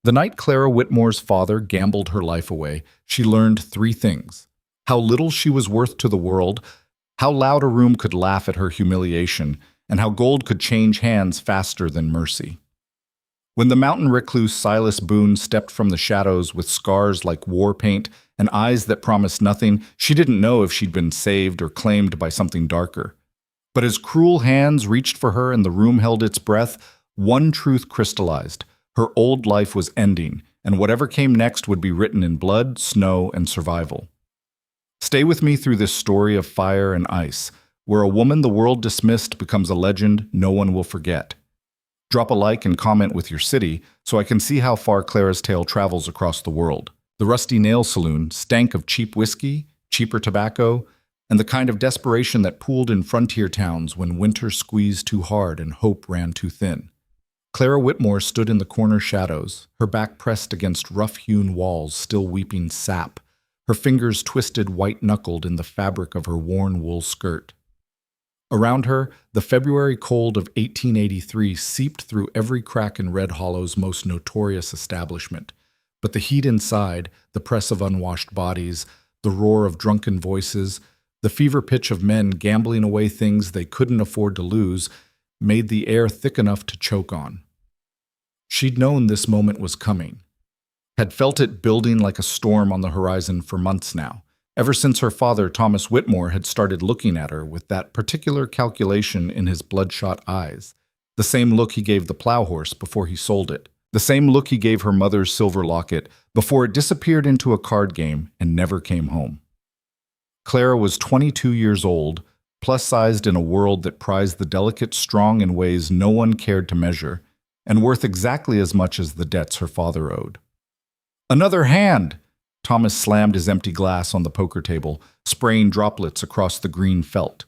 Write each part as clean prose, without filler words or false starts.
The night Clara Whitmore's father gambled her life away, she learned three things: how little she was worth to the world, how loud a room could laugh at her humiliation, and how gold could change hands faster than mercy. When the mountain recluse Silas Boone stepped from the shadows with scars like war paint and eyes that promised nothing, she didn't know if she'd been saved or claimed by something darker. But as cruel hands reached for her and the room held its breath, one truth crystallized: her old life was ending, and whatever came next would be written in blood, snow, and survival. Stay with me through this story of fire and ice, where a woman the world dismissed becomes a legend no one will forget. Drop a like and comment with your city so I can see how far Clara's tale travels across the world. The Rusty Nail Saloon stank of cheap whiskey, cheaper tobacco, and the kind of desperation that pooled in frontier towns when winter squeezed too hard and hope ran too thin. Clara Whitmore stood in the corner shadows, her back pressed against rough-hewn walls, still weeping sap, her fingers twisted white-knuckled in the fabric of her worn wool skirt. Around her, the February cold of 1883 seeped through every crack in Red Hollow's most notorious establishment. But the heat inside, the press of unwashed bodies, the roar of drunken voices, the fever pitch of men gambling away things they couldn't afford to lose, made the air thick enough to choke on. She'd known this moment was coming, had felt it building like a storm on the horizon for months now, ever since her father, Thomas Whitmore, had started looking at her with that particular calculation in his bloodshot eyes, the same look he gave the plow horse before he sold it, the same look he gave her mother's silver locket before it disappeared into a card game and never came home. Clara was 22 years old, plus-sized in a world that prized the delicate strong in ways no one cared to measure, and worth exactly as much as the debts her father owed. "Another hand!" Thomas slammed his empty glass on the poker table, spraying droplets across the green felt.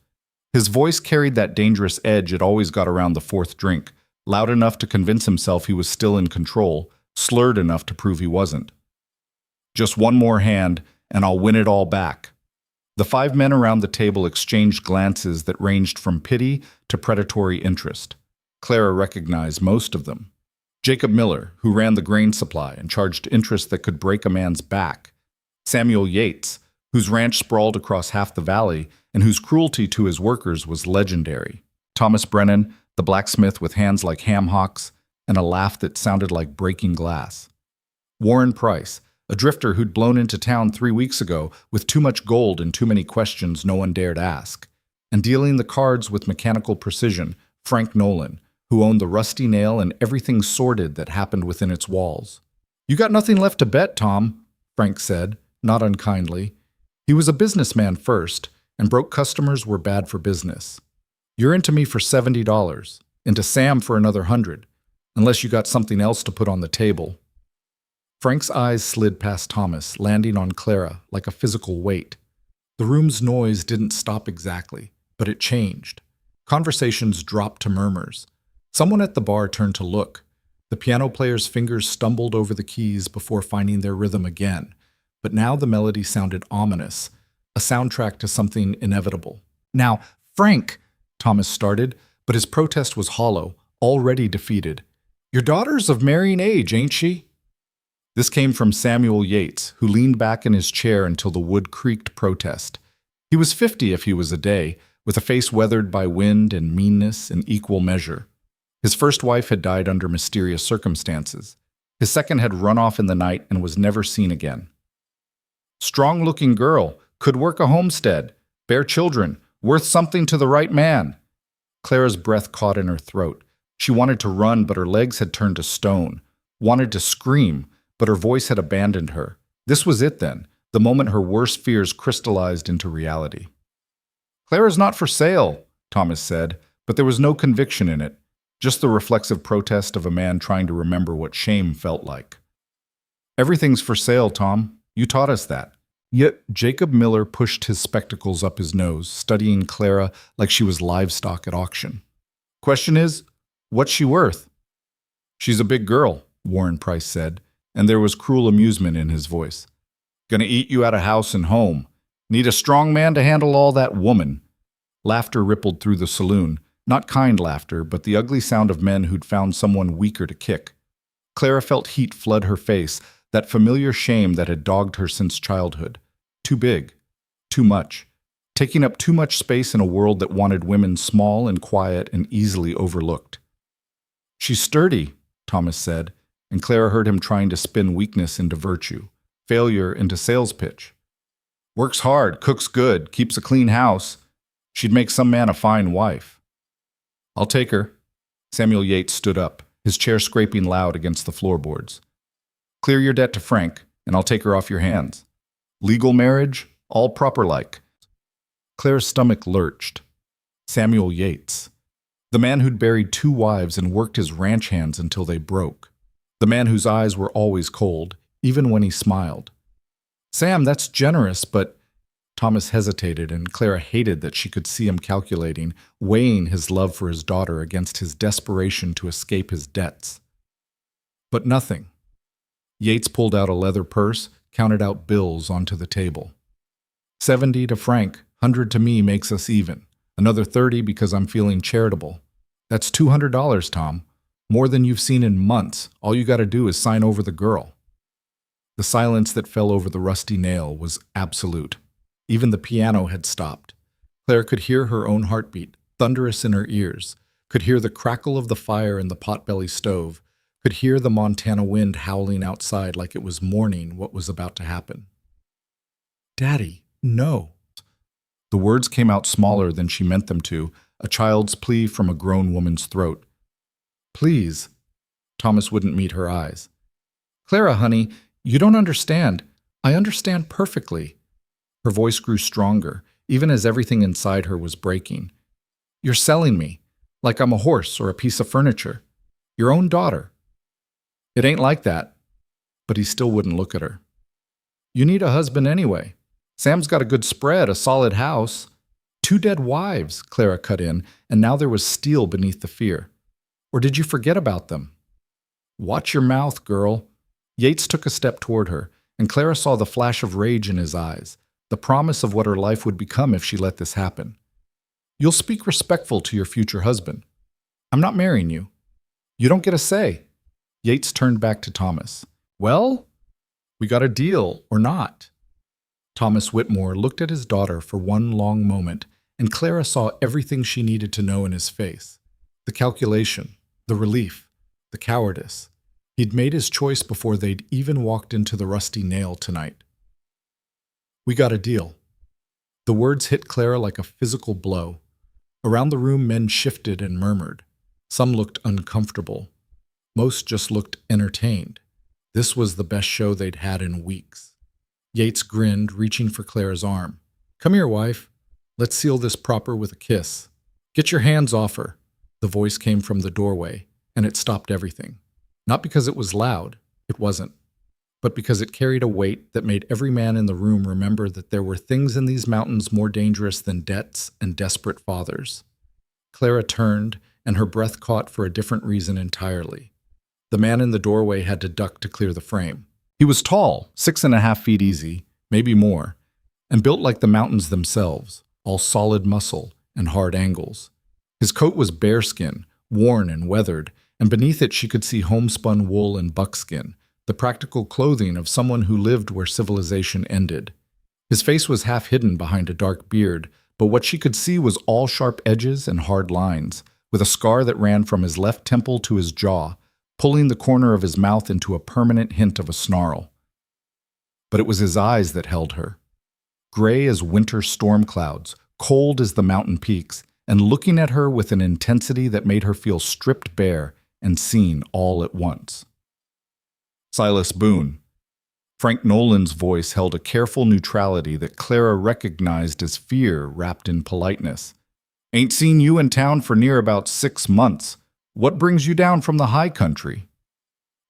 His voice carried that dangerous edge it always got around the fourth drink, loud enough to convince himself he was still in control, slurred enough to prove he wasn't. "Just one more hand, and I'll win it all back." The five men around the table exchanged glances that ranged from pity to predatory interest. Clara recognized most of them. Jacob Miller, who ran the grain supply and charged interest that could break a man's back. Samuel Yates, whose ranch sprawled across half the valley and whose cruelty to his workers was legendary. Thomas Brennan, the blacksmith with hands like ham hocks and a laugh that sounded like breaking glass. Warren Price, a drifter who'd blown into town 3 weeks ago with too much gold and too many questions no one dared ask. And dealing the cards with mechanical precision, Frank Nolan, who owned the Rusty Nail and everything sordid that happened within its walls. "You got nothing left to bet, Tom," Frank said, not unkindly. He was a businessman first, and broke customers were bad for business. "You're into me for $70, into Sam for another $100, unless you got something else to put on the table." Frank's eyes slid past Thomas, landing on Clara like a physical weight. The room's noise didn't stop exactly, but it changed. Conversations dropped to murmurs. Someone at the bar turned to look. The piano player's fingers stumbled over the keys before finding their rhythm again, but now the melody sounded ominous, a soundtrack to something inevitable. "Now, Frank," Thomas started, but his protest was hollow, already defeated. "Your daughter's of marrying age, ain't she?" This came from Samuel Yates, who leaned back in his chair until the wood creaked protest. He was 50 if he was a day, with a face weathered by wind and meanness in equal measure. His first wife had died under mysterious circumstances. His second had run off in the night and was never seen again. "Strong-looking girl, could work a homestead, bear children, worth something to the right man." Clara's breath caught in her throat. She wanted to run, but her legs had turned to stone. Wanted to scream, but her voice had abandoned her. This was it then, the moment her worst fears crystallized into reality. "Clara's not for sale," Thomas said, but there was no conviction in it. Just the reflexive protest of a man trying to remember what shame felt like. "Everything's for sale, Tom. You taught us that." Yet Jacob Miller pushed his spectacles up his nose, studying Clara like she was livestock at auction. "Question is, what's she worth?" "She's a big girl," Warren Price said, and there was cruel amusement in his voice. "Gonna eat you out of house and home. Need a strong man to handle all that woman." Laughter rippled through the saloon. Not kind laughter, but the ugly sound of men who'd found someone weaker to kick. Clara felt heat flood her face, that familiar shame that had dogged her since childhood. Too big. Too much. Taking up too much space in a world that wanted women small and quiet and easily overlooked. "She's sturdy," Thomas said, and Clara heard him trying to spin weakness into virtue, failure into sales pitch. "Works hard, cooks good, keeps a clean house. She'd make some man a fine wife." "I'll take her." Samuel Yates stood up, his chair scraping loud against the floorboards. "Clear your debt to Frank, and I'll take her off your hands. Legal marriage, all proper-like." Clara's stomach lurched. Samuel Yates. The man who'd buried 2 wives and worked his ranch hands until they broke. The man whose eyes were always cold, even when he smiled. "Sam, that's generous, but—" Thomas hesitated, and Clara hated that she could see him calculating, weighing his love for his daughter against his desperation to escape his debts. But nothing. Yates pulled out a leather purse, counted out bills onto the table. 70 to Frank, 100 to me makes us even. Another 30 because I'm feeling charitable. That's $200, Tom. More than you've seen in months. All you gotta do is sign over the girl. The silence that fell over the rusty nail was absolute. Even the piano had stopped. Clara could hear her own heartbeat, thunderous in her ears, could hear the crackle of the fire in the potbelly stove, could hear the Montana wind howling outside like it was mourning what was about to happen. "Daddy, no." The words came out smaller than she meant them to, a child's plea from a grown woman's throat. "Please." Thomas wouldn't meet her eyes. "Clara, honey, you don't understand. I understand perfectly." Her voice grew stronger, even as everything inside her was breaking. "You're selling me, like I'm a horse or a piece of furniture. Your own daughter." "It ain't like that." But he still wouldn't look at her. "You need a husband anyway. Sam's got a good spread, a solid house." 2 dead wives, Clara cut in, and now there was steel beneath the fear. "Or did you forget about them?" "Watch your mouth, girl." Yates took a step toward her, and Clara saw the flash of rage in his eyes, the promise of what her life would become if she let this happen. "You'll speak respectful to your future husband. I'm not marrying you. You don't get a say." Yates turned back to Thomas. "Well, we got a deal, or not." Thomas Whitmore looked at his daughter for one long moment, and Clara saw everything she needed to know in his face. The calculation, the relief, the cowardice. He'd made his choice before they'd even walked into the rusty nail tonight. "We got a deal." The words hit Clara like a physical blow. Around the room, men shifted and murmured. Some looked uncomfortable. Most just looked entertained. This was the best show they'd had in weeks. Yates grinned, reaching for Clara's arm. "Come here, wife. Let's seal this proper with a kiss." "Get your hands off her." The voice came from the doorway, and it stopped everything. Not because it was loud, it wasn't, but because it carried a weight that made every man in the room remember that there were things in these mountains more dangerous than debts and desperate fathers. Clara turned, and her breath caught for a different reason entirely. The man in the doorway had to duck to clear the frame. He was tall, 6.5 feet easy, maybe more, and built like the mountains themselves, all solid muscle and hard angles. His coat was bearskin, worn and weathered, and beneath it she could see homespun wool and buckskin, the practical clothing of someone who lived where civilization ended. His face was half hidden behind a dark beard, but what she could see was all sharp edges and hard lines, with a scar that ran from his left temple to his jaw, pulling the corner of his mouth into a permanent hint of a snarl. But it was his eyes that held her. Gray as winter storm clouds, cold as the mountain peaks, and looking at her with an intensity that made her feel stripped bare and seen all at once. "Silas Boone." Frank Nolan's voice held a careful neutrality that Clara recognized as fear wrapped in politeness. "Ain't seen you in town for near about 6 months. What brings you down from the high country?"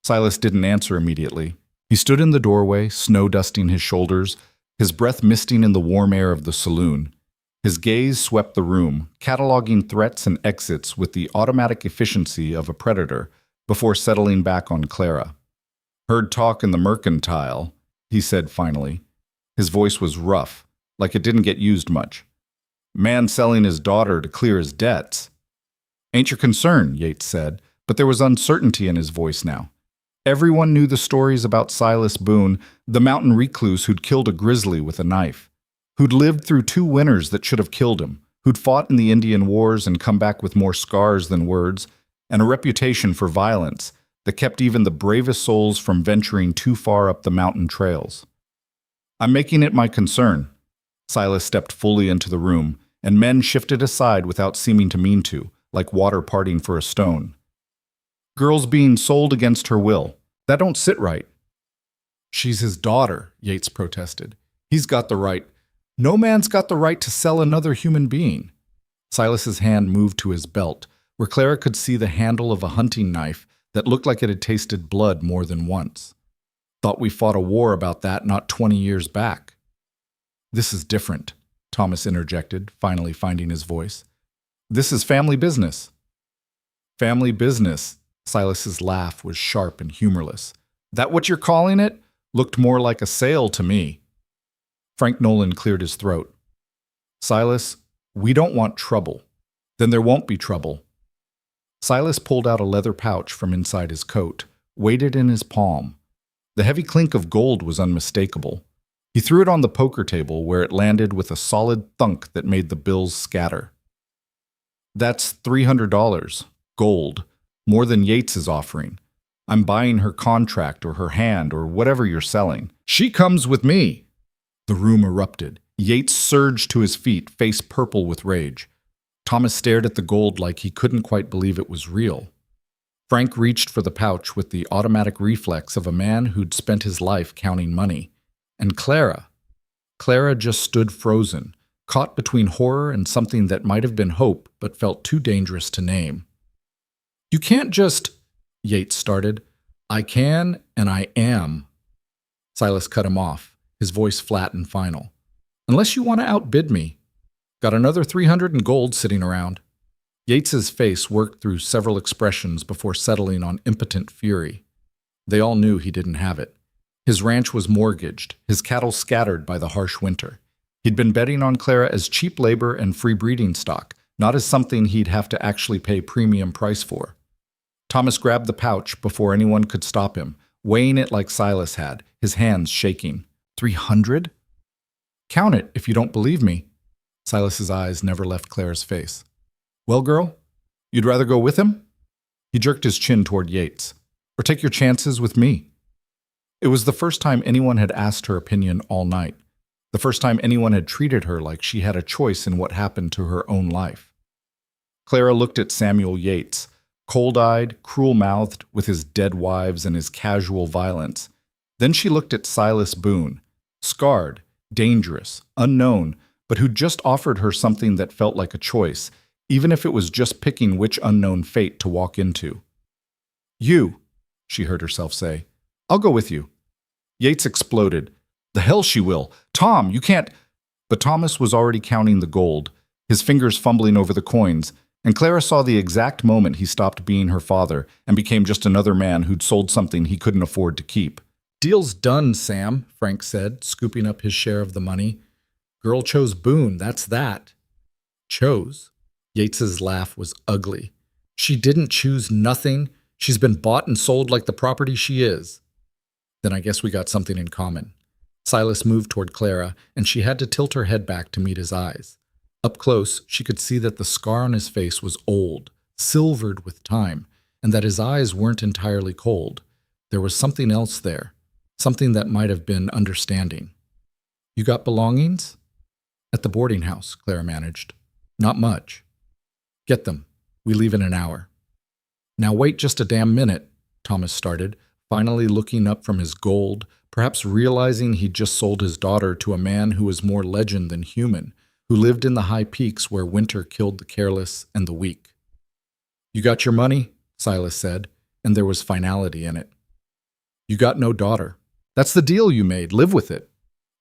Silas didn't answer immediately. He stood in the doorway, snow dusting his shoulders, his breath misting in the warm air of the saloon. His gaze swept the room, cataloging threats and exits with the automatic efficiency of a predator, before settling back on Clara. "Heard talk in the mercantile," he said finally. His voice was rough, like it didn't get used much. "Man selling his daughter to clear his debts." "Ain't your concern," Yates said, but there was uncertainty in his voice now. Everyone knew the stories about Silas Boone, the mountain recluse who'd killed a grizzly with a knife, who'd lived through 2 winters that should have killed him, who'd fought in the Indian Wars and come back with more scars than words, and a reputation for violence that kept even the bravest souls from venturing too far up the mountain trails. I'm making it my concern. Silas stepped fully into the room, and men shifted aside without seeming to mean to, like water parting for a stone. Girls being sold against her will. That don't sit right. She's his daughter, Yates protested. He's got the right. No man's got the right to sell another human being. Silas's hand moved to his belt, where Clara could see the handle of a hunting knife that looked like it had tasted blood more than once. Thought we fought a war about that not 20 years back. This is different, Thomas interjected, finally finding his voice. This is family business. Family business. Silas's laugh was sharp and humorless. That what you're calling it? Looked more like a sale to me. Frank Nolan cleared his throat. Silas, we don't want trouble. Then there won't be trouble. Silas pulled out a leather pouch from inside his coat, weighed it in his palm. The heavy clink of gold was unmistakable. He threw it on the poker table where it landed with a solid thunk that made the bills scatter. That's $300, gold, more than Yates is offering. I'm buying her contract or her hand or whatever you're selling. She comes with me. The room erupted. Yates surged to his feet, face purple with rage. Thomas stared at the gold like he couldn't quite believe it was real. Frank reached for the pouch with the automatic reflex of a man who'd spent his life counting money. And Clara just stood frozen, caught between horror and something that might have been hope but felt too dangerous to name. You can't just, Yates started. I can and I am. Silas cut him off, his voice flat and final. Unless you want to outbid me. Got another 300 in gold sitting around. Yates's face worked through several expressions before settling on impotent fury. They all knew he didn't have it. His ranch was mortgaged, his cattle scattered by the harsh winter. He'd been betting on Clara as cheap labor and free breeding stock, not as something he'd have to actually pay premium price for. Thomas grabbed the pouch before anyone could stop him, weighing it like Silas had, his hands shaking. 300? Count it if you don't believe me. Silas's eyes never left Clara's face. Well, girl, you'd rather go with him? He jerked his chin toward Yates. Or take your chances with me. It was the first time anyone had asked her opinion all night. The first time anyone had treated her like she had a choice in what happened to her own life. Clara looked at Samuel Yates, cold-eyed, cruel-mouthed, with his dead wives and his casual violence. Then she looked at Silas Boone, scarred, dangerous, unknown, but who just offered her something that felt like a choice, even if it was just picking which unknown fate to walk into. You, she heard herself say. I'll go with you. Yates exploded. The hell she will. Tom, you can't. But Thomas was already counting the gold, his fingers fumbling over the coins, and Clara saw the exact moment he stopped being her father and became just another man who'd sold something he couldn't afford to keep. Deal's done, Sam, Frank said, scooping up his share of the money. Girl chose Boone, that's that. Chose? Yates's laugh was ugly. She didn't choose nothing. She's been bought and sold like the property she is. Then I guess we got something in common. Silas moved toward Clara, and she had to tilt her head back to meet his eyes. Up close, she could see that the scar on his face was old, silvered with time, and that his eyes weren't entirely cold. There was something else there, something that might have been understanding. You got belongings? At the boarding house, Clara managed. Not much. Get them. We leave in an hour. Now wait just a damn minute, Thomas started, finally looking up from his gold, perhaps realizing he'd just sold his daughter to a man who was more legend than human, who lived in the high peaks where winter killed the careless and the weak. You got your money, Silas said, and there was finality in it. You got no daughter. That's the deal you made. Live with it.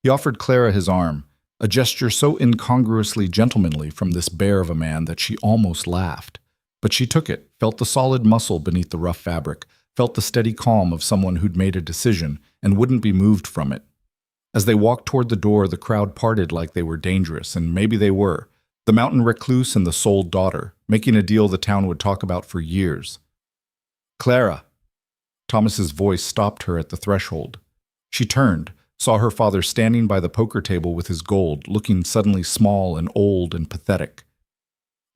He offered Clara his arm, a gesture so incongruously gentlemanly from this bear of a man that she almost laughed. But she took it, felt the solid muscle beneath the rough fabric, felt the steady calm of someone who'd made a decision and wouldn't be moved from it. As they walked toward the door, the crowd parted like they were dangerous, and maybe they were. The mountain recluse and the sold daughter, making a deal the town would talk about for years. Clara. Thomas's voice stopped her at the threshold. She turned, saw her father standing by the poker table with his gold, looking suddenly small and old and pathetic.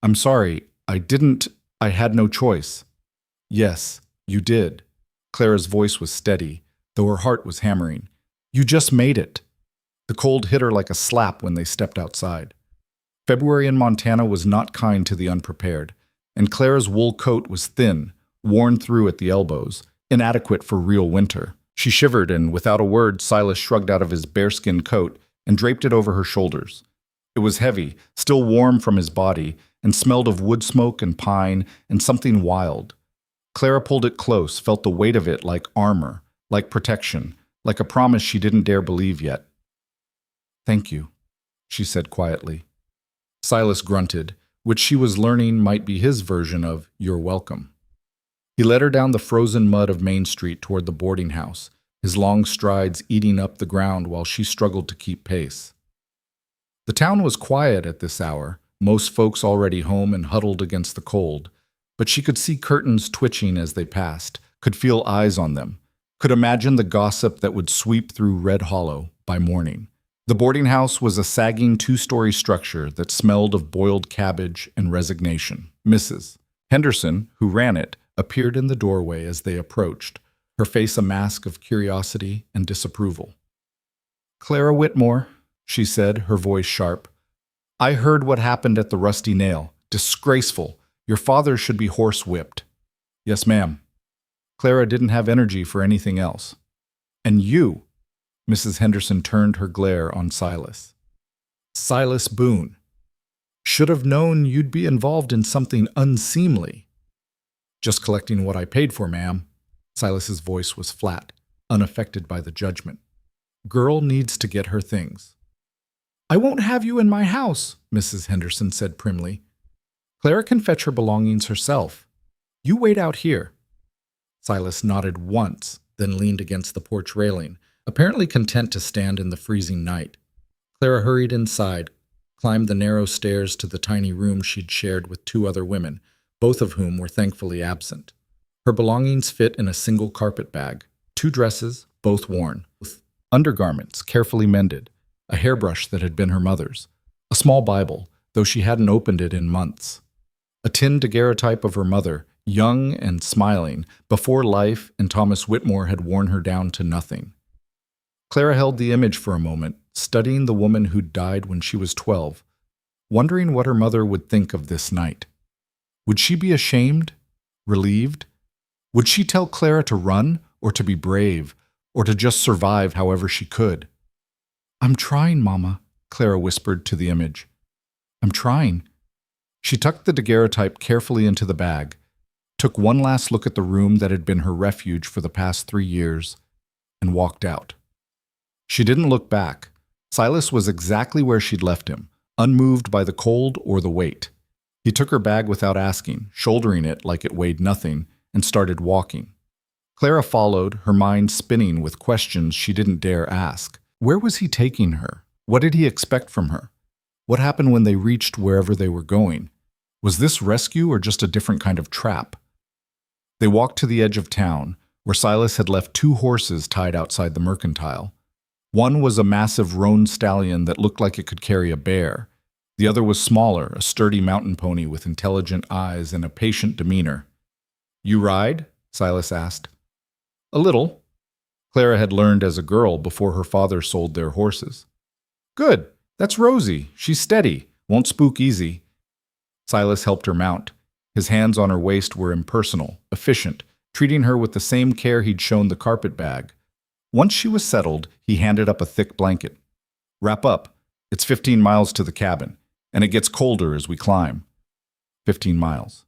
"I'm sorry, I had no choice." "Yes, you did." Clara's voice was steady, though her heart was hammering. "You just made it." The cold hit her like a slap when they stepped outside. February in Montana was not kind to the unprepared, and Clara's wool coat was thin, worn through at the elbows, inadequate for real winter. She shivered, and without a word, Silas shrugged out of his bearskin coat and draped it over her shoulders. It was heavy, still warm from his body, and smelled of wood smoke and pine and something wild. Clara pulled it close, felt the weight of it like armor, like protection, like a promise she didn't dare believe yet. "Thank you," she said quietly. Silas grunted, which she was learning might be his version of "you're welcome." He led her down the frozen mud of Main Street toward the boarding house, his long strides eating up the ground while she struggled to keep pace. The town was quiet at this hour, most folks already home and huddled against the cold, but she could see curtains twitching as they passed, could feel eyes on them, could imagine the gossip that would sweep through Red Hollow by morning. The boarding house was a sagging two-story structure that smelled of boiled cabbage and resignation. Mrs. Henderson, who ran it, appeared in the doorway as they approached, her face a mask of curiosity and disapproval. "Clara Whitmore," she said, her voice sharp. "I heard what happened at the Rusty Nail. Disgraceful. Your father should be horsewhipped." "Yes, ma'am." Clara didn't have energy for anything else. "And you," Mrs. Henderson turned her glare on Silas. "Silas Boone. Should have known you'd be involved in something unseemly." "Just collecting what I paid for, ma'am." Silas's voice was flat, unaffected by the judgment. "Girl needs to get her things." "I won't have you in my house," Mrs. Henderson said primly. "Clara can fetch her belongings herself. You wait out here." Silas nodded once, then leaned against the porch railing, apparently content to stand in the freezing night. Clara hurried inside, climbed the narrow stairs to the tiny room she'd shared with two other women, both of whom were thankfully absent. Her belongings fit in a single carpet bag, 2 dresses, both worn, with undergarments carefully mended, a hairbrush that had been her mother's, a small Bible, though she hadn't opened it in months, a tin daguerreotype of her mother, young and smiling, before life and Thomas Whitmore had worn her down to nothing. Clara held the image for a moment, studying the woman who'd died when she was 12, wondering what her mother would think of this night. Would she be ashamed? Relieved? Would she tell Clara to run, or to be brave, or to just survive however she could? "I'm trying, Mama," Clara whispered to the image. "I'm trying." She tucked the daguerreotype carefully into the bag, took one last look at the room that had been her refuge for the past 3 years, and walked out. She didn't look back. Silas was exactly where she'd left him, unmoved by the cold or the weight. He took her bag without asking, shouldering it like it weighed nothing, and started walking. Clara followed, her mind spinning with questions she didn't dare ask. Where was he taking her? What did he expect from her? What happened when they reached wherever they were going? Was this rescue or just a different kind of trap? They walked to the edge of town, where Silas had left 2 horses tied outside the mercantile. One was a massive roan stallion that looked like it could carry a bear. The other was smaller, a sturdy mountain pony with intelligent eyes and a patient demeanor. "You ride?" Silas asked. "A little." Clara had learned as a girl before her father sold their horses. "Good. That's Rosie. She's steady. Won't spook easy." Silas helped her mount. His hands on her waist were impersonal, efficient, treating her with the same care he'd shown the carpet bag. Once she was settled, he handed up a thick blanket. "Wrap up. It's 15 miles to the cabin, and it gets colder as we climb." 15 miles.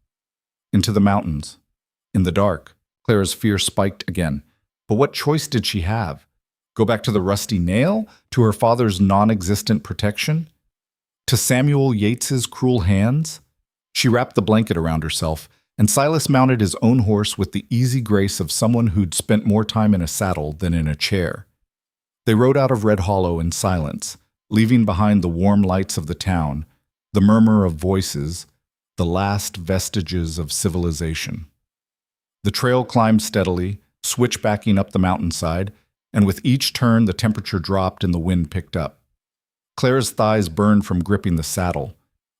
Into the mountains. In the dark. Clara's fear spiked again. But what choice did she have? Go back to the Rusty Nail? To her father's non-existent protection? To Samuel Yates's cruel hands? She wrapped the blanket around herself, and Silas mounted his own horse with the easy grace of someone who'd spent more time in a saddle than in a chair. They rode out of Red Hollow in silence, leaving behind the warm lights of the town, the murmur of voices, the last vestiges of civilization. The trail climbed steadily, switchbacking up the mountainside, and with each turn the temperature dropped and the wind picked up. Clara's thighs burned from gripping the saddle.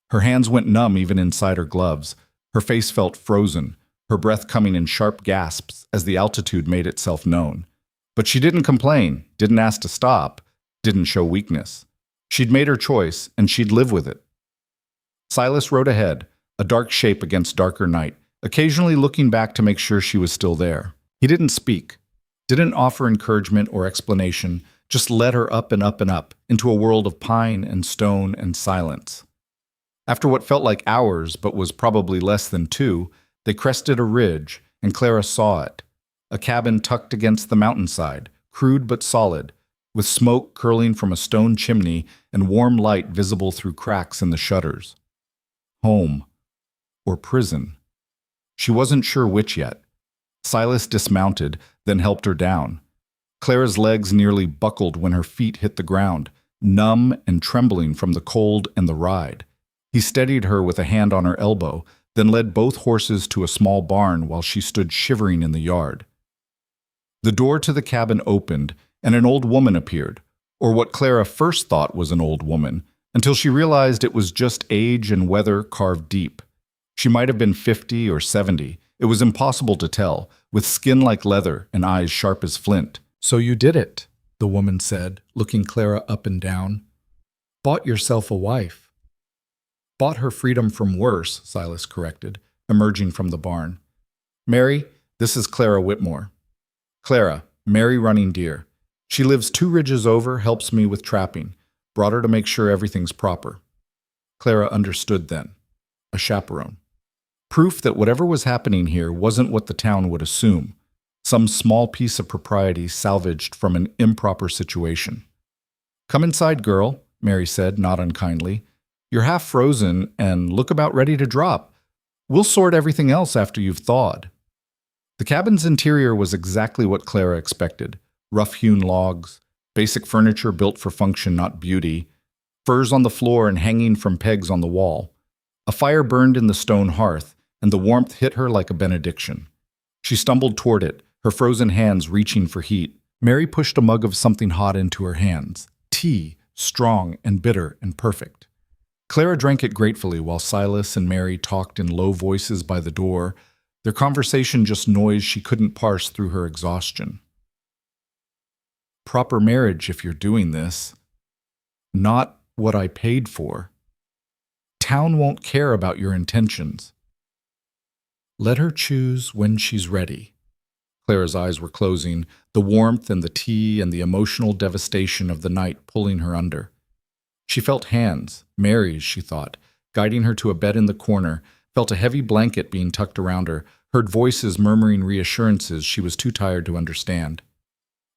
Her hands went numb even inside her gloves. Her face felt frozen, her breath coming in sharp gasps as the altitude made itself known. But she didn't complain, didn't ask to stop, didn't show weakness. She'd made her choice, and she'd live with it. Silas rode ahead, a dark shape against darker night, occasionally looking back to make sure she was still there. He didn't speak, didn't offer encouragement or explanation, just led her up and up and up into a world of pine and stone and silence. After what felt like hours but was probably less than 2, they crested a ridge, and Clara saw it. A cabin tucked against the mountainside, crude but solid, with smoke curling from a stone chimney and warm light visible through cracks in the shutters. Home. Or prison. She wasn't sure which yet. Silas dismounted, then helped her down. Clara's legs nearly buckled when her feet hit the ground, numb and trembling from the cold and the ride. He steadied her with a hand on her elbow, then led both horses to a small barn while she stood shivering in the yard. The door to the cabin opened, and an old woman appeared, or what Clara first thought was an old woman, until she realized it was just age and weather carved deep. She might have been 50 or 70. It was impossible to tell, with skin like leather and eyes sharp as flint. "So you did it," the woman said, looking Clara up and down. "Bought yourself a wife." "Bought her freedom from worse," Silas corrected, emerging from the barn. "Mary, this is Clara Whitmore." "Clara, Mary Running Deer. She lives 2 ridges over, helps me with trapping. Brought her to make sure everything's proper." Clara understood then. A chaperone. Proof that whatever was happening here wasn't what the town would assume. Some small piece of propriety salvaged from an improper situation. "Come inside, girl," Mary said, not unkindly. "You're half frozen and look about ready to drop. We'll sort everything else after you've thawed." The cabin's interior was exactly what Clara expected. Rough-hewn logs, basic furniture built for function, not beauty, furs on the floor and hanging from pegs on the wall. A fire burned in the stone hearth, and the warmth hit her like a benediction. She stumbled toward it, her frozen hands reaching for heat. Mary pushed a mug of something hot into her hands. Tea, strong and bitter and perfect. Clara drank it gratefully while Silas and Mary talked in low voices by the door, their conversation just noise she couldn't parse through her exhaustion. "Proper marriage if you're doing this. Not what I paid for. Town won't care about your intentions. Let her choose when she's ready." Clara's eyes were closing, the warmth and the tea and the emotional devastation of the night pulling her under. She felt hands, Mary's, she thought, guiding her to a bed in the corner, felt a heavy blanket being tucked around her, heard voices murmuring reassurances she was too tired to understand.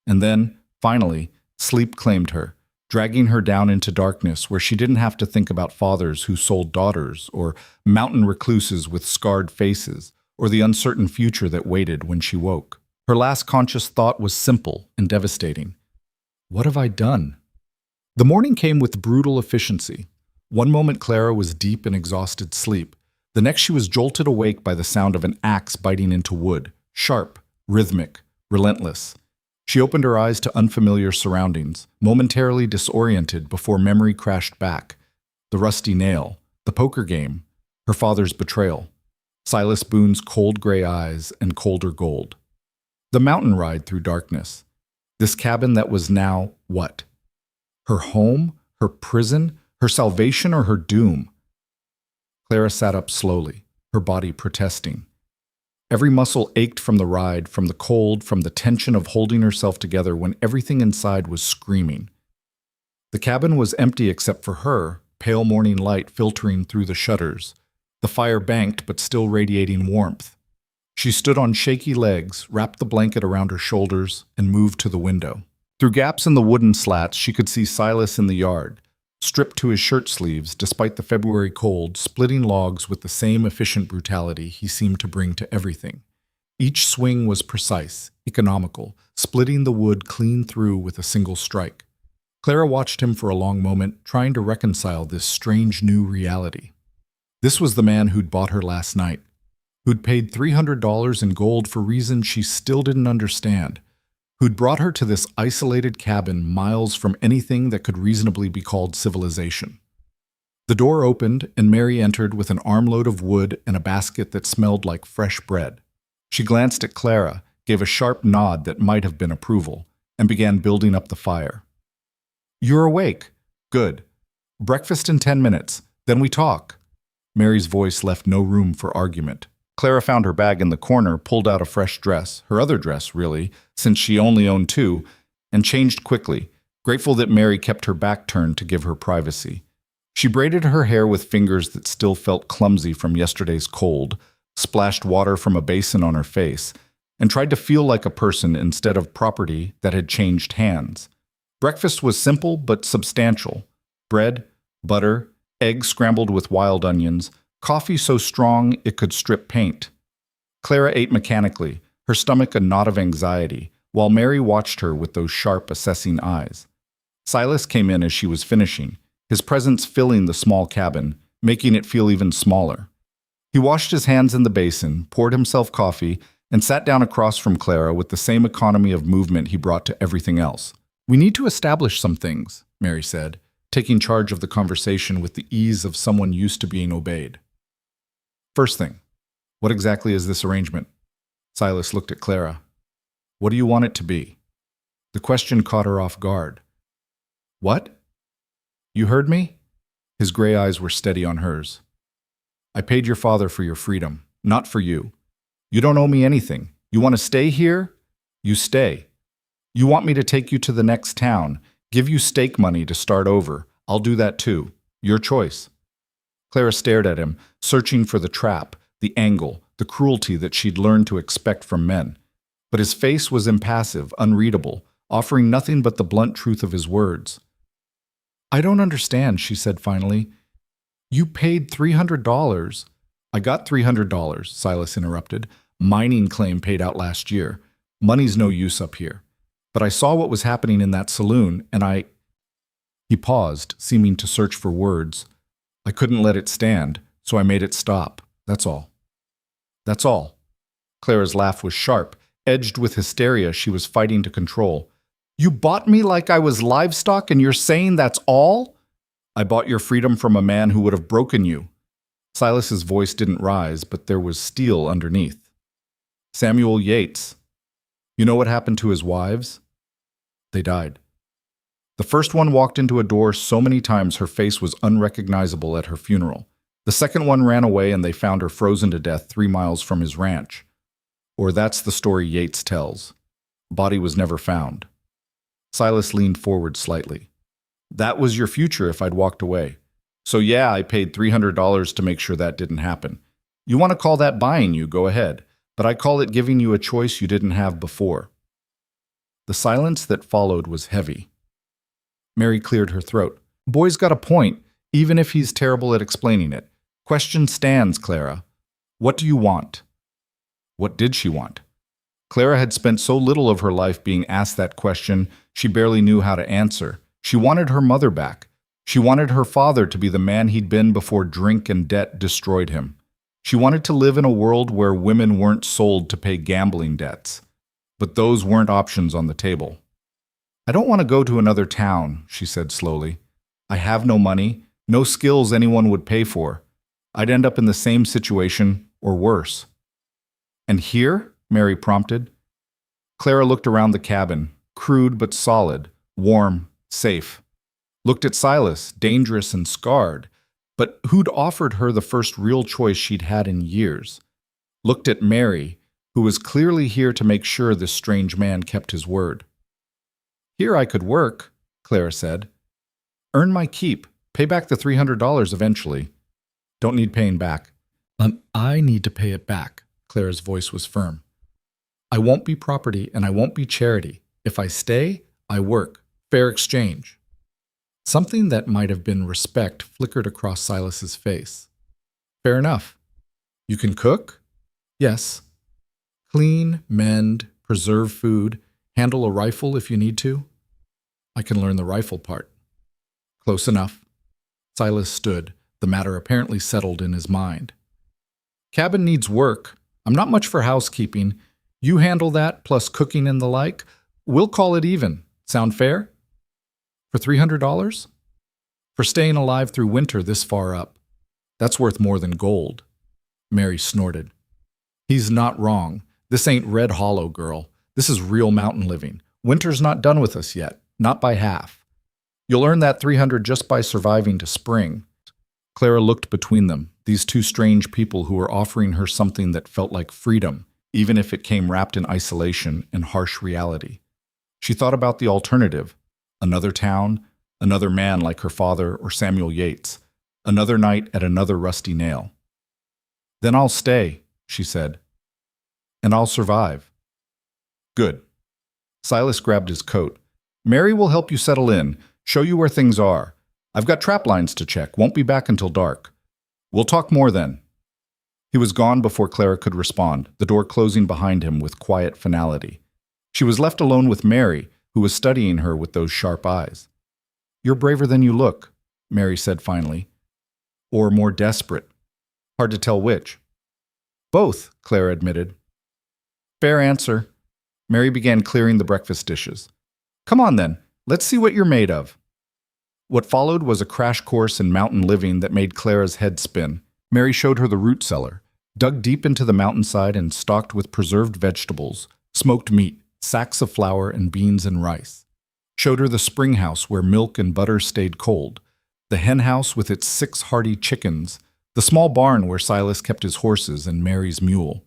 And then, finally, sleep claimed her, dragging her down into darkness where she didn't have to think about fathers who sold daughters, or mountain recluses with scarred faces, or the uncertain future that waited when she woke. Her last conscious thought was simple and devastating. What have I done? The morning came with brutal efficiency. One moment Clara was deep in exhausted sleep. The next she was jolted awake by the sound of an axe biting into wood, sharp, rhythmic, relentless. She opened her eyes to unfamiliar surroundings, momentarily disoriented before memory crashed back. The rusty nail, the poker game, her father's betrayal, Silas Boone's cold gray eyes and colder gold. The mountain ride through darkness. This cabin that was now what? Her home, her prison, her salvation, or her doom? Clara sat up slowly, her body protesting. Every muscle ached from the ride, from the cold, from the tension of holding herself together when everything inside was screaming. The cabin was empty except for her, pale morning light filtering through the shutters, the fire banked but still radiating warmth. She stood on shaky legs, wrapped the blanket around her shoulders, and moved to the window. Through gaps in the wooden slats, she could see Silas in the yard, stripped to his shirt sleeves despite the February cold, splitting logs with the same efficient brutality he seemed to bring to everything. Each swing was precise, economical, splitting the wood clean through with a single strike. Clara watched him for a long moment, trying to reconcile this strange new reality. This was the man who'd bought her last night. who'd paid $300 in gold for reasons she still didn't understand, who'd brought her to this isolated cabin miles from anything that could reasonably be called civilization. The door opened, and Mary entered with an armload of wood and a basket that smelled like fresh bread. She glanced at Clara, gave a sharp nod that might have been approval, and began building up the fire. "You're awake. Good. Breakfast in 10 minutes. Then we talk." Mary's voice left no room for argument. Clara found her bag in the corner, pulled out a fresh dress, her other dress, really, since she only owned two, and changed quickly, grateful that Mary kept her back turned to give her privacy. She braided her hair with fingers that still felt clumsy from yesterday's cold, splashed water from a basin on her face, and tried to feel like a person instead of property that had changed hands. Breakfast was simple but substantial. Bread, butter, eggs scrambled with wild onions, coffee so strong it could strip paint. Clara ate mechanically, her stomach a knot of anxiety, while Mary watched her with those sharp, assessing eyes. Silas came in as she was finishing, his presence filling the small cabin, making it feel even smaller. He washed his hands in the basin, poured himself coffee, and sat down across from Clara with the same economy of movement he brought to everything else. "We need to establish some things," Mary said, taking charge of the conversation with the ease of someone used to being obeyed. "First thing, what exactly is this arrangement?" Silas looked at Clara. "What do you want it to be?" The question caught her off guard. "What? You heard me?" His gray eyes were steady on hers. "I paid your father for your freedom, not for you. You don't owe me anything. You want to stay here? You stay. You want me to take you to the next town, give you stake money to start over. I'll do that too. Your choice." Clara stared at him, searching for the trap, the angle, the cruelty that she'd learned to expect from men. But his face was impassive, unreadable, offering nothing but the blunt truth of his words. "I don't understand," she said finally. "You paid $300. "I got $300, Silas interrupted. "Mining claim paid out last year. Money's no use up here. But I saw what was happening in that saloon, and I—" He paused, seeming to search for words. "I couldn't let it stand, so I made it stop. That's all." "That's all." Clara's laugh was sharp, edged with hysteria she was fighting to control. "You bought me like I was livestock, and you're saying that's all?" "I bought your freedom from a man who would have broken you." Silas's voice didn't rise, but there was steel underneath. "Samuel Yates. You know what happened to his wives? They died. The first one walked into a door so many times her face was unrecognizable at her funeral. The second one ran away and they found her frozen to death 3 miles from his ranch. Or that's the story Yates tells. Body was never found." Silas leaned forward slightly. "That was your future if I'd walked away. So yeah, I paid $300 to make sure that didn't happen. You want to call that buying you, go ahead. But I call it giving you a choice you didn't have before." The silence that followed was heavy. Mary cleared her throat. "Boy's got a point, even if he's terrible at explaining it. Question stands, Clara. What do you want?" What did she want? Clara had spent so little of her life being asked that question, she barely knew how to answer. She wanted her mother back. She wanted her father to be the man he'd been before drink and debt destroyed him. She wanted to live in a world where women weren't sold to pay gambling debts. But those weren't options on the table. "I don't want to go to another town," she said slowly. "I have no money, no skills anyone would pay for. I'd end up in the same situation, or worse." "And here?" Mary prompted. Clara looked around the cabin, crude but solid, warm, safe. Looked at Silas, dangerous and scarred, but who'd offered her the first real choice she'd had in years. Looked at Mary, who was clearly here to make sure this strange man kept his word. "Here I could work," Clara said. "Earn my keep, pay back the $300 eventually." "Don't need paying back." I need to pay it back," Clara's voice was firm. "I won't be property and I won't be charity. If I stay, I work. Fair exchange." Something that might have been respect flickered across Silas's face. "Fair enough. You can cook?" "Yes." "Clean, mend, preserve food, handle a rifle if you need to?" "I can learn the rifle part." "Close enough." Silas stood, the matter apparently settled in his mind. Cabin needs work. I'm not much for housekeeping. You handle that, plus cooking and the like. We'll call it even. Sound fair? For $300? For staying alive through winter this far up. That's worth more than gold. Mary snorted. He's not wrong. This ain't Red Hollow, girl. This is real mountain living. Winter's not done with us yet. Not by half. You'll earn that $300 just by surviving to spring. Clara looked between them, these two strange people who were offering her something that felt like freedom, even if it came wrapped in isolation and harsh reality. She thought about the alternative. Another town, another man like her father or Samuel Yates, another night at another rusty nail. Then I'll stay, she said. And I'll survive. Good. Silas grabbed his coat. Mary will help you settle in, show you where things are. I've got trap lines to check, won't be back until dark. We'll talk more then. He was gone before Clara could respond, the door closing behind him with quiet finality. She was left alone with Mary, who was studying her with those sharp eyes. You're braver than you look, Mary said finally. Or more desperate. Hard to tell which. Both, Clara admitted. Fair answer. Mary began clearing the breakfast dishes. Come on then, let's see what you're made of. What followed was a crash course in mountain living that made Clara's head spin. Mary showed her the root cellar, dug deep into the mountainside and stocked with preserved vegetables, smoked meat, sacks of flour, and beans and rice. Showed her the spring house where milk and butter stayed cold, the hen house with its 6 hardy chickens, the small barn where Silas kept his horses and Mary's mule.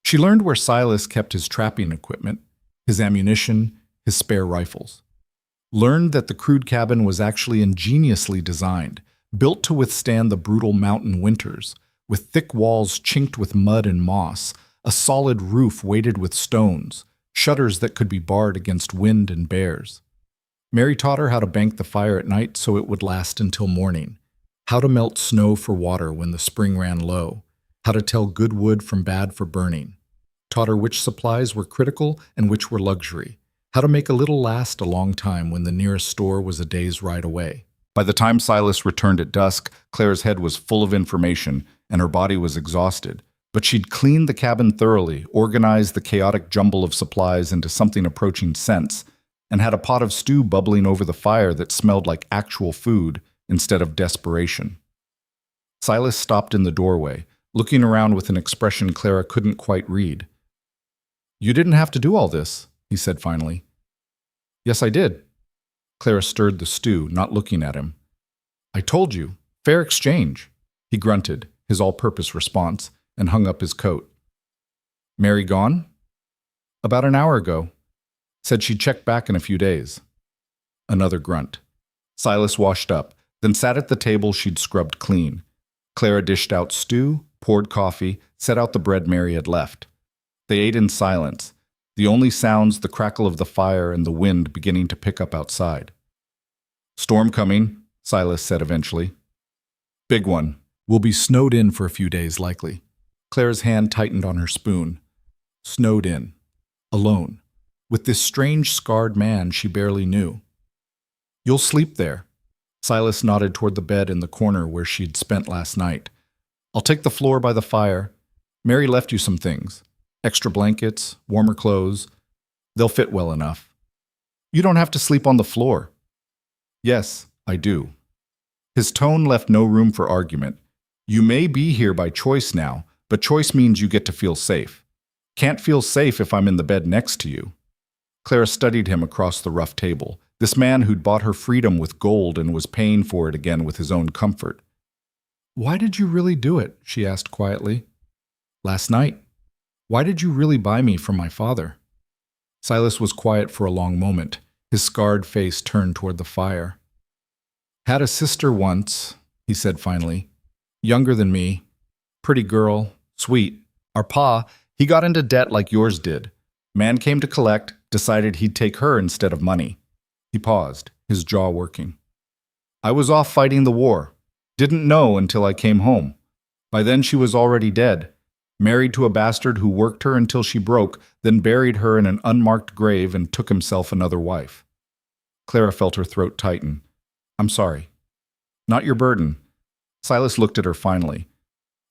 She learned where Silas kept his trapping equipment, his ammunition, his spare rifles. Learned that the crude cabin was actually ingeniously designed, built to withstand the brutal mountain winters, with thick walls chinked with mud and moss, a solid roof weighted with stones, shutters that could be barred against wind and bears. Mary taught her how to bank the fire at night so it would last until morning, how to melt snow for water when the spring ran low, how to tell good wood from bad for burning. Taught her which supplies were critical and which were luxury, how to make a little last a long time when the nearest store was a day's ride away. By the time Silas returned at dusk, Clara's head was full of information and her body was exhausted, but she'd cleaned the cabin thoroughly, organized the chaotic jumble of supplies into something approaching sense, and had a pot of stew bubbling over the fire that smelled like actual food instead of desperation. Silas stopped in the doorway, looking around with an expression Clara couldn't quite read. You didn't have to do all this, he said finally. Yes, I did. Clara stirred the stew, not looking at him. I told you. Fair exchange, he grunted, his all-purpose response, and hung up his coat. Mary gone? About an hour ago. Said she'd check back in a few days. Another grunt. Silas washed up, then sat at the table she'd scrubbed clean. Clara dished out stew, poured coffee, set out the bread Mary had left. They ate in silence, the only sounds the crackle of the fire and the wind beginning to pick up outside. Storm coming, Silas said eventually. Big one. We'll be snowed in for a few days, likely. Clara's hand tightened on her spoon. Snowed in. Alone. With this strange, scarred man she barely knew. You'll sleep there. Silas nodded toward the bed in the corner where she'd spent last night. I'll take the floor by the fire. Mary left you some things. Extra blankets, warmer clothes. They'll fit well enough. You don't have to sleep on the floor. Yes, I do. His tone left no room for argument. You may be here by choice now, but choice means you get to feel safe. Can't feel safe if I'm in the bed next to you. Clara studied him across the rough table, this man who'd bought her freedom with gold and was paying for it again with his own comfort. Why did you really do it? She asked quietly. Last night. Why did you really buy me from my father? Silas was quiet for a long moment, his scarred face turned toward the fire. Had a sister once, he said finally. Younger than me. Pretty girl. Sweet. Our pa, he got into debt like yours did. Man came to collect, decided he'd take her instead of money. He paused, his jaw working. I was off fighting the war. Didn't know until I came home. By then she was already dead. Married to a bastard who worked her until she broke, then buried her in an unmarked grave and took himself another wife. Clara felt her throat tighten. I'm sorry. Not your burden. Silas looked at her finally.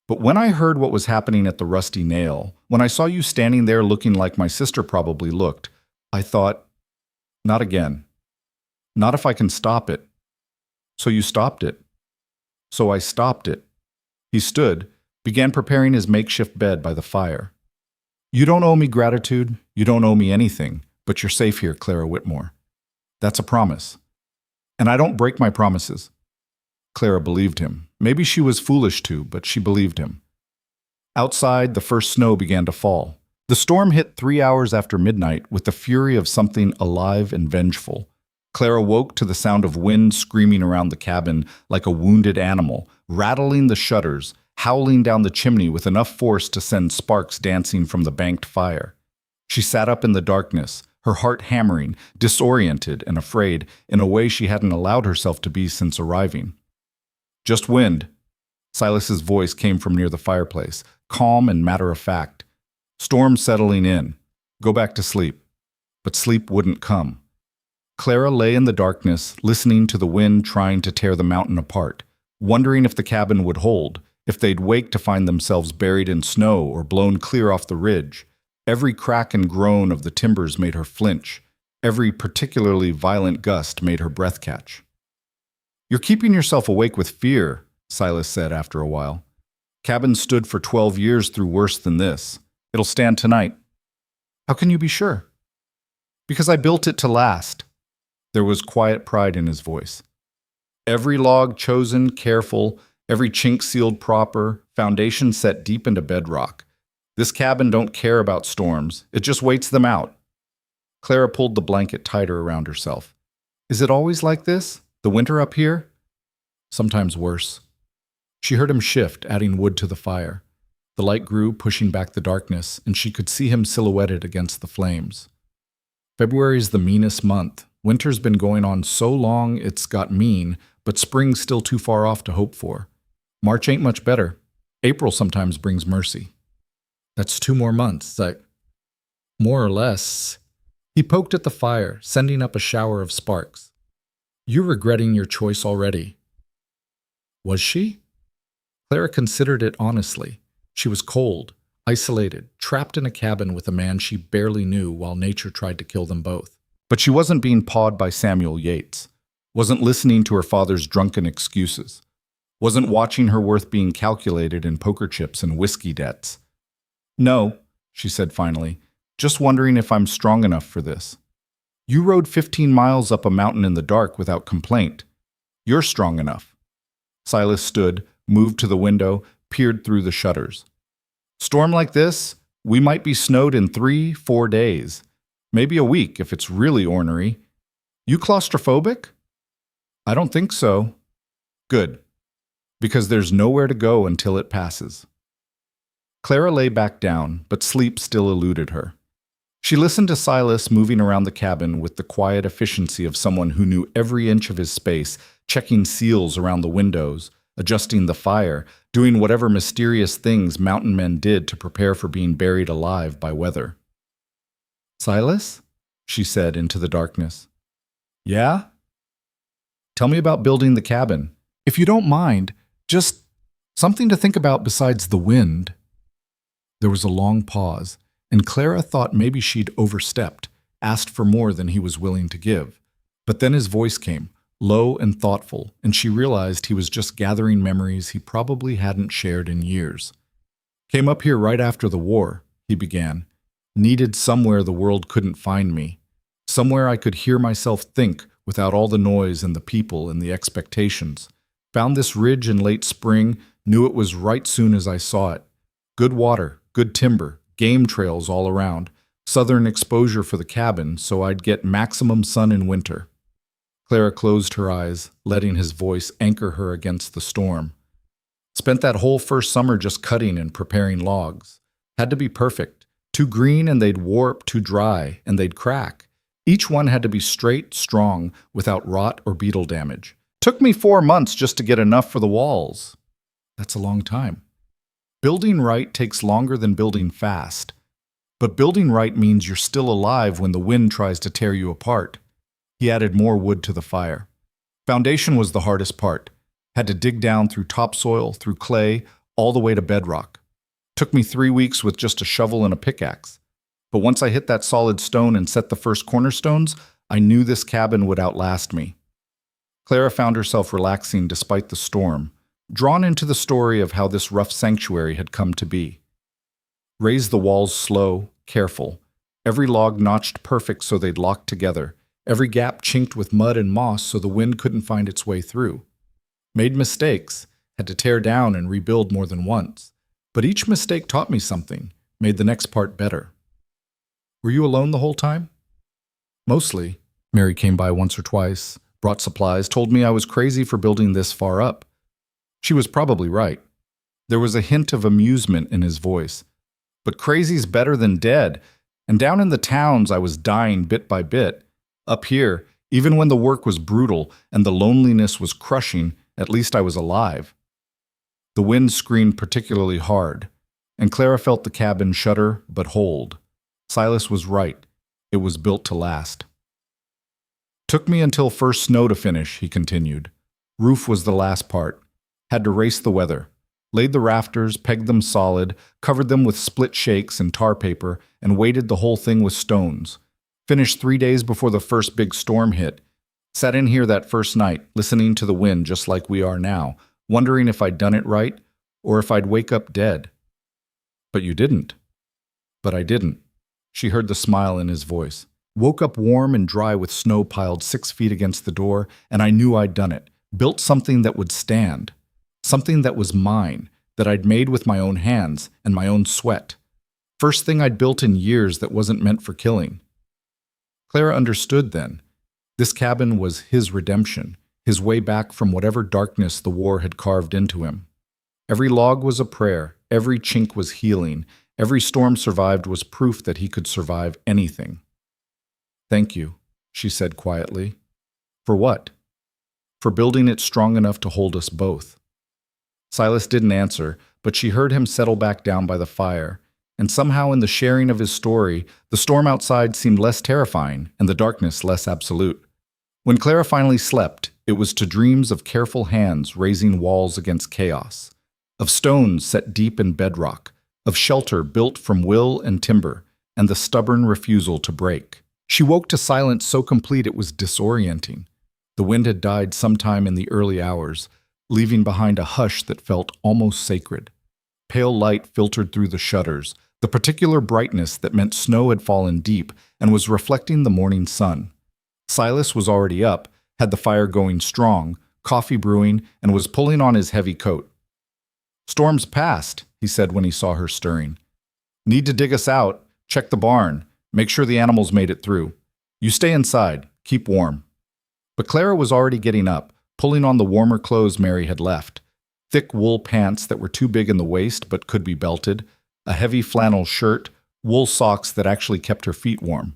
But when I heard what was happening at the Rusty Nail, when I saw you standing there looking like my sister probably looked, I thought, not again. Not if I can stop it. So you stopped it. So I stopped it. He stood, began preparing his makeshift bed by the fire. You don't owe me gratitude, you don't owe me anything, but you're safe here, Clara Whitmore. That's a promise. And I don't break my promises. Clara believed him. Maybe she was foolish to, but she believed him. Outside, the first snow began to fall. The storm hit 3 hours after midnight with the fury of something alive and vengeful. Clara woke to the sound of wind screaming around the cabin like a wounded animal, rattling the shutters, howling down the chimney with enough force to send sparks dancing from the banked fire. She sat up in the darkness, her heart hammering, disoriented and afraid in a way she hadn't allowed herself to be since arriving. Just wind. Silas's voice came from near the fireplace, calm and matter-of-fact. Storm settling in. Go back to sleep. But sleep wouldn't come. Clara lay in the darkness, listening to the wind trying to tear the mountain apart, wondering if the cabin would hold, if they'd wake to find themselves buried in snow or blown clear off the ridge. Every crack and groan of the timbers made her flinch. Every particularly violent gust made her breath catch. You're keeping yourself awake with fear, Silas said after a while. Cabin stood for 12 years through worse than this. It'll stand tonight. How can you be sure? Because I built it to last. There was quiet pride in his voice. Every log chosen, careful, every chink sealed proper, foundation set deep into bedrock. This cabin don't care about storms. It just waits them out. Clara pulled the blanket tighter around herself. Is it always like this? The winter up here? Sometimes worse. She heard him shift, adding wood to the fire. The light grew, pushing back the darkness, and she could see him silhouetted against the flames. February's the meanest month. Winter's been going on so long it's got mean, but spring's still too far off to hope for. March ain't much better. April sometimes brings mercy. That's 2 more months, more or less. He poked at the fire, sending up a shower of sparks. You're regretting your choice already. Was she? Clara considered it honestly. She was cold, isolated, trapped in a cabin with a man she barely knew while nature tried to kill them both. But she wasn't being pawed by Samuel Yates, wasn't listening to her father's drunken excuses, wasn't watching her worth being calculated in poker chips and whiskey debts. No, she said finally, just wondering if I'm strong enough for this. You rode 15 miles up a mountain in the dark without complaint. You're strong enough. Silas stood, moved to the window, peered through the shutters. Storm like this, we might be snowed in 3-4 days. Maybe a week if it's really ornery. You claustrophobic? I don't think so. Good. Because there's nowhere to go until it passes. Clara lay back down, but sleep still eluded her. She listened to Silas moving around the cabin with the quiet efficiency of someone who knew every inch of his space, checking seals around the windows, adjusting the fire, doing whatever mysterious things mountain men did to prepare for being buried alive by weather. Silas? She said into the darkness. Yeah? Tell me about building the cabin. If you don't mind, just something to think about besides the wind. There was a long pause, and Clara thought maybe she'd overstepped, asked for more than he was willing to give. But then his voice came, low and thoughtful, and she realized he was just gathering memories he probably hadn't shared in years. Came up here right after the war, he began. Needed somewhere the world couldn't find me. Somewhere I could hear myself think without all the noise and the people and the expectations. Found this ridge in late spring, knew it was right soon as I saw it. Good water, good timber, game trails all around, southern exposure for the cabin so I'd get maximum sun in winter. Clara closed her eyes, letting his voice anchor her against the storm. Spent that whole first summer just cutting and preparing logs. Had to be perfect. Too green and they'd warp, too dry and they'd crack. Each one had to be straight, strong, without rot or beetle damage. Took me 4 months just to get enough for the walls. That's a long time. Building right takes longer than building fast. But building right means you're still alive when the wind tries to tear you apart. He added more wood to the fire. Foundation was the hardest part. Had to dig down through topsoil, through clay, all the way to bedrock. Took me 3 weeks with just a shovel and a pickaxe. But once I hit that solid stone and set the first cornerstones, I knew this cabin would outlast me. Clara found herself relaxing despite the storm, drawn into the story of how this rough sanctuary had come to be. Raised the walls slow, careful, every log notched perfect so they'd lock together, every gap chinked with mud and moss so the wind couldn't find its way through. Made mistakes, had to tear down and rebuild more than once, but each mistake taught me something, made the next part better. Were you alone the whole time? Mostly. Mary came by once or twice, brought supplies, told me I was crazy for building this far up. She was probably right. There was a hint of amusement in his voice. But crazy's better than dead, and down in the towns I was dying bit by bit. Up here, even when the work was brutal and the loneliness was crushing, at least I was alive. The wind screamed particularly hard, and Clara felt the cabin shudder but hold. Silas was right. It was built to last. Took me until first snow to finish, he continued. Roof was the last part. Had to race the weather. Laid the rafters, pegged them solid, covered them with split shakes and tar paper, and weighted the whole thing with stones. Finished 3 days before the first big storm hit. Sat in here that first night, listening to the wind just like we are now, wondering if I'd done it right, or if I'd wake up dead. But you didn't. But I didn't. She heard the smile in his voice. Woke up warm and dry with snow piled 6 feet against the door, and I knew I'd done it. Built something that would stand. Something that was mine, that I'd made with my own hands and my own sweat. First thing I'd built in years that wasn't meant for killing. Clara understood then. This cabin was his redemption, his way back from whatever darkness the war had carved into him. Every log was a prayer, every chink was healing, every storm survived was proof that he could survive anything. Thank you, she said quietly. For what? For building it strong enough to hold us both. Silas didn't answer, but she heard him settle back down by the fire, and somehow in the sharing of his story, the storm outside seemed less terrifying and the darkness less absolute. When Clara finally slept, it was to dreams of careful hands raising walls against chaos, of stones set deep in bedrock, of shelter built from will and timber, and the stubborn refusal to break. She woke to silence so complete it was disorienting. The wind had died sometime in the early hours, leaving behind a hush that felt almost sacred. Pale light filtered through the shutters, the particular brightness that meant snow had fallen deep and was reflecting the morning sun. Silas was already up, had the fire going strong, coffee brewing, and was pulling on his heavy coat. "Storm's past," he said when he saw her stirring. "Need to dig us out, check the barn, make sure the animals made it through. You stay inside, keep warm." But Clara was already getting up, pulling on the warmer clothes Mary had left. Thick wool pants that were too big in the waist but could be belted, a heavy flannel shirt, wool socks that actually kept her feet warm.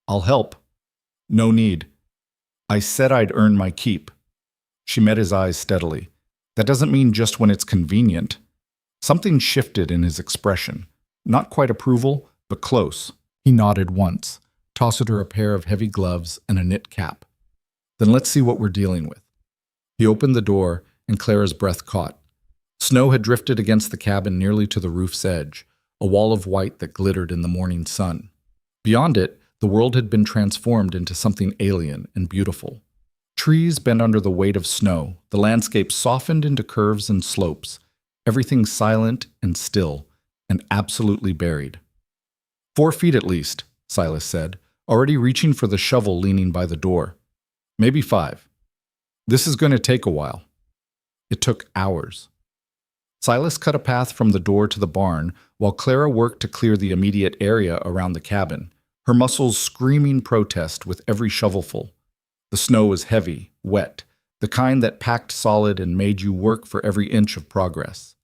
"I'll help." "No need. I said I'd earn my keep." She met his eyes steadily. "That doesn't mean just when it's convenient." Something shifted in his expression. Not quite approval, but close. He nodded once, tossed her a pair of heavy gloves and a knit cap. "Then let's see what we're dealing with." He opened the door, and Clara's breath caught. Snow had drifted against the cabin nearly to the roof's edge, a wall of white that glittered in the morning sun. Beyond it, the world had been transformed into something alien and beautiful. Trees bent under the weight of snow, the landscape softened into curves and slopes, everything silent and still, and absolutely buried. 4 feet at least, Silas said, already reaching for the shovel leaning by the door. Maybe 5. This is going to take a while. It took hours. Silas cut a path from the door to the barn while Clara worked to clear the immediate area around the cabin, her muscles screaming protest with every shovelful. The snow was heavy, wet, the kind that packed solid and made you work for every inch of progress.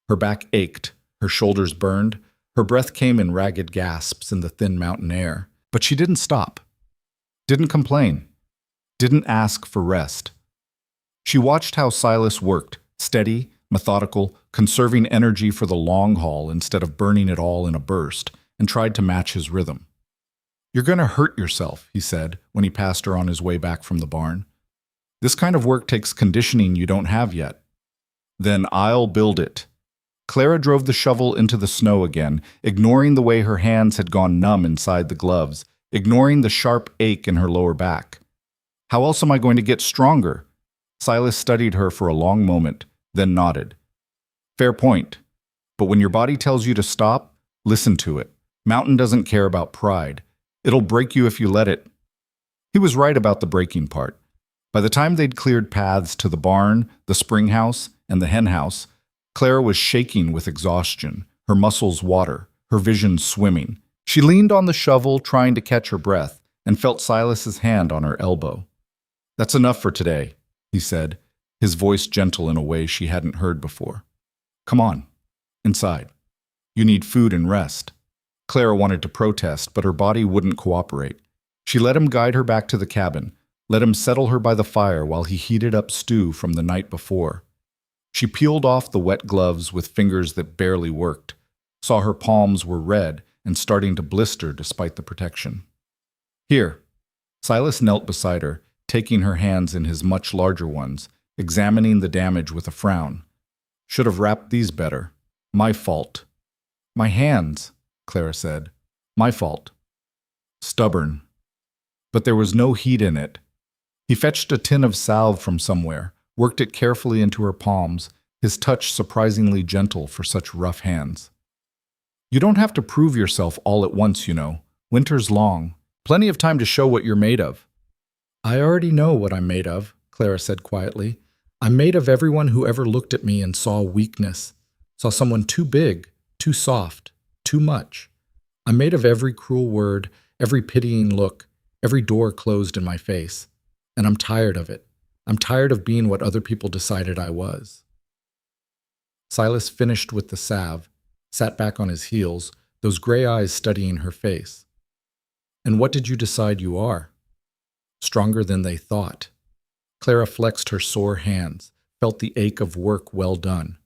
Her back ached, her shoulders burned, her breath came in ragged gasps in the thin mountain air. But she didn't stop. Didn't complain. Didn't ask for rest. She watched how Silas worked, steady, methodical, conserving energy for the long haul instead of burning it all in a burst, and tried to match his rhythm. "You're going to hurt yourself," he said when he passed her on his way back from the barn. "This kind of work takes conditioning you don't have yet." "Then I'll build it," Clara drove the shovel into the snow again, ignoring the way her hands had gone numb inside the gloves, ignoring the sharp ache in her lower back. How else am I going to get stronger? Silas studied her for a long moment, then nodded. Fair point. But when your body tells you to stop, listen to it. Mountain doesn't care about pride. It'll break you if you let it. He was right about the breaking part. By the time they'd cleared paths to the barn, the spring house, and the hen house, Clara was shaking with exhaustion, her muscles water, her vision swimming. She leaned on the shovel, trying to catch her breath, and felt Silas's hand on her elbow. That's enough for today, he said, his voice gentle in a way she hadn't heard before. Come on, inside. You need food and rest. Clara wanted to protest, but her body wouldn't cooperate. She let him guide her back to the cabin, let him settle her by the fire while he heated up stew from the night before. She peeled off the wet gloves with fingers that barely worked, saw her palms were red and starting to blister despite the protection. Here. Silas knelt beside her, taking her hands in his much larger ones, examining the damage with a frown. Should have wrapped these better. My fault. My hands, Clara said. My fault. Stubborn. But there was no heat in it. He fetched a tin of salve from somewhere, worked it carefully into her palms, his touch surprisingly gentle for such rough hands. You don't have to prove yourself all at once, you know. Winter's long. Plenty of time to show what you're made of. I already know what I'm made of, Clara said quietly. I'm made of everyone who ever looked at me and saw weakness, saw someone too big, too soft, too much. I'm made of every cruel word, every pitying look, every door closed in my face. And I'm tired of it. I'm tired of being what other people decided I was. Silas finished with the salve, sat back on his heels, those gray eyes studying her face. And what did you decide you are? Stronger than they thought. Clara flexed her sore hands, felt the ache of work well done.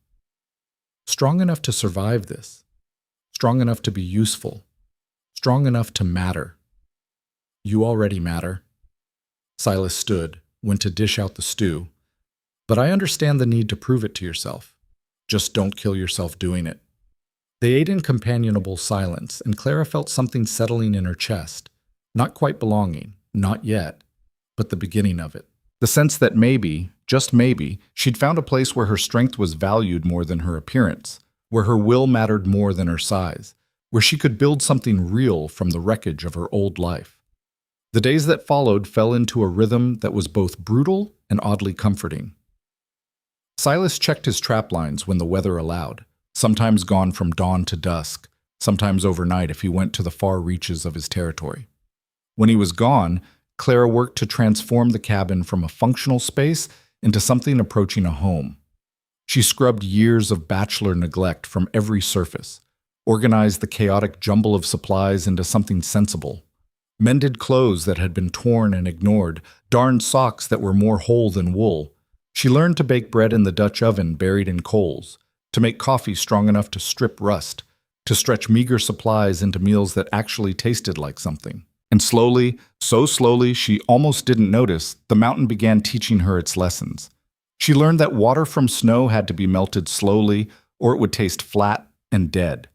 Strong enough to survive this. Strong enough to be useful. Strong enough to matter. You already matter. Silas stood, went to dish out the stew. But I understand the need to prove it to yourself. Just don't kill yourself doing it. They ate in companionable silence, and Clara felt something settling in her chest. Not quite belonging, not yet, but the beginning of it. The sense that maybe, just maybe, she'd found a place where her strength was valued more than her appearance, where her will mattered more than her size, where she could build something real from the wreckage of her old life. The days that followed fell into a rhythm that was both brutal and oddly comforting. Silas checked his trap lines when the weather allowed, sometimes gone from dawn to dusk, sometimes overnight if he went to the far reaches of his territory. When he was gone, Clara worked to transform the cabin from a functional space into something approaching a home. She scrubbed years of bachelor neglect from every surface, organized the chaotic jumble of supplies into something sensible, mended clothes that had been torn and ignored, darned socks that were more whole than wool. She learned to bake bread in the Dutch oven buried in coals, to make coffee strong enough to strip rust, to stretch meager supplies into meals that actually tasted like something. And slowly, so slowly she almost didn't notice, the mountain began teaching her its lessons. She learned that water from snow had to be melted slowly or it would taste flat and dead.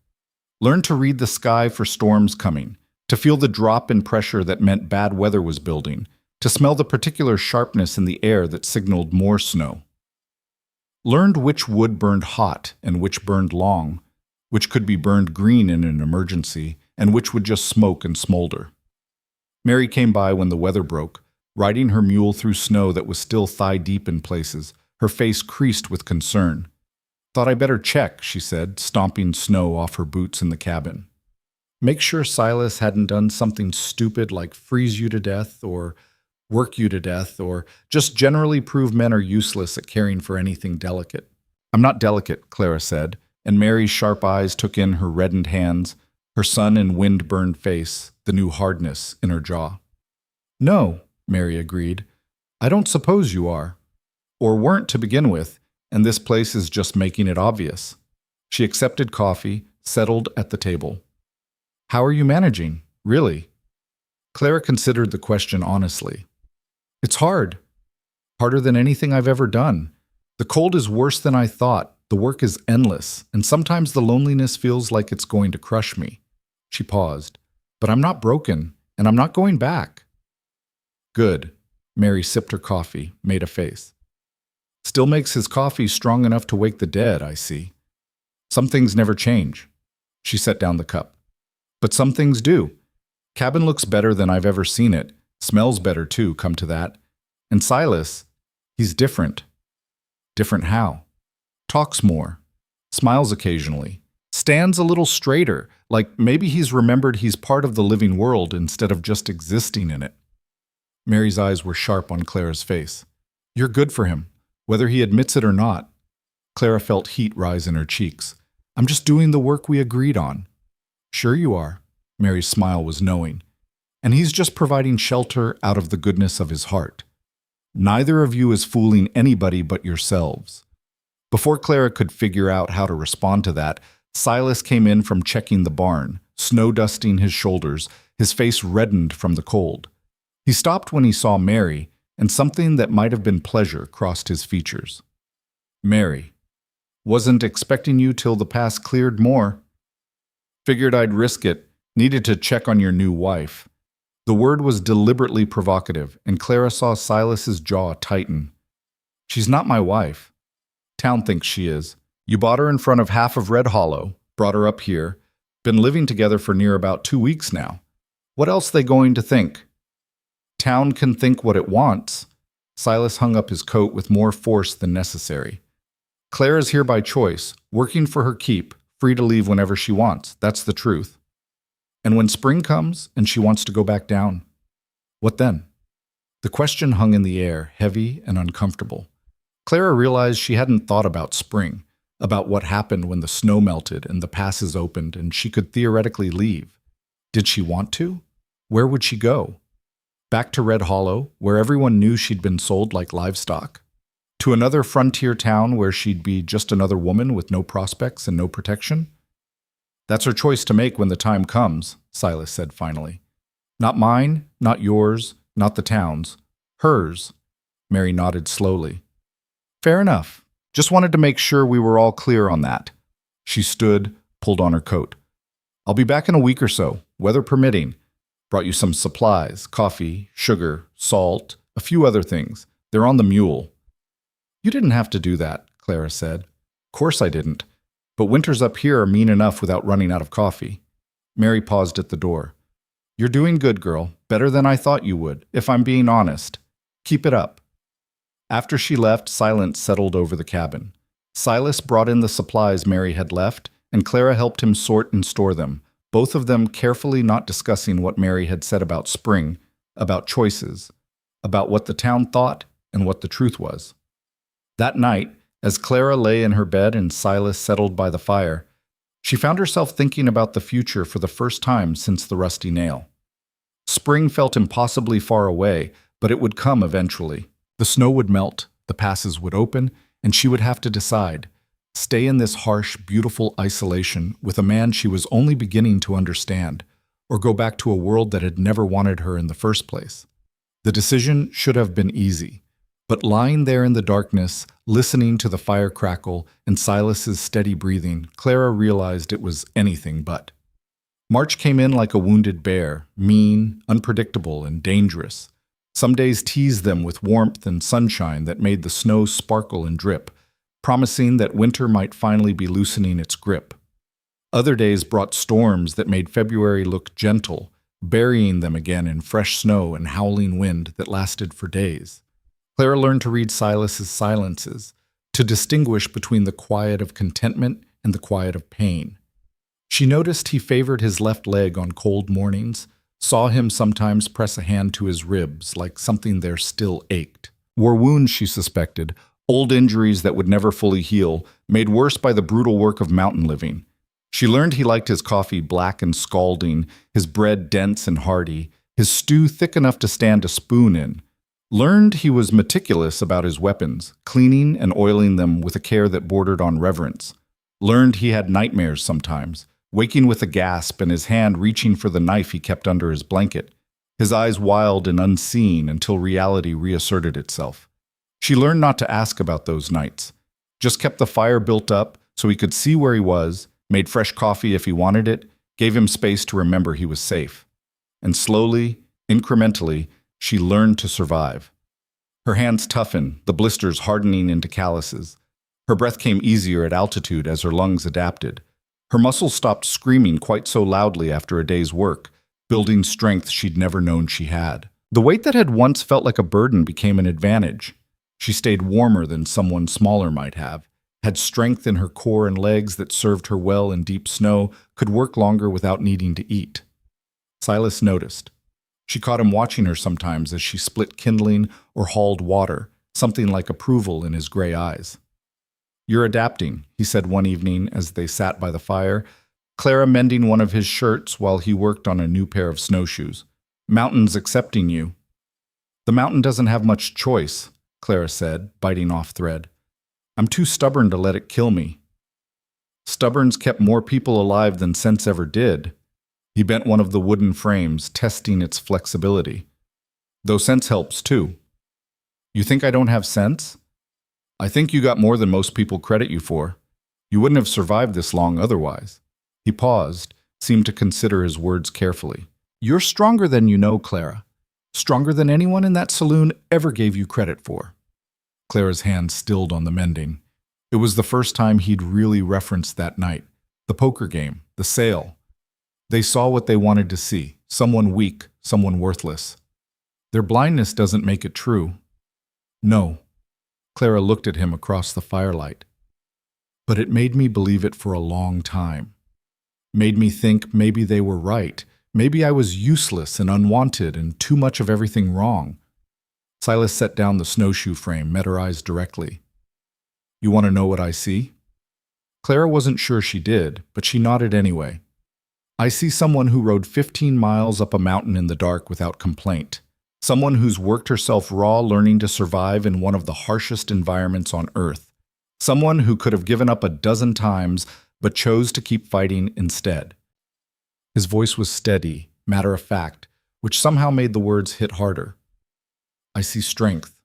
Learned to read the sky for storms coming, to feel the drop in pressure that meant bad weather was building, to smell the particular sharpness in the air that signaled more snow. Learned which wood burned hot and which burned long, which could be burned green in an emergency, and which would just smoke and smolder. Mary came by when the weather broke, riding her mule through snow that was still thigh-deep in places, her face creased with concern. Thought I better check, she said, stomping snow off her boots in the cabin. Make sure Silas hadn't done something stupid like freeze you to death or work you to death or just generally prove men are useless at caring for anything delicate. I'm not delicate, Clara said, and Mary's sharp eyes took in her reddened hands, her sun and wind-burned face, the new hardness in her jaw. No, Mary agreed. I don't suppose you are. Or weren't to begin with, and this place is just making it obvious. She accepted coffee, settled at the table. How are you managing, really? Clara considered the question honestly. It's hard. Harder than anything I've ever done. The cold is worse than I thought, The work is endless, and sometimes the loneliness feels like it's going to crush me. She paused. But I'm not broken, and I'm not going back. Good. Mary sipped her coffee, made a face. Still makes his coffee strong enough to wake the dead, I see. Some things never change. She set down the cup. But some things do. Cabin looks better than I've ever seen it. Smells better too, come to that. And Silas, he's different. Different how? Talks more. Smiles occasionally. Stands a little straighter, like maybe he's remembered he's part of the living world instead of just existing in it. Mary's eyes were sharp on Clara's face. You're good for him, whether he admits it or not. Clara felt heat rise in her cheeks. I'm just doing the work we agreed on. Sure you are. Mary's smile was knowing. And he's just providing shelter out of the goodness of his heart. Neither of you is fooling anybody but yourselves. Before Clara could figure out how to respond to that, Silas came in from checking the barn, snow dusting his shoulders, his face reddened from the cold. He stopped when he saw Mary, and something that might have been pleasure crossed his features. Mary. Wasn't expecting you till the pass cleared more. Figured I'd risk it. Needed to check on your new wife. The word was deliberately provocative, and Clara saw Silas's jaw tighten. She's not my wife. Town thinks she is. You bought her in front of half of Red Hollow, brought her up here, been living together for near about 2 weeks now. What else they going to think? Town can think what it wants. Silas hung up his coat with more force than necessary. Clara's here by choice, working for her keep, free to leave whenever she wants. That's the truth. And when spring comes and she wants to go back down, what then? The question hung in the air, heavy and uncomfortable. Clara realized she hadn't thought about spring, about what happened when the snow melted and the passes opened and she could theoretically leave. Did she want to? Where would she go? Back to Red Hollow, where everyone knew she'd been sold like livestock? To another frontier town where she'd be just another woman with no prospects and no protection? That's her choice to make when the time comes, Silas said finally. Not mine, not yours, not the town's. Hers. Mary nodded slowly. Fair enough. Just wanted to make sure we were all clear on that. She stood, pulled on her coat. I'll be back in a week or so, weather permitting. Brought you some supplies, coffee, sugar, salt, a few other things. They're on the mule. You didn't have to do that, Clara said. Course I didn't. But winters up here are mean enough without running out of coffee. Mary paused at the door. You're doing good, girl. Better than I thought you would, if I'm being honest. Keep it up. After she left, silence settled over the cabin. Silas brought in the supplies Mary had left, and Clara helped him sort and store them, both of them carefully not discussing what Mary had said about spring, about choices, about what the town thought and what the truth was. That night, as Clara lay in her bed and Silas settled by the fire, she found herself thinking about the future for the first time since the rusty nail. Spring felt impossibly far away, but it would come eventually. The snow would melt, the passes would open, and she would have to decide, stay in this harsh, beautiful isolation with a man she was only beginning to understand, or go back to a world that had never wanted her in the first place. The decision should have been easy, but lying there in the darkness, listening to the fire crackle and Silas's steady breathing, Clara realized it was anything but. March came in like a wounded bear, mean, unpredictable, and dangerous. Some days teased them with warmth and sunshine that made the snow sparkle and drip, promising that winter might finally be loosening its grip. Other days brought storms that made February look gentle, burying them again in fresh snow and howling wind that lasted for days. Clara learned to read Silas's silences, to distinguish between the quiet of contentment and the quiet of pain. She noticed he favored his left leg on cold mornings, saw him sometimes press a hand to his ribs like something there still ached. Wore wounds, she suspected, old injuries that would never fully heal, made worse by the brutal work of mountain living. She learned he liked his coffee black and scalding, his bread dense and hearty, his stew thick enough to stand a spoon in. Learned he was meticulous about his weapons, cleaning and oiling them with a care that bordered on reverence. Learned he had nightmares sometimes, waking with a gasp and his hand reaching for the knife he kept under his blanket, his eyes wild and unseeing until reality reasserted itself. She learned not to ask about those nights. Just kept the fire built up so he could see where he was, made fresh coffee if he wanted it, gave him space to remember he was safe. And slowly, incrementally, she learned to survive. Her hands toughened, the blisters hardening into calluses. Her breath came easier at altitude as her lungs adapted. Her muscles stopped screaming quite so loudly after a day's work, building strength she'd never known she had. The weight that had once felt like a burden became an advantage. She stayed warmer than someone smaller might have, had strength in her core and legs that served her well in deep snow, could work longer without needing to eat. Silas noticed. She caught him watching her sometimes as she split kindling or hauled water, something like approval in his gray eyes. "You're adapting," he said one evening as they sat by the fire, Clara mending one of his shirts while he worked on a new pair of snowshoes. "Mountain's accepting you." "The mountain doesn't have much choice," Clara said, biting off thread. "I'm too stubborn to let it kill me." "Stubborn's kept more people alive than sense ever did." He bent one of the wooden frames, testing its flexibility. "Though sense helps too." "You think I don't have sense?" "I think you got more than most people credit you for. You wouldn't have survived this long otherwise." He paused, seemed to consider his words carefully. "You're stronger than you know, Clara. Stronger than anyone in that saloon ever gave you credit for." Clara's hand stilled on the mending. It was the first time he'd really referenced that night. The poker game, the sale. They saw what they wanted to see, someone weak, someone worthless. Their blindness doesn't make it true. "No." Clara looked at him across the firelight. "But it made me believe it for a long time. Made me think maybe they were right. Maybe I was useless and unwanted and too much of everything wrong." Silas set down the snowshoe frame, met her eyes directly. "You want to know what I see?" Clara wasn't sure she did, but she nodded anyway. "I see someone who rode 15 miles up a mountain in the dark without complaint. Someone who's worked herself raw learning to survive in one of the harshest environments on Earth. Someone who could have given up a dozen times, but chose to keep fighting instead." His voice was steady, matter-of-fact, which somehow made the words hit harder. "I see strength,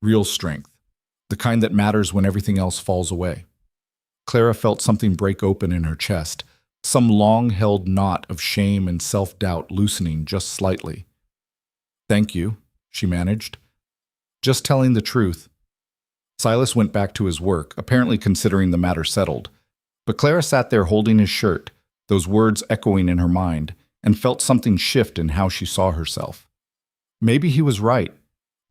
real strength, the kind that matters when everything else falls away." Clara felt something break open in her chest, some long-held knot of shame and self-doubt loosening just slightly. "Thank you," she managed. "Just telling the truth." Silas went back to his work, apparently considering the matter settled. But Clara sat there holding his shirt, those words echoing in her mind, and felt something shift in how she saw herself. Maybe he was right.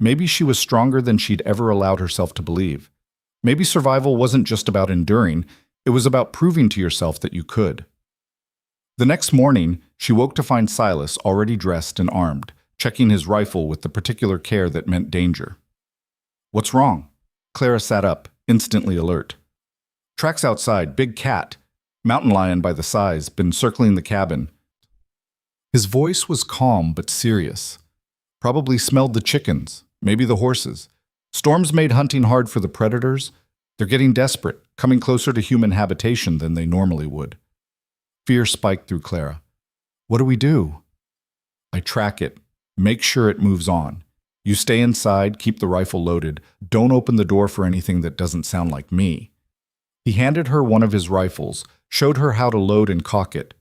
Maybe she was stronger than she'd ever allowed herself to believe. Maybe survival wasn't just about enduring, it was about proving to yourself that you could. The next morning, she woke to find Silas already dressed and armed, checking his rifle with the particular care that meant danger. "What's wrong?" Clara sat up, instantly alert. "Tracks outside, big cat. Mountain lion by the size, been circling the cabin." His voice was calm but serious. "Probably smelled the chickens, maybe the horses. Storms made hunting hard for the predators. They're getting desperate, coming closer to human habitation than they normally would." Fear spiked through Clara. "What do we do?" "I track it. Make sure it moves on. You stay inside, keep the rifle loaded. Don't open the door for anything that doesn't sound like me." He handed her one of his rifles, showed her how to load and cock it.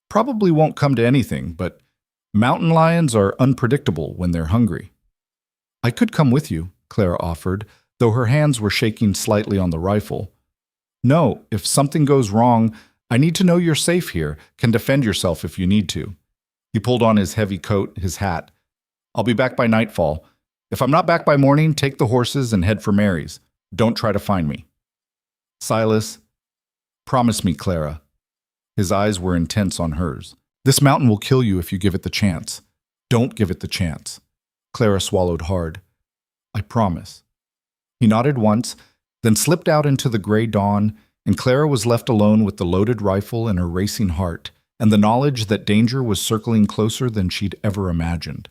"Probably won't come to anything, but mountain lions are unpredictable when they're hungry." "I could come with you," Clara offered, though her hands were shaking slightly on the rifle. "No, if something goes wrong, I need to know you're safe here, can defend yourself if you need to." He pulled on his heavy coat, his hat. "I'll be back by nightfall. If I'm not back by morning, take the horses and head for Mary's. Don't try to find me." "Silas, promise me, Clara." His eyes were intense on hers. "This mountain will kill you if you give it the chance. Don't give it the chance." Clara swallowed hard. "I promise." He nodded once, then slipped out into the gray dawn, and Clara was left alone with the loaded rifle and her racing heart, and the knowledge that danger was circling closer than she'd ever imagined.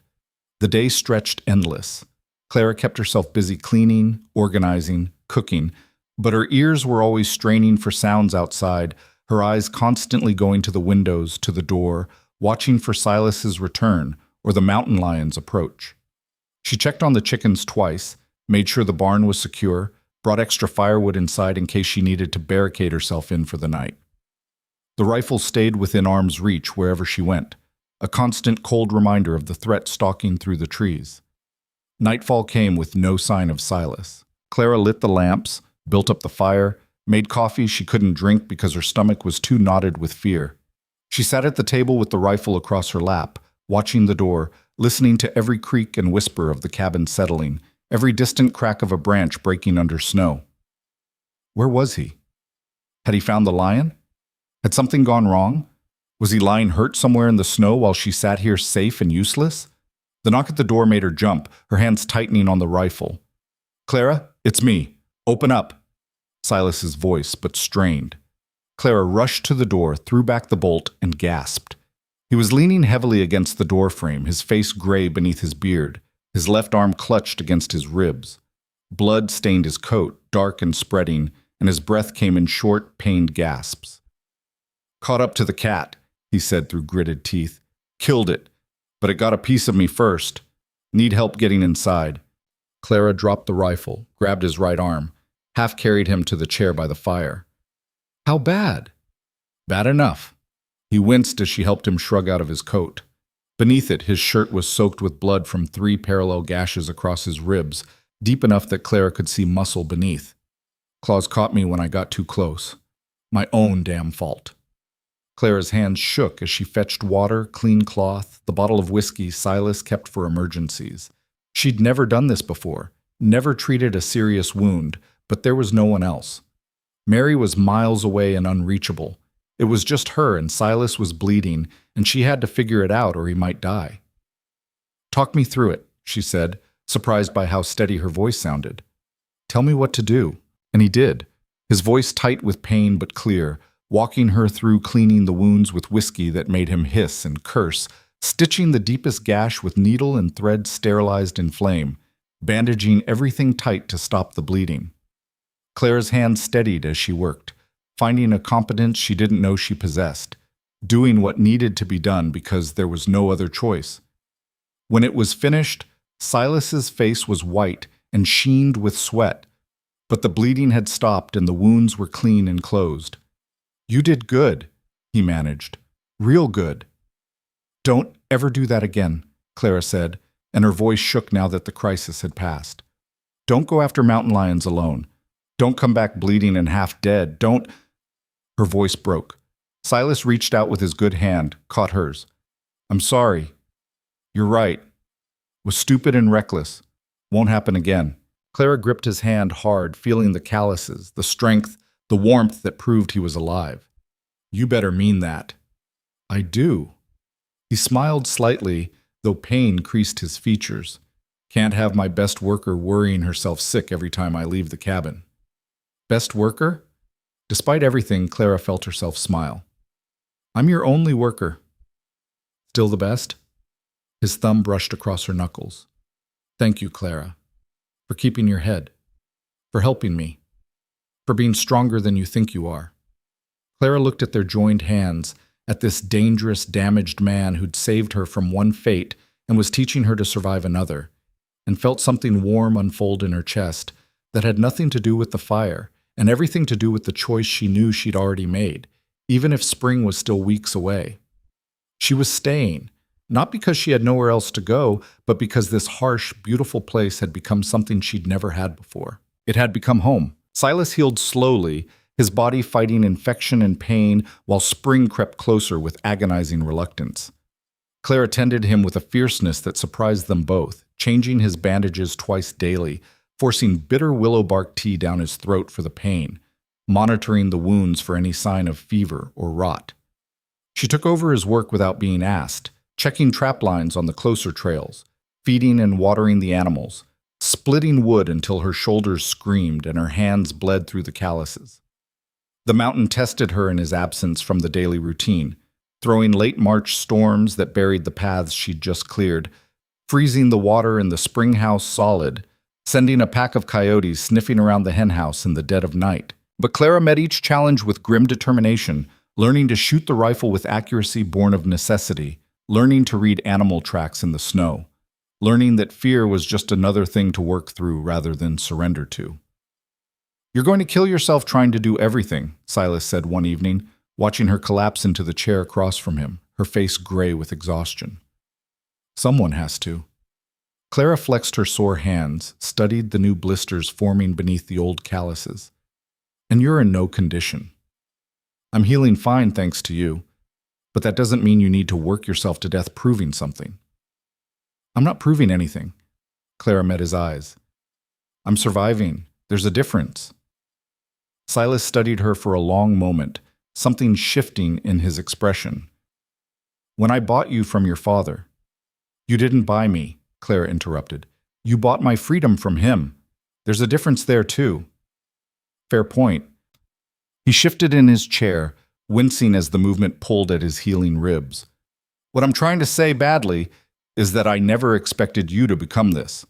The day stretched endless. Clara kept herself busy cleaning, organizing, cooking, but her ears were always straining for sounds outside, her eyes constantly going to the windows, to the door, watching for Silas's return or the mountain lion's approach. She checked on the chickens twice, made sure the barn was secure, brought extra firewood inside in case she needed to barricade herself in for the night. The rifle stayed within arm's reach wherever she went, a constant cold reminder of the threat stalking through the trees. Nightfall came with no sign of Silas. Clara lit the lamps, built up the fire, made coffee she couldn't drink because her stomach was too knotted with fear. She sat at the table with the rifle across her lap, watching the door, listening to every creak and whisper of the cabin settling, every distant crack of a branch breaking under snow. Where was he? Had he found the lion? Had something gone wrong? Was he lying hurt somewhere in the snow while she sat here safe and useless? The knock at the door made her jump, her hands tightening on the rifle. "Clara, it's me. Open up." Silas's voice, but strained. Clara rushed to the door, threw back the bolt, and gasped. He was leaning heavily against the door frame, his face gray beneath his beard, his left arm clutched against his ribs. Blood stained his coat, dark and spreading, and his breath came in short, pained gasps. "Caught up to the cat," he said through gritted teeth. "Killed it, but it got a piece of me first. Need help getting inside." Clara dropped the rifle, grabbed his right arm, half carried him to the chair by the fire. "How bad?" "Bad enough." He winced as she helped him shrug out of his coat. Beneath it, his shirt was soaked with blood from 3 parallel gashes across his ribs, deep enough that Clara could see muscle beneath. "Claws caught me when I got too close. My own damn fault." Clara's hands shook as she fetched water, clean cloth, the bottle of whiskey Silas kept for emergencies. She'd never done this before, never treated a serious wound, but there was no one else. Mary was miles away and unreachable. It was just her, and Silas was bleeding, and she had to figure it out or he might die. "Talk me through it," she said, surprised by how steady her voice sounded. "Tell me what to do." And he did, his voice tight with pain but clear, walking her through cleaning the wounds with whiskey that made him hiss and curse, stitching the deepest gash with needle and thread sterilized in flame, bandaging everything tight to stop the bleeding. Clara's hands steadied as she worked, finding a competence she didn't know she possessed, doing what needed to be done because there was no other choice. When it was finished, Silas's face was white and sheened with sweat, but the bleeding had stopped and the wounds were clean and closed. "You did good," he managed. "Real good." "Don't ever do that again," Clara said, and her voice shook now that the crisis had passed. "Don't go after mountain lions alone. Don't come back bleeding and half dead. Don't—" Her voice broke. Silas reached out with his good hand, caught hers. "I'm sorry. You're right. Was stupid and reckless. Won't happen again." Clara gripped his hand hard, feeling the calluses, the strength, the warmth that proved he was alive. "You better mean that." "I do." He smiled slightly, though pain creased his features. "Can't have my best worker worrying herself sick every time I leave the cabin." "Best worker?" Despite everything, Clara felt herself smile. "I'm your only worker." "Still the best?" His thumb brushed across her knuckles. "Thank you, Clara, for keeping your head, for helping me, for being stronger than you think you are." Clara looked at their joined hands, at this dangerous, damaged man who'd saved her from one fate and was teaching her to survive another, and felt something warm unfold in her chest that had nothing to do with the fire and everything to do with the choice she knew she'd already made, even if spring was still weeks away. She was staying, not because she had nowhere else to go, but because this harsh, beautiful place had become something she'd never had before. It had become home. Silas healed slowly, his body fighting infection and pain while spring crept closer with agonizing reluctance. Clara tended him with a fierceness that surprised them both, changing his bandages twice daily, forcing bitter willow bark tea down his throat for the pain, monitoring the wounds for any sign of fever or rot. She took over his work without being asked, checking trap lines on the closer trails, feeding and watering the animals, splitting wood until her shoulders screamed and her hands bled through the calluses. The mountain tested her in his absence from the daily routine, throwing late March storms that buried the paths she'd just cleared, freezing the water in the spring house solid, sending a pack of coyotes sniffing around the henhouse in the dead of night. But Clara met each challenge with grim determination, learning to shoot the rifle with accuracy born of necessity, learning to read animal tracks in the snow, learning that fear was just another thing to work through rather than surrender to. You're going to kill yourself trying to do everything, Silas said one evening, watching her collapse into the chair across from him, her face gray with exhaustion. Someone has to. Clara flexed her sore hands, studied the new blisters forming beneath the old calluses. And you're in no condition. I'm healing fine thanks to you, but that doesn't mean you need to work yourself to death proving something. I'm not proving anything. Clara met his eyes. I'm surviving. There's a difference. Silas studied her for a long moment, something shifting in his expression. When I bought you from your father. You didn't buy me, Clara interrupted. You bought my freedom from him. There's a difference there, too. Fair point. He shifted in his chair, wincing as the movement pulled at his healing ribs. What I'm trying to say badly is that I never expected you to become this.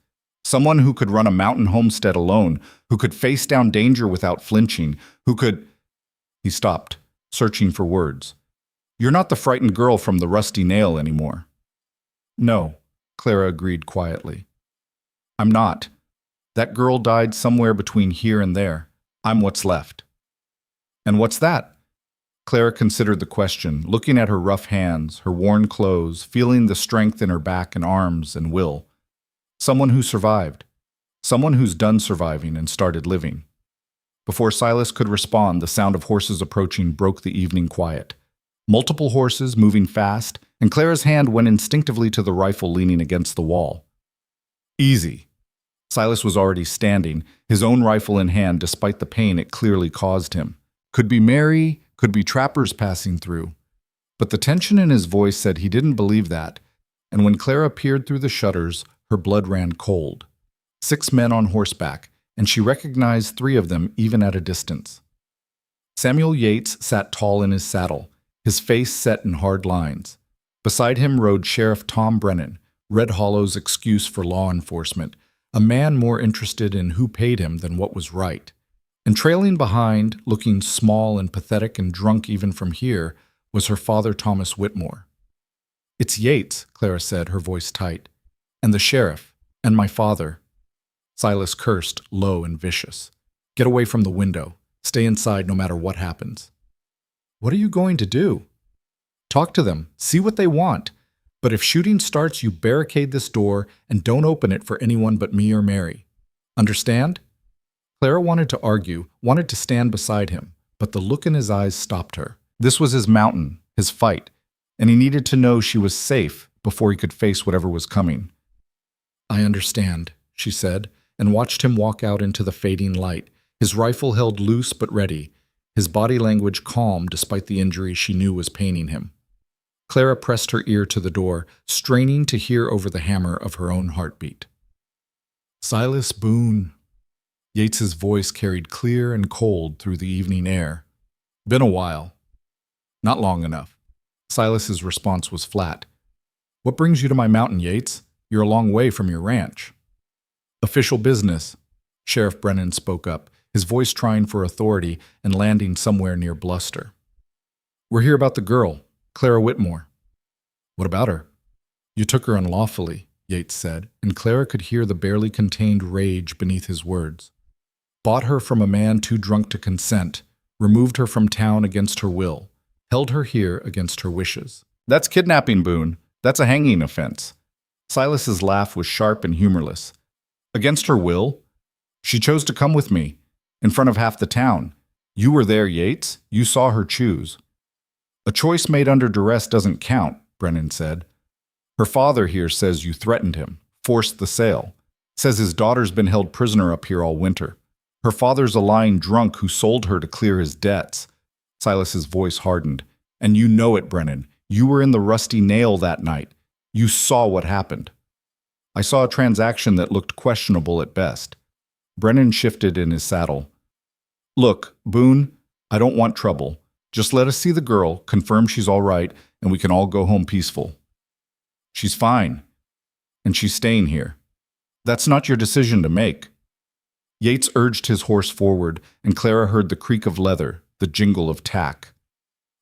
Someone who could run a mountain homestead alone, who could face down danger without flinching, who could… He stopped, searching for words. You're not the frightened girl from the rusty nail anymore. No, Clara agreed quietly. I'm not. That girl died somewhere between here and there. I'm what's left. And what's that? Clara considered the question, looking at her rough hands, her worn clothes, feeling the strength in her back and arms and will. Someone who survived. Someone who's done surviving and started living. Before Silas could respond, the sound of horses approaching broke the evening quiet. Multiple horses moving fast, and Clara's hand went instinctively to the rifle leaning against the wall. Easy. Silas was already standing, his own rifle in hand despite the pain it clearly caused him. Could be Mary, could be trappers passing through. But the tension in his voice said he didn't believe that, and when Clara peered through the shutters, her blood ran cold. 6 men on horseback, and she recognized 3 of them even at a distance. Samuel Yates sat tall in his saddle, his face set in hard lines. Beside him rode Sheriff Tom Brennan, Red Hollow's excuse for law enforcement, a man more interested in who paid him than what was right. And trailing behind, looking small and pathetic and drunk even from here, was her father Thomas Whitmore. It's Yates, Clara said, her voice tight. And the sheriff, and my father. Silas cursed, low and vicious. Get away from the window. Stay inside no matter what happens. What are you going to do? Talk to them. See what they want. But if shooting starts, you barricade this door and don't open it for anyone but me or Mary. Understand? Clara wanted to argue, wanted to stand beside him, but the look in his eyes stopped her. This was his mountain, his fight, and he needed to know she was safe before he could face whatever was coming. I understand, she said, and watched him walk out into the fading light, his rifle held loose but ready, his body language calm despite the injury she knew was paining him. Clara pressed her ear to the door, straining to hear over the hammer of her own heartbeat. Silas Boone. Yates's voice carried clear and cold through the evening air. Been a while. Not long enough. Silas's response was flat. What brings you to my mountain, Yates? You're a long way from your ranch. Official business, Sheriff Brennan spoke up, his voice trying for authority and landing somewhere near bluster. We're here about the girl, Clara Whitmore. What about her? You took her unlawfully, Yates said, and Clara could hear the barely contained rage beneath his words. Bought her from a man too drunk to consent, removed her from town against her will, held her here against her wishes. That's kidnapping, Boone. That's a hanging offense. Silas's laugh was sharp and humorless. Against her will? She chose to come with me, in front of half the town. You were there, Yates. You saw her choose. A choice made under duress doesn't count, Brennan said. Her father here says you threatened him, forced the sale. Says his daughter's been held prisoner up here all winter. Her father's a lying drunk who sold her to clear his debts. Silas's voice hardened. And you know it, Brennan. You were in the Rusty Nail that night. You saw what happened. I saw a transaction that looked questionable at best. Brennan shifted in his saddle. Look, Boone, I don't want trouble. Just let us see the girl, confirm she's all right, and we can all go home peaceful. She's fine, and she's staying here. That's not your decision to make. Yates urged his horse forward, and Clara heard the creak of leather, the jingle of tack.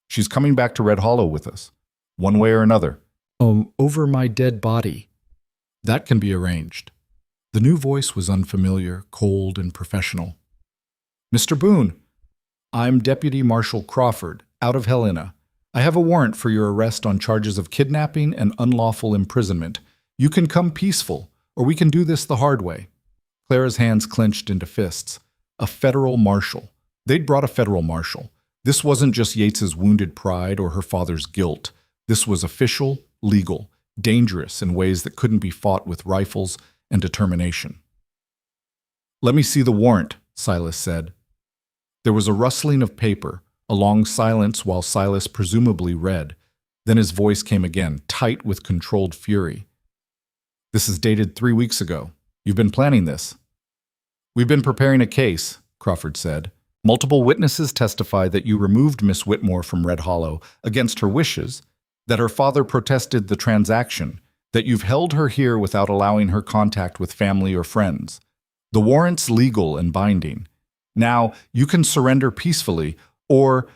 She's coming back to Red Hollow with us, one way or another. Over my dead body. That can be arranged. The new voice was unfamiliar, cold, and professional. Mr. Boone, I'm Deputy Marshal Crawford, out of Helena. I have a warrant for your arrest on charges of kidnapping and unlawful imprisonment. You can come peaceful, or we can do this the hard way. Clara's hands clenched into fists. A federal marshal. They'd brought a federal marshal. This wasn't just Yates's wounded pride or her father's guilt. This was official, legal, dangerous in ways that couldn't be fought with rifles and determination. "Let me see the warrant," Silas said. There was a rustling of paper, a long silence while Silas presumably read. Then his voice came again, tight with controlled fury. "This is dated 3 weeks ago. You've been planning this." "We've been preparing a case," Crawford said. "Multiple witnesses testify that you removed Miss Whitmore from Red Hollow against her wishes, that her father protested the transaction, that you've held her here without allowing her contact with family or friends. The warrant's legal and binding. Now, you can surrender peacefully, or—"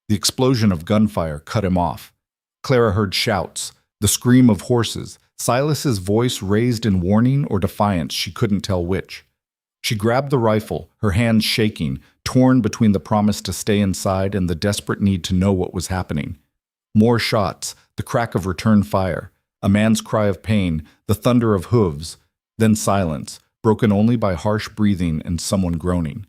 The explosion of gunfire cut him off. Clara heard shouts, the scream of horses, Silas's voice raised in warning or defiance, she couldn't tell which. She grabbed the rifle, her hands shaking, torn between the promise to stay inside and the desperate need to know what was happening. More shots, the crack of return fire, a man's cry of pain, the thunder of hooves, then silence, broken only by harsh breathing and someone groaning.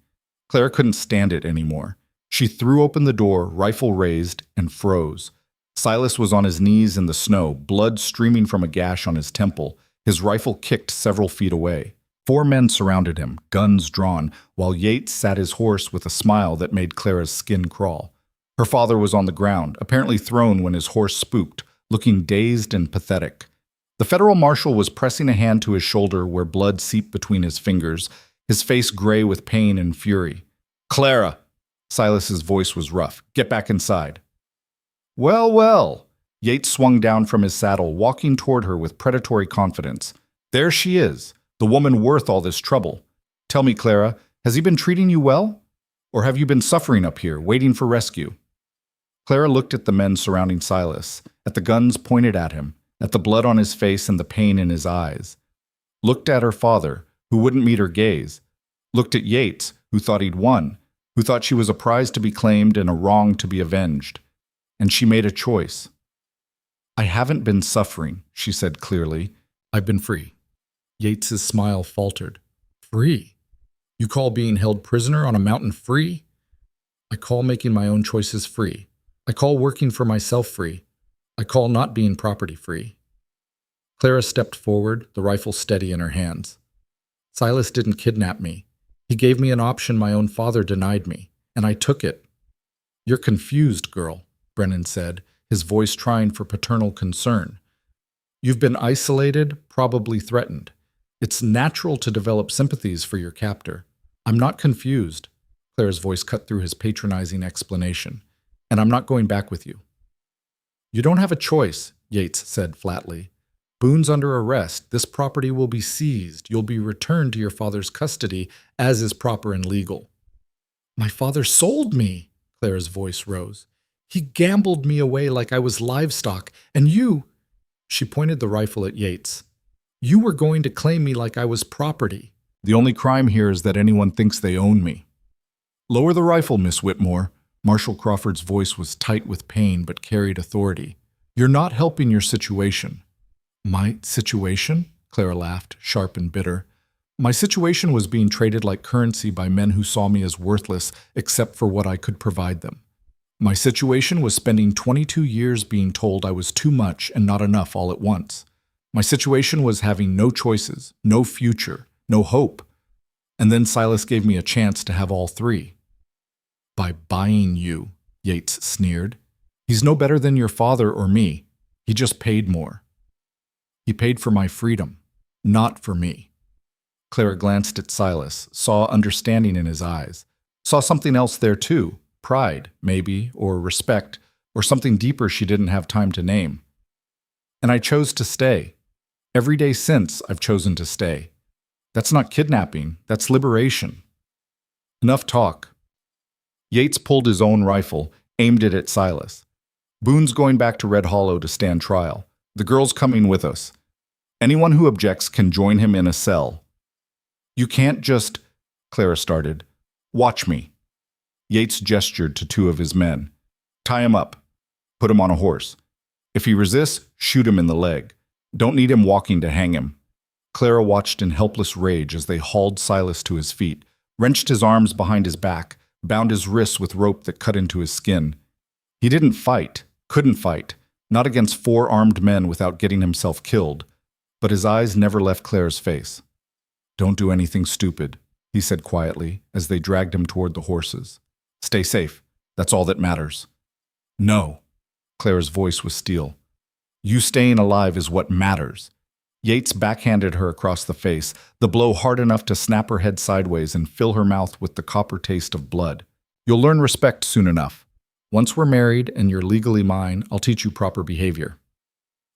Clara couldn't stand it anymore. She threw open the door, rifle raised, and froze. Silas was on his knees in the snow, blood streaming from a gash on his temple, his rifle kicked several feet away. 4 men surrounded him, guns drawn, while Yates sat his horse with a smile that made Clara's skin crawl. Her father was on the ground, apparently thrown when his horse spooked, looking dazed and pathetic. The federal marshal was pressing a hand to his shoulder where blood seeped between his fingers, his face gray with pain and fury. "Clara!" Silas's voice was rough. "Get back inside." "Well, well." Yates swung down from his saddle, walking toward her with predatory confidence. "There she is, the woman worth all this trouble. Tell me, Clara, has he been treating you well? Or have you been suffering up here, waiting for rescue?" Clara looked at the men surrounding Silas, at the guns pointed at him, at the blood on his face and the pain in his eyes. Looked at her father, who wouldn't meet her gaze. Looked at Yates, who thought he'd won, who thought she was a prize to be claimed and a wrong to be avenged. And she made a choice. "I haven't been suffering," she said clearly. "I've been free." Yates's smile faltered. "Free? You call being held prisoner on a mountain free?" "I call making my own choices free. I call working for myself free. I call not being property free." Clara stepped forward, the rifle steady in her hands. "Silas didn't kidnap me. He gave me an option my own father denied me, and I took it." "You're confused, girl," Brennan said, his voice trying for paternal concern. "You've been isolated, probably threatened. It's natural to develop sympathies for your captor. I'm not confused," Clara's voice cut through his patronizing explanation, "and I'm not going back with you." "You don't have a choice," Yates said flatly. "Boone's under arrest. This property will be seized. You'll be returned to your father's custody, as is proper and legal." "My father sold me," Clara's voice rose. "He gambled me away like I was livestock, and you—" She pointed the rifle at Yates. "You were going to claim me like I was property." "The only crime here is that anyone thinks they own me." "Lower the rifle, Miss Whitmore." Marshal Crawford's voice was tight with pain but carried authority. "You're not helping your situation." "My situation?" Clara laughed, sharp and bitter. "My situation was being traded like currency by men who saw me as worthless except for what I could provide them. My situation was spending 22 years being told I was too much and not enough all at once. My situation was having no choices, no future, no hope. And then Silas gave me a chance to have all 3. "By buying you," Yates sneered. "He's no better than your father or me. He just paid more. He paid for my freedom, not for me." Clara glanced at Silas, saw understanding in his eyes, saw something else there too, pride, maybe, or respect, or something deeper she didn't have time to name. "And I chose to stay. Every day since, I've chosen to stay. That's not kidnapping, that's liberation." "Enough talk." Yates pulled his own rifle, aimed it at Silas. "Boone's going back to Red Hollow to stand trial. The girl's coming with us. Anyone who objects can join him in a cell." "You can't just—" Clara started. Watch me." Yates gestured to two of his men. "Tie him up. Put him on a horse. If he resists, shoot him in the leg. Don't need him walking to hang him." Clara watched in helpless rage as they hauled Silas to his feet, wrenched his arms behind his back, bound his wrists with rope that cut into his skin. He didn't fight, couldn't fight, not against four armed men without getting himself killed, but his eyes never left Clara's face. "Don't do anything stupid," he said quietly as they dragged him toward the horses. "Stay safe. That's all that matters." "No." Clara's voice was steel. "You staying alive is what matters." Yates backhanded her across the face, the blow hard enough to snap her head sideways and fill her mouth with the copper taste of blood. "You'll learn respect soon enough. Once we're married and you're legally mine, I'll teach you proper behavior."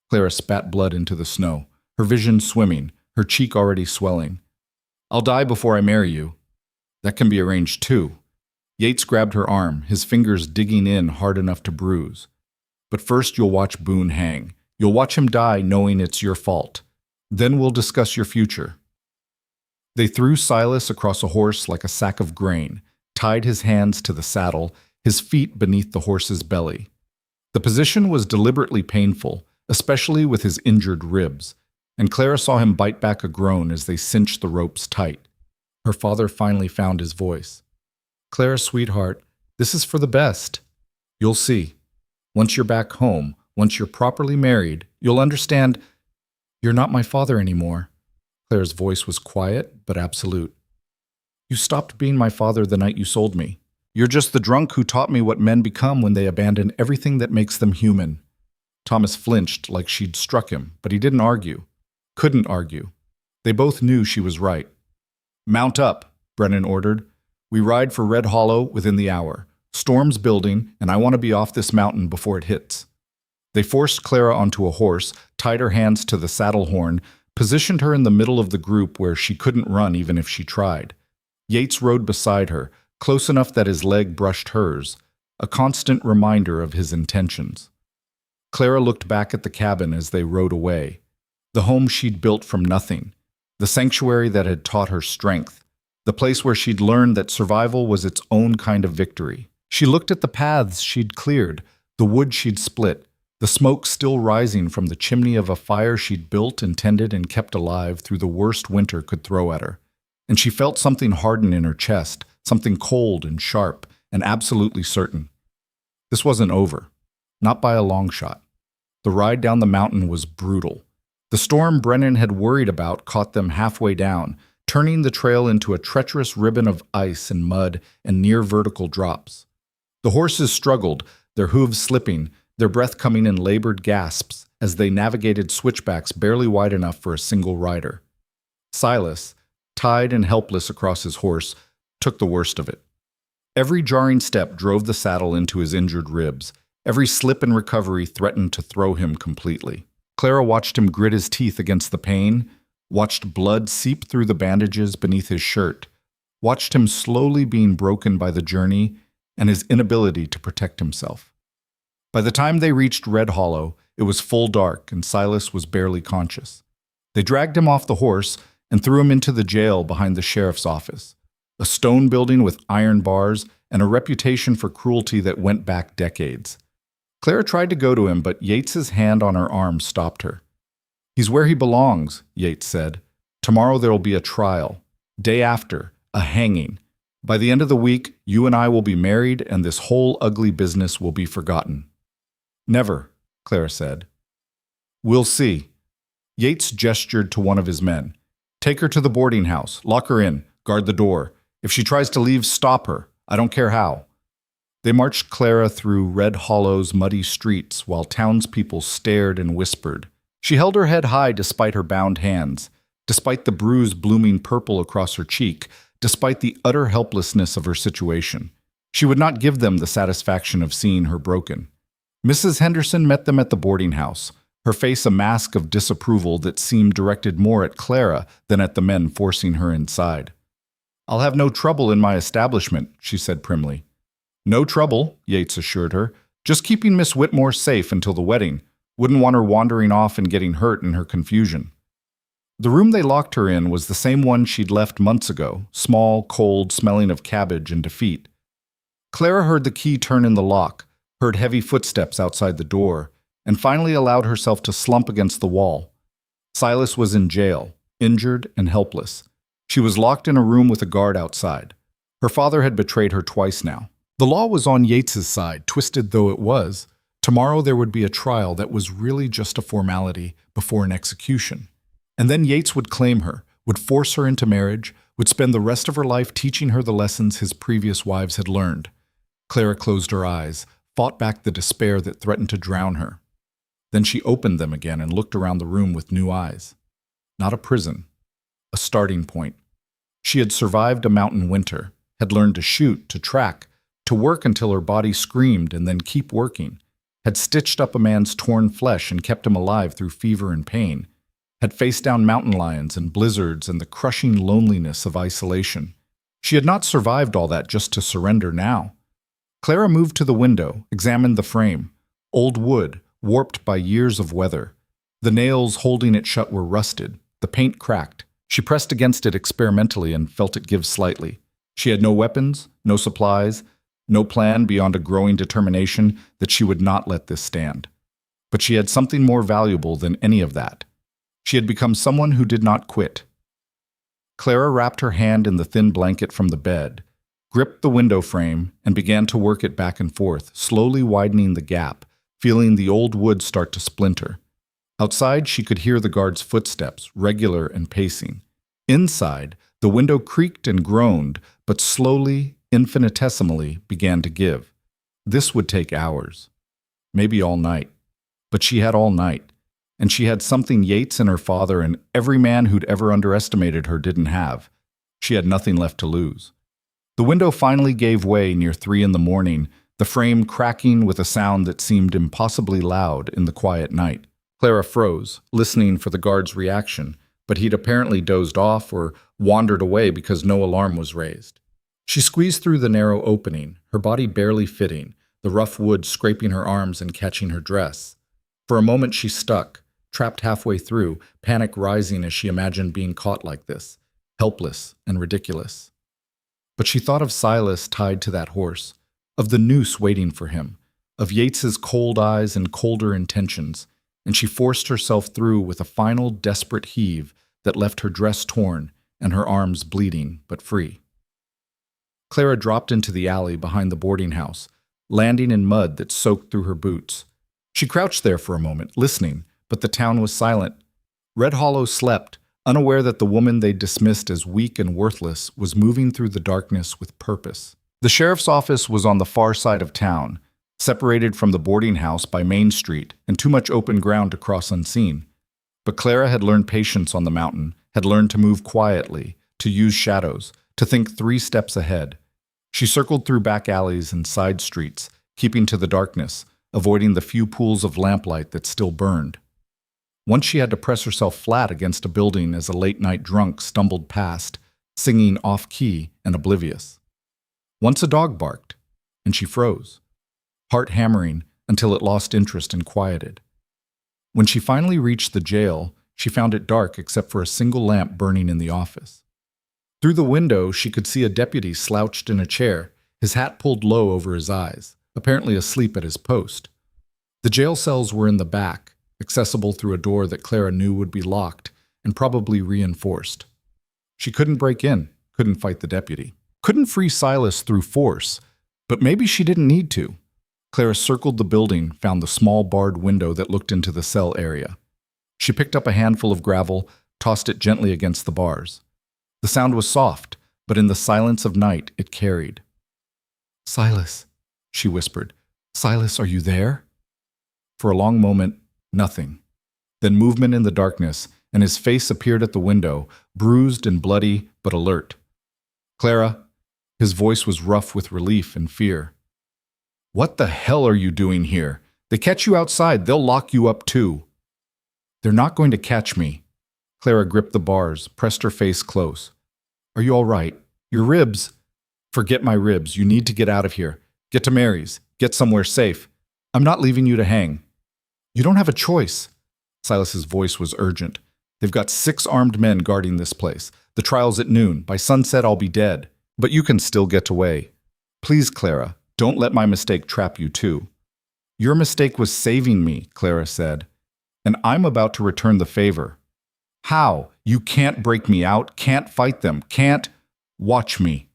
Clara spat blood into the snow, her vision swimming, her cheek already swelling. "I'll die before I marry you." "That can be arranged too." Yates grabbed her arm, his fingers digging in hard enough to bruise. "But first you'll watch Boone hang. You'll watch him die knowing it's your fault. Then we'll discuss your future." They threw Silas across a horse like a sack of grain, tied his hands to the saddle, his feet beneath the horse's belly. The position was deliberately painful, especially with his injured ribs, and Clara saw him bite back a groan as they cinched the ropes tight. Her father finally found his voice. "Clara, sweetheart, this is for the best. You'll see. Once you're back home, once you're properly married, you'll understand you're not my father anymore." Clara's voice was quiet but absolute. "You stopped being my father the night you sold me. You're just the drunk who taught me what men become when they abandon everything that makes them human." Thomas flinched like she'd struck him, but he didn't argue. Couldn't argue. They both knew she was right. "Mount up," Brennan ordered. "We ride for Red Hollow within the hour. Storm's building, and I want to be off this mountain before it hits." They forced Clara onto a horse, tied her hands to the saddle horn, positioned her in the middle of the group where she couldn't run even if she tried. Yates rode beside her, close enough that his leg brushed hers, a constant reminder of his intentions. Clara looked back at the cabin as they rode away, the home she'd built from nothing, the sanctuary that had taught her strength, the place where she'd learned that survival was its own kind of victory. She looked at the paths she'd cleared, the wood she'd split, the smoke still rising from the chimney of a fire she'd built and tended and kept alive through the worst winter could throw at her. And she felt something harden in her chest, something cold and sharp and absolutely certain. This wasn't over, not by a long shot. The ride down the mountain was brutal. The storm Brennan had worried about caught them halfway down, turning the trail into a treacherous ribbon of ice and mud and near vertical drops. The horses struggled, their hooves slipping, their breath coming in labored gasps as they navigated switchbacks barely wide enough for a single rider. Silas, tied and helpless across his horse, took the worst of it. Every jarring step drove the saddle into his injured ribs. Every slip in recovery threatened to throw him completely. Clara watched him grit his teeth against the pain, watched blood seep through the bandages beneath his shirt, watched him slowly being broken by the journey and his inability to protect himself. By the time they reached Red Hollow, it was full dark and Silas was barely conscious. They dragged him off the horse and threw him into the jail behind the sheriff's office, a stone building with iron bars and a reputation for cruelty that went back decades. Clara tried to go to him, but Yates's hand on her arm stopped her. "He's where he belongs," Yates said. "Tomorrow there'll be a trial. Day after, a hanging. By the end of the week, you and I will be married and this whole ugly business will be forgotten." "Never," Clara said. "We'll see." Yates gestured to one of his men. "Take her to the boarding house. Lock her in. Guard the door. If she tries to leave, stop her. I don't care how." They marched Clara through Red Hollow's muddy streets while townspeople stared and whispered. She held her head high despite her bound hands, despite the bruise blooming purple across her cheek, despite the utter helplessness of her situation. She would not give them the satisfaction of seeing her broken. Mrs. Henderson met them at the boarding house, her face a mask of disapproval that seemed directed more at Clara than at the men forcing her inside. "I'll have no trouble in my establishment," she said primly. "No trouble," Yates assured her. "Just keeping Miss Whitmore safe until the wedding. Wouldn't want her wandering off and getting hurt in her confusion." The room they locked her in was the same one she'd left months ago, small, cold, smelling of cabbage and defeat. Clara heard the key turn in the lock, heard heavy footsteps outside the door, and finally allowed herself to slump against the wall. Silas was in jail, injured and helpless. She was locked in a room with a guard outside. Her father had betrayed her twice now. The law was on Yates's side, twisted though it was. Tomorrow there would be a trial that was really just a formality before an execution. And then Yates would claim her, would force her into marriage, would spend the rest of her life teaching her the lessons his previous wives had learned. Clara closed her eyes, fought back the despair that threatened to drown her. Then she opened them again and looked around the room with new eyes. Not a prison, a starting point. She had survived a mountain winter, had learned to shoot, to track, to work until her body screamed and then keep working, had stitched up a man's torn flesh and kept him alive through fever and pain, had faced down mountain lions and blizzards and the crushing loneliness of isolation. She had not survived all that just to surrender now. Clara moved to the window, examined the frame. Old wood, warped by years of weather. The nails holding it shut were rusted, the paint cracked. She pressed against it experimentally and felt it give slightly. She had no weapons, no supplies, no plan beyond a growing determination that she would not let this stand. But she had something more valuable than any of that. She had become someone who did not quit. Clara wrapped her hand in the thin blanket from the bed, gripped the window frame, and began to work it back and forth, slowly widening the gap, feeling the old wood start to splinter. Outside, she could hear the guard's footsteps, regular and pacing. Inside, the window creaked and groaned, but slowly, infinitesimally, began to give. This would take hours, maybe all night. But she had all night. And she had something Yates and her father and every man who'd ever underestimated her didn't have. She had nothing left to lose. The window finally gave way near 3 a.m, the frame cracking with a sound that seemed impossibly loud in the quiet night. Clara froze, listening for the guard's reaction, but he'd apparently dozed off or wandered away because no alarm was raised. She squeezed through the narrow opening, her body barely fitting, the rough wood scraping her arms and catching her dress. For a moment she stuck, trapped halfway through, panic rising as she imagined being caught like this, helpless and ridiculous. But she thought of Silas tied to that horse, of the noose waiting for him, of Yates's cold eyes and colder intentions, and she forced herself through with a final desperate heave that left her dress torn and her arms bleeding but free. Clara dropped into the alley behind the boarding house, landing in mud that soaked through her boots. She crouched there for a moment, listening, but the town was silent. Red Hollow slept, unaware that the woman they dismissed as weak and worthless was moving through the darkness with purpose. The sheriff's office was on the far side of town, separated from the boarding house by Main Street and too much open ground to cross unseen. But Clara had learned patience on the mountain, had learned to move quietly, to use shadows, to think 3 steps ahead. She circled through back alleys and side streets, keeping to the darkness, avoiding the few pools of lamplight that still burned. Once she had to press herself flat against a building as a late-night drunk stumbled past, singing off-key and oblivious. Once a dog barked, and she froze, heart hammering until it lost interest and quieted. When she finally reached the jail, she found it dark except for a single lamp burning in the office. Through the window, she could see a deputy slouched in a chair, his hat pulled low over his eyes, apparently asleep at his post. The jail cells were in the back, accessible through a door that Clara knew would be locked and probably reinforced. She couldn't break in, couldn't fight the deputy, couldn't free Silas through force, but maybe she didn't need to. Clara circled the building, found the small barred window that looked into the cell area. She picked up a handful of gravel, tossed it gently against the bars. The sound was soft, but in the silence of night it carried. "Silas," she whispered. "Silas, are you there?" For a long moment, nothing. Then movement in the darkness, and his face appeared at the window, bruised and bloody, but alert. "Clara," his voice was rough with relief and fear. "What the hell are you doing here? They catch you outside, they'll lock you up too." "They're not going to catch me." Clara gripped the bars, pressed her face close. "Are you all right? Your ribs?" "Forget my ribs. You need to get out of here. Get to Mary's. Get somewhere safe. I'm not leaving you to hang." "You don't have a choice." Silas's voice was urgent. They've got 6 armed men guarding this place. The trial's at noon. By sunset, I'll be dead. But you can still get away. Please, Clara, don't let my mistake trap you too. Your mistake was saving me, Clara said. And I'm about to return the favor. How? You can't break me out, can't fight them, can't… Watch me.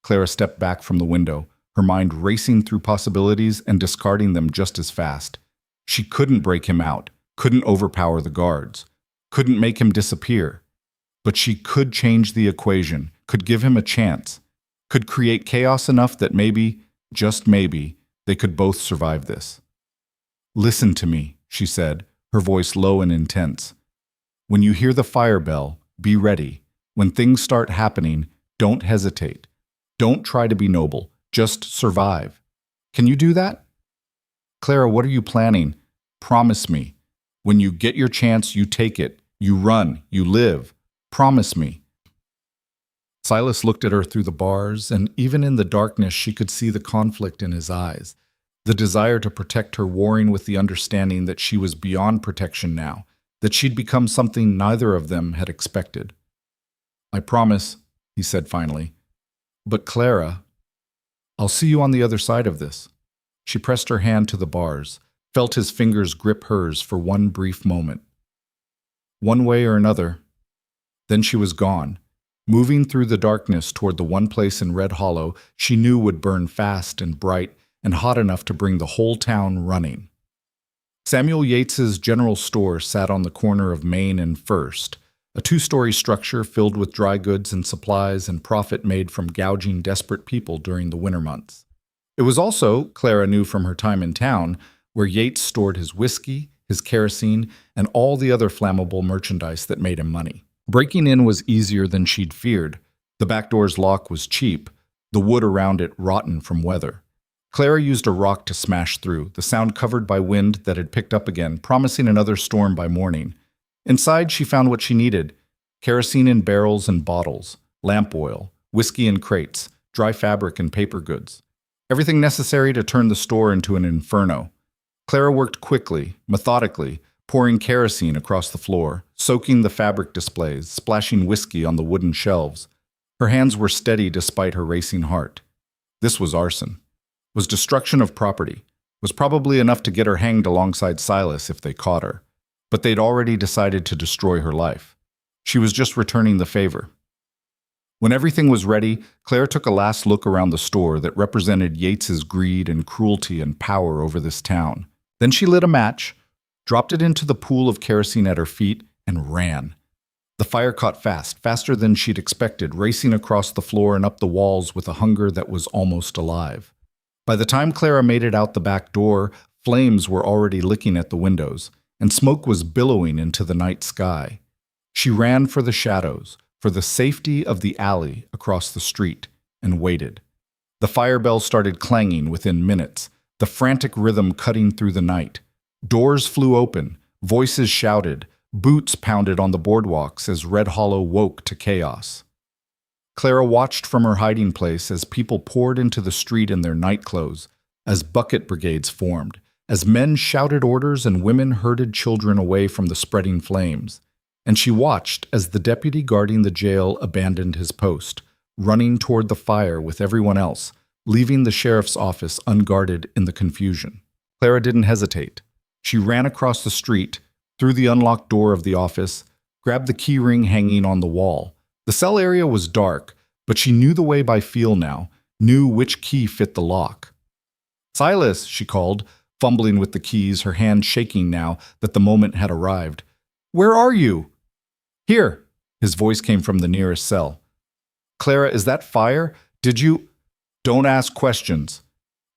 Clara stepped back from the window, her mind racing through possibilities and discarding them just as fast. She couldn't break him out, couldn't overpower the guards, couldn't make him disappear. But she could change the equation, could give him a chance, could create chaos enough that maybe, just maybe, they could both survive this. Listen to me, she said, her voice low and intense. When you hear the fire bell, be ready. When things start happening, don't hesitate. Don't try to be noble. Just survive. Can you do that? Clara, what are you planning? Promise me. When you get your chance, you take it. You run. You live. Promise me. Silas looked at her through the bars, and even in the darkness she could see the conflict in his eyes, the desire to protect her warring with the understanding that she was beyond protection now, that she'd become something neither of them had expected. I promise, he said finally. But Clara, I'll see you on the other side of this. She pressed her hand to the bars, felt his fingers grip hers for one brief moment. One way or another, then she was gone, moving through the darkness toward the one place in Red Hollow she knew would burn fast and bright and hot enough to bring the whole town running. Samuel Yates's general store sat on the corner of Main and First, a 2-story structure filled with dry goods and supplies and profit made from gouging desperate people during the winter months. It was also, Clara knew from her time in town, where Yates stored his whiskey, his kerosene, and all the other flammable merchandise that made him money. Breaking in was easier than she'd feared. The back door's lock was cheap, the wood around it rotten from weather. Clara used a rock to smash through, the sound covered by wind that had picked up again, promising another storm by morning. Inside, she found what she needed: kerosene in barrels and bottles, lamp oil, whiskey in crates, dry fabric and paper goods. Everything necessary to turn the store into an inferno. Clara worked quickly, methodically, pouring kerosene across the floor, soaking the fabric displays, splashing whiskey on the wooden shelves. Her hands were steady despite her racing heart. This was arson, was destruction of property, was probably enough to get her hanged alongside Silas if they caught her. But they'd already decided to destroy her life. She was just returning the favor. When everything was ready, Clara took a last look around the store that represented Yates's greed and cruelty and power over this town. Then she lit a match, dropped it into the pool of kerosene at her feet, and ran. The fire caught fast, faster than she'd expected, racing across the floor and up the walls with a hunger that was almost alive. By the time Clara made it out the back door, flames were already licking at the windows, and smoke was billowing into the night sky. She ran for the shadows, for the safety of the alley across the street, and waited. The fire bell started clanging within minutes, the frantic rhythm cutting through the night. Doors flew open, voices shouted, boots pounded on the boardwalks as Red Hollow woke to chaos. Clara watched from her hiding place as people poured into the street in their nightclothes, as bucket brigades formed, as men shouted orders and women herded children away from the spreading flames. And she watched as the deputy guarding the jail abandoned his post, running toward the fire with everyone else, leaving the sheriff's office unguarded in the confusion. Clara didn't hesitate. She ran across the street, through the unlocked door of the office, grabbed the key ring hanging on the wall. The cell area was dark, but she knew the way by feel now, knew which key fit the lock. "Silas," she called, fumbling with the keys, her hand shaking now that the moment had arrived. "Where are you?" "Here," his voice came from the nearest cell. "Clara, is that fire? Did you—" "Don't ask questions."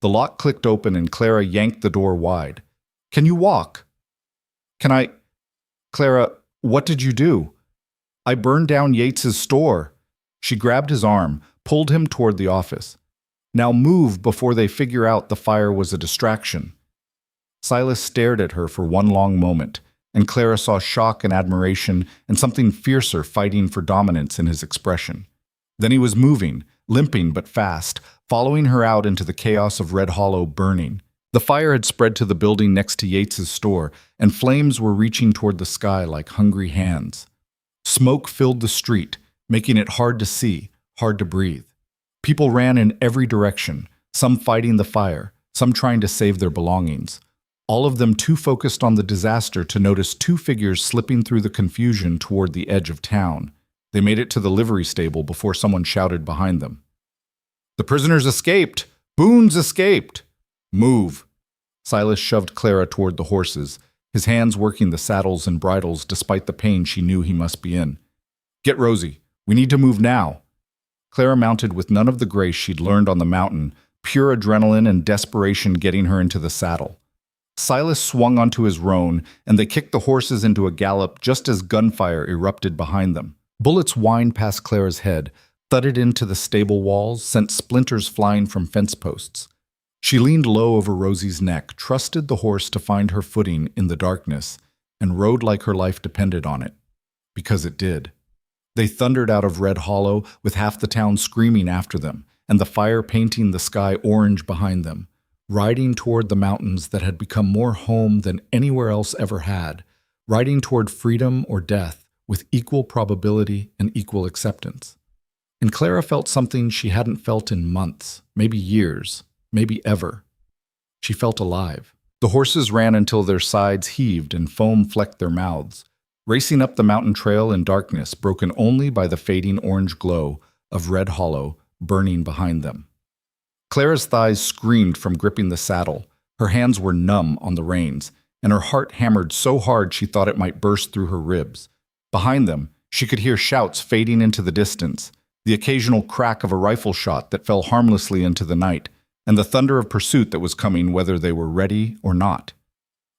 The lock clicked open and Clara yanked the door wide. "Can you walk?" "Can I—" "Clara, what did you do?" "I burned down Yates's store." She grabbed his arm, pulled him toward the office. "Now move before they figure out the fire was a distraction." Silas stared at her for one long moment, and Clara saw shock and admiration and something fiercer fighting for dominance in his expression. Then he was moving, limping but fast, following her out into the chaos of Red Hollow burning. The fire had spread to the building next to Yates's store, and flames were reaching toward the sky like hungry hands. Smoke filled the street, making it hard to see, hard to breathe. People ran in every direction, some fighting the fire, some trying to save their belongings. All of them too focused on the disaster to notice two figures slipping through the confusion toward the edge of town. They made it to the livery stable before someone shouted behind them. "The prisoners escaped! Boone's escaped! Move!" Silas shoved Clara toward the horses, his hands working the saddles and bridles despite the pain she knew he must be in. "Get Rosie. We need to move now." Clara mounted with none of the grace she'd learned on the mountain, pure adrenaline and desperation getting her into the saddle. Silas swung onto his roan, and they kicked the horses into a gallop just as gunfire erupted behind them. Bullets whined past Clara's head, thudded into the stable walls, sent splinters flying from fence posts. She leaned low over Rosie's neck, trusted the horse to find her footing in the darkness, and rode like her life depended on it. Because it did. They thundered out of Red Hollow, with half the town screaming after them, and the fire painting the sky orange behind them, riding toward the mountains that had become more home than anywhere else ever had, riding toward freedom or death with equal probability and equal acceptance. And Clara felt something she hadn't felt in months, maybe years, maybe ever. She felt alive. The horses ran until their sides heaved and foam flecked their mouths, racing up the mountain trail in darkness broken only by the fading orange glow of Red Hollow burning behind them. Clara's thighs screamed from gripping the saddle. Her hands were numb on the reins, and her heart hammered so hard she thought it might burst through her ribs. Behind them, she could hear shouts fading into the distance, the occasional crack of a rifle shot that fell harmlessly into the night, and the thunder of pursuit that was coming whether they were ready or not.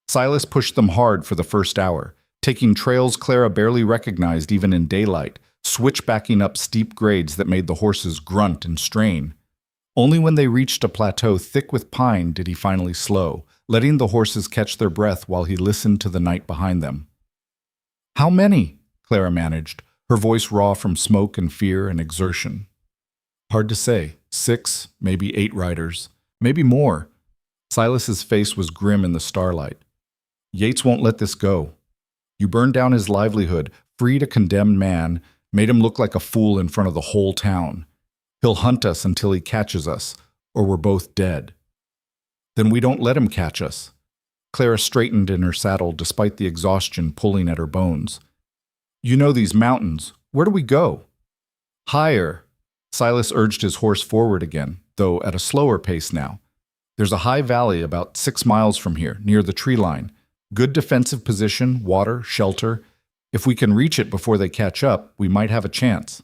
Silas pushed them hard for the first hour, taking trails Clara barely recognized even in daylight, switchbacking up steep grades that made the horses grunt and strain. Only when they reached a plateau thick with pine did he finally slow, letting the horses catch their breath while he listened to the night behind them. "How many?" Clara managed, her voice raw from smoke and fear and exertion. "Hard to say. 6, maybe 8 riders. Maybe more." Silas's face was grim in the starlight. "Yates won't let this go. You burned down his livelihood, freed a condemned man, made him look like a fool in front of the whole town. He'll hunt us until he catches us, or we're both dead." "Then we don't let him catch us." Clara straightened in her saddle despite the exhaustion pulling at her bones. "You know these mountains. Where do we go?" "Higher." Silas urged his horse forward again, though at a slower pace now. "There's a high valley about 6 miles from here, near the tree line. Good defensive position, water, shelter. If we can reach it before they catch up, we might have a chance."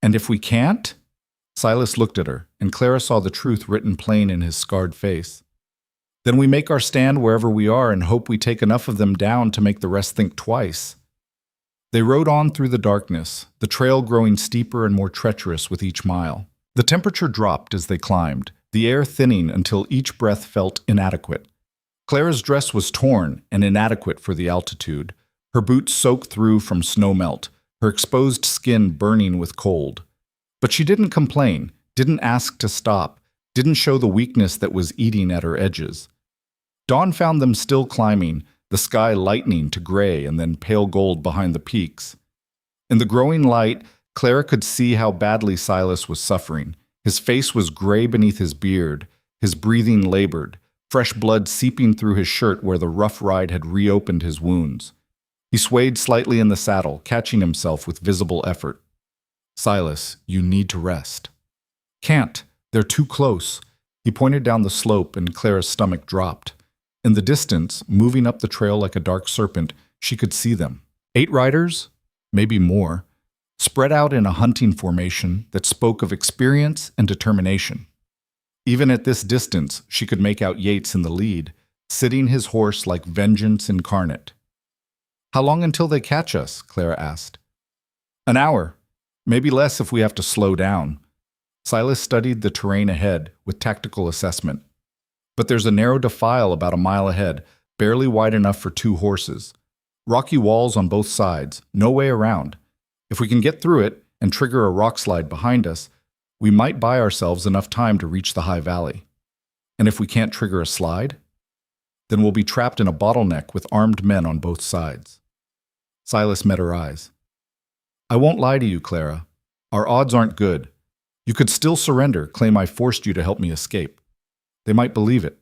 "And if we can't?" Silas looked at her, and Clara saw the truth written plain in his scarred face. "Then we make our stand wherever we are and hope we take enough of them down to make the rest think twice." They rode on through the darkness, the trail growing steeper and more treacherous with each mile. The temperature dropped as they climbed, the air thinning until each breath felt inadequate. Clara's dress was torn and inadequate for the altitude, her boots soaked through from snowmelt, her exposed skin burning with cold. But she didn't complain, didn't ask to stop, didn't show the weakness that was eating at her edges. Dawn found them still climbing, the sky lightening to gray and then pale gold behind the peaks. In the growing light, Clara could see how badly Silas was suffering. His face was gray beneath his beard, his breathing labored, fresh blood seeping through his shirt where the rough ride had reopened his wounds. He swayed slightly in the saddle, catching himself with visible effort. "Silas, you need to rest." "Can't. They're too close." He pointed down the slope and Clara's stomach dropped. In the distance, moving up the trail like a dark serpent, she could see them. 8 riders? Maybe more. Spread out in a hunting formation that spoke of experience and determination. Even at this distance, she could make out Yates in the lead, sitting his horse like vengeance incarnate. "How long until they catch us?" Clara asked. "An hour. Maybe less if we have to slow down." Silas studied the terrain ahead with tactical assessment. But there's a narrow defile about a mile ahead, barely wide enough for 2 horses. Rocky walls on both sides, no way around. If we can get through it and trigger a rockslide behind us, we might buy ourselves enough time to reach the high valley. And if we can't trigger a slide, then we'll be trapped in a bottleneck with armed men on both sides. Silas met her eyes. I won't lie to you, Clara. Our odds aren't good. You could still surrender, claim I forced you to help me escape. They might believe it.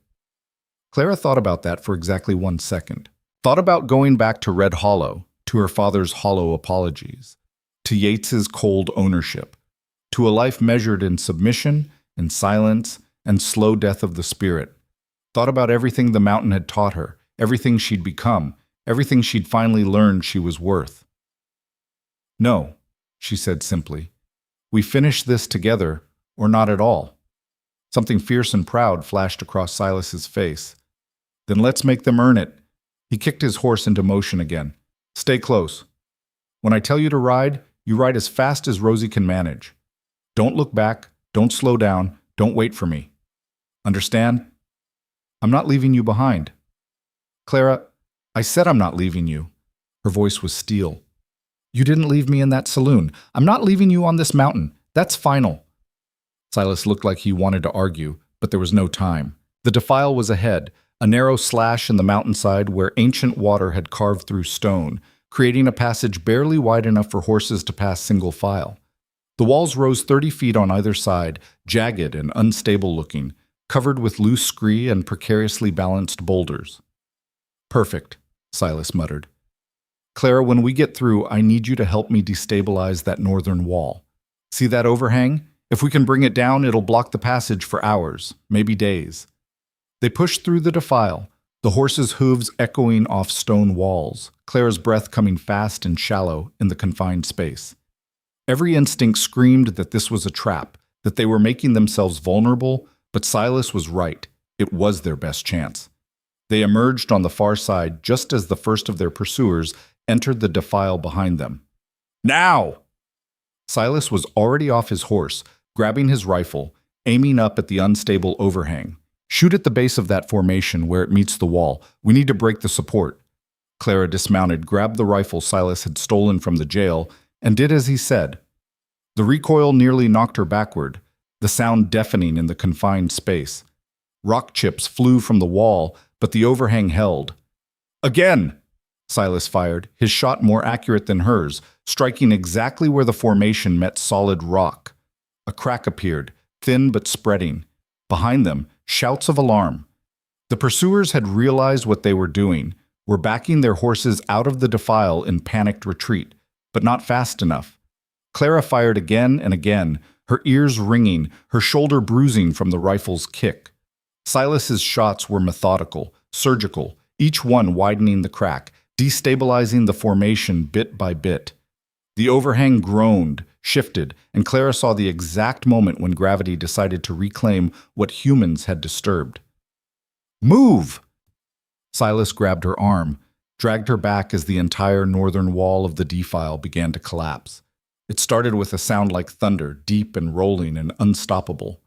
Clara thought about that for exactly 1 second. Thought about going back to Red Hollow, to her father's hollow apologies, to Yates's cold ownership, to a life measured in submission, in silence, and slow death of the spirit. Thought about everything the mountain had taught her, everything she'd become, everything she'd finally learned she was worth. No, she said simply. We finish this together, or not at all. Something fierce and proud flashed across Silas's face. Then let's make them earn it. He kicked his horse into motion again. Stay close. When I tell you to ride, you ride as fast as Rosie can manage. Don't look back, don't slow down, don't wait for me. Understand? I'm not leaving you behind. Clara, I said I'm not leaving you. Her voice was steel. You didn't leave me in that saloon. I'm not leaving you on this mountain. That's final. Silas looked like he wanted to argue, but there was no time. The defile was ahead, a narrow slash in the mountainside where ancient water had carved through stone, creating a passage barely wide enough for horses to pass single file. The walls rose 30 feet on either side, jagged and unstable looking, covered with loose scree and precariously balanced boulders. Perfect, Silas muttered. Clara, when we get through, I need you to help me destabilize that northern wall. See that overhang? If we can bring it down, it'll block the passage for hours, maybe days. They pushed through the defile, the horses' hooves echoing off stone walls, Clara's breath coming fast and shallow in the confined space. Every instinct screamed that this was a trap, that they were making themselves vulnerable, but Silas was right. It was their best chance. They emerged on the far side just as the first of their pursuers entered the defile behind them. Now! Silas was already off his horse, grabbing his rifle, aiming up at the unstable overhang. Shoot at the base of that formation where it meets the wall. We need to break the support. Clara dismounted, grabbed the rifle Silas had stolen from the jail, and did as he said. The recoil nearly knocked her backward, the sound deafening in the confined space. Rock chips flew from the wall, but the overhang held. Again! Silas fired, his shot more accurate than hers, striking exactly where the formation met solid rock. A crack appeared, thin but spreading. Behind them, shouts of alarm. The pursuers had realized what they were doing, were backing their horses out of the defile in panicked retreat, but not fast enough. Clara fired again and again, her ears ringing, her shoulder bruising from the rifle's kick. Silas's shots were methodical, surgical, each one widening the crack, destabilizing the formation bit by bit. The overhang groaned, shifted, and Clara saw the exact moment when gravity decided to reclaim what humans had disturbed. Move! Silas grabbed her arm, dragged her back as the entire northern wall of the defile began to collapse. It started with a sound like thunder, deep and rolling and unstoppable.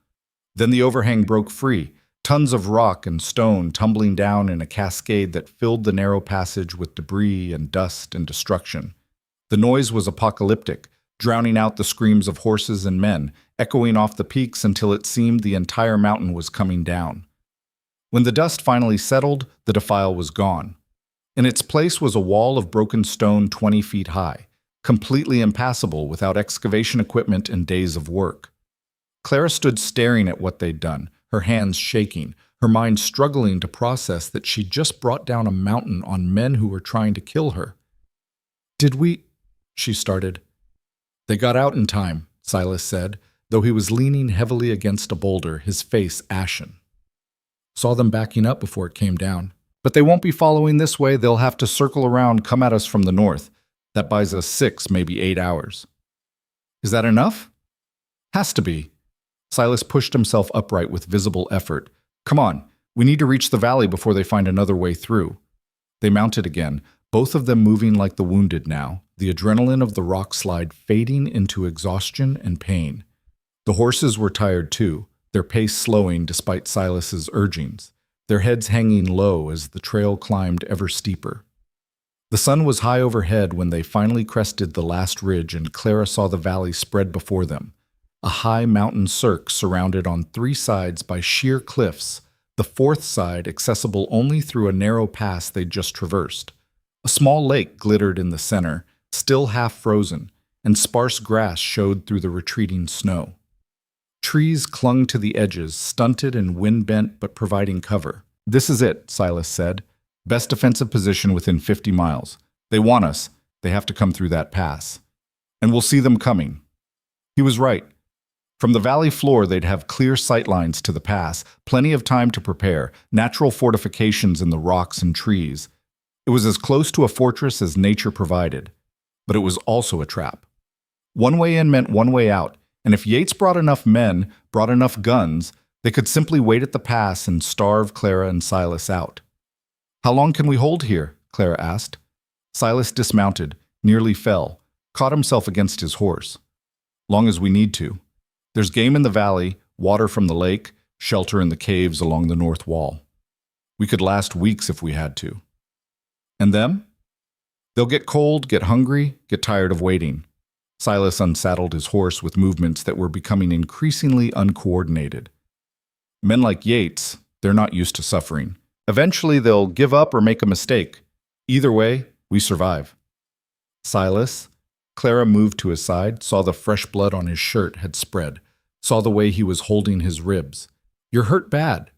Then the overhang broke free, tons of rock and stone tumbling down in a cascade that filled the narrow passage with debris and dust and destruction. The noise was apocalyptic, drowning out the screams of horses and men, echoing off the peaks until it seemed the entire mountain was coming down. When the dust finally settled, the defile was gone. In its place was a wall of broken stone 20 feet high, completely impassable without excavation equipment and days of work. Clara stood staring at what they'd done, her hands shaking, her mind struggling to process that she'd just brought down a mountain on men who were trying to kill her. "Did we—" she started. "They got out in time," Silas said, though he was leaning heavily against a boulder, his face ashen. "Saw them backing up before it came down. But they won't be following this way. They'll have to circle around, come at us from the north. That buys us 6, maybe 8 hours." "Is that enough?" "Has to be." Silas pushed himself upright with visible effort. "Come on, we need to reach the valley before they find another way through." They mounted again, both of them moving like the wounded now, the adrenaline of the rockslide fading into exhaustion and pain. The horses were tired too, their pace slowing despite Silas's urgings, their heads hanging low as the trail climbed ever steeper. The sun was high overhead when they finally crested the last ridge and Clara saw the valley spread before them, a high mountain cirque surrounded on 3 sides by sheer cliffs, The fourth side accessible only through a narrow pass they'd just traversed. A small lake glittered in the center, still half frozen, and sparse grass showed through the retreating snow. Trees clung to the edges, stunted and wind-bent but providing cover. "This is it," Silas said. "Best defensive position within 50 miles. They want us. They have to come through that pass. And we'll see them coming." He was right. From the valley floor, they'd have clear sight lines to the pass, plenty of time to prepare, natural fortifications in the rocks and trees. It was as close to a fortress as nature provided, but it was also a trap. One way in meant one way out, and if Yates brought enough men, brought enough guns, they could simply wait at the pass and starve Clara and Silas out. "How long can we hold here?" Clara asked. Silas dismounted, nearly fell, caught himself against his horse. "Long as we need to. There's game in the valley, water from the lake, shelter in the caves along the north wall. We could last weeks if we had to." "And them?" "They'll get cold, get hungry, get tired of waiting." Silas unsaddled his horse with movements that were becoming increasingly uncoordinated. "Men like Yates, they're not used to suffering. Eventually they'll give up or make a mistake. Either way, we survive." "Silas?" Clara moved to his side, saw the fresh blood on his shirt had spread, saw the way he was holding his ribs. "You're hurt bad.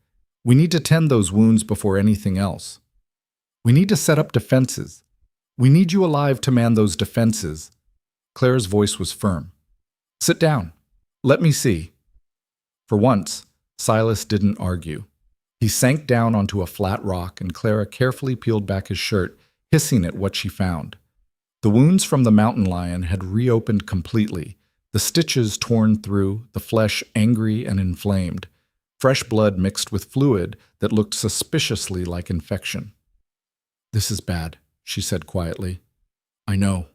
We need to tend those wounds before anything else. We need to set up defenses. We need you alive to man those defenses." Clara's voice was firm. "Sit down. Let me see." For once, Silas didn't argue. He sank down onto a flat rock, and Clara carefully peeled back his shirt, hissing at what she found. The wounds from the mountain lion had reopened completely, the stitches torn through, the flesh angry and inflamed, fresh blood mixed with fluid that looked suspiciously like infection. "This is bad," she said quietly. "I know."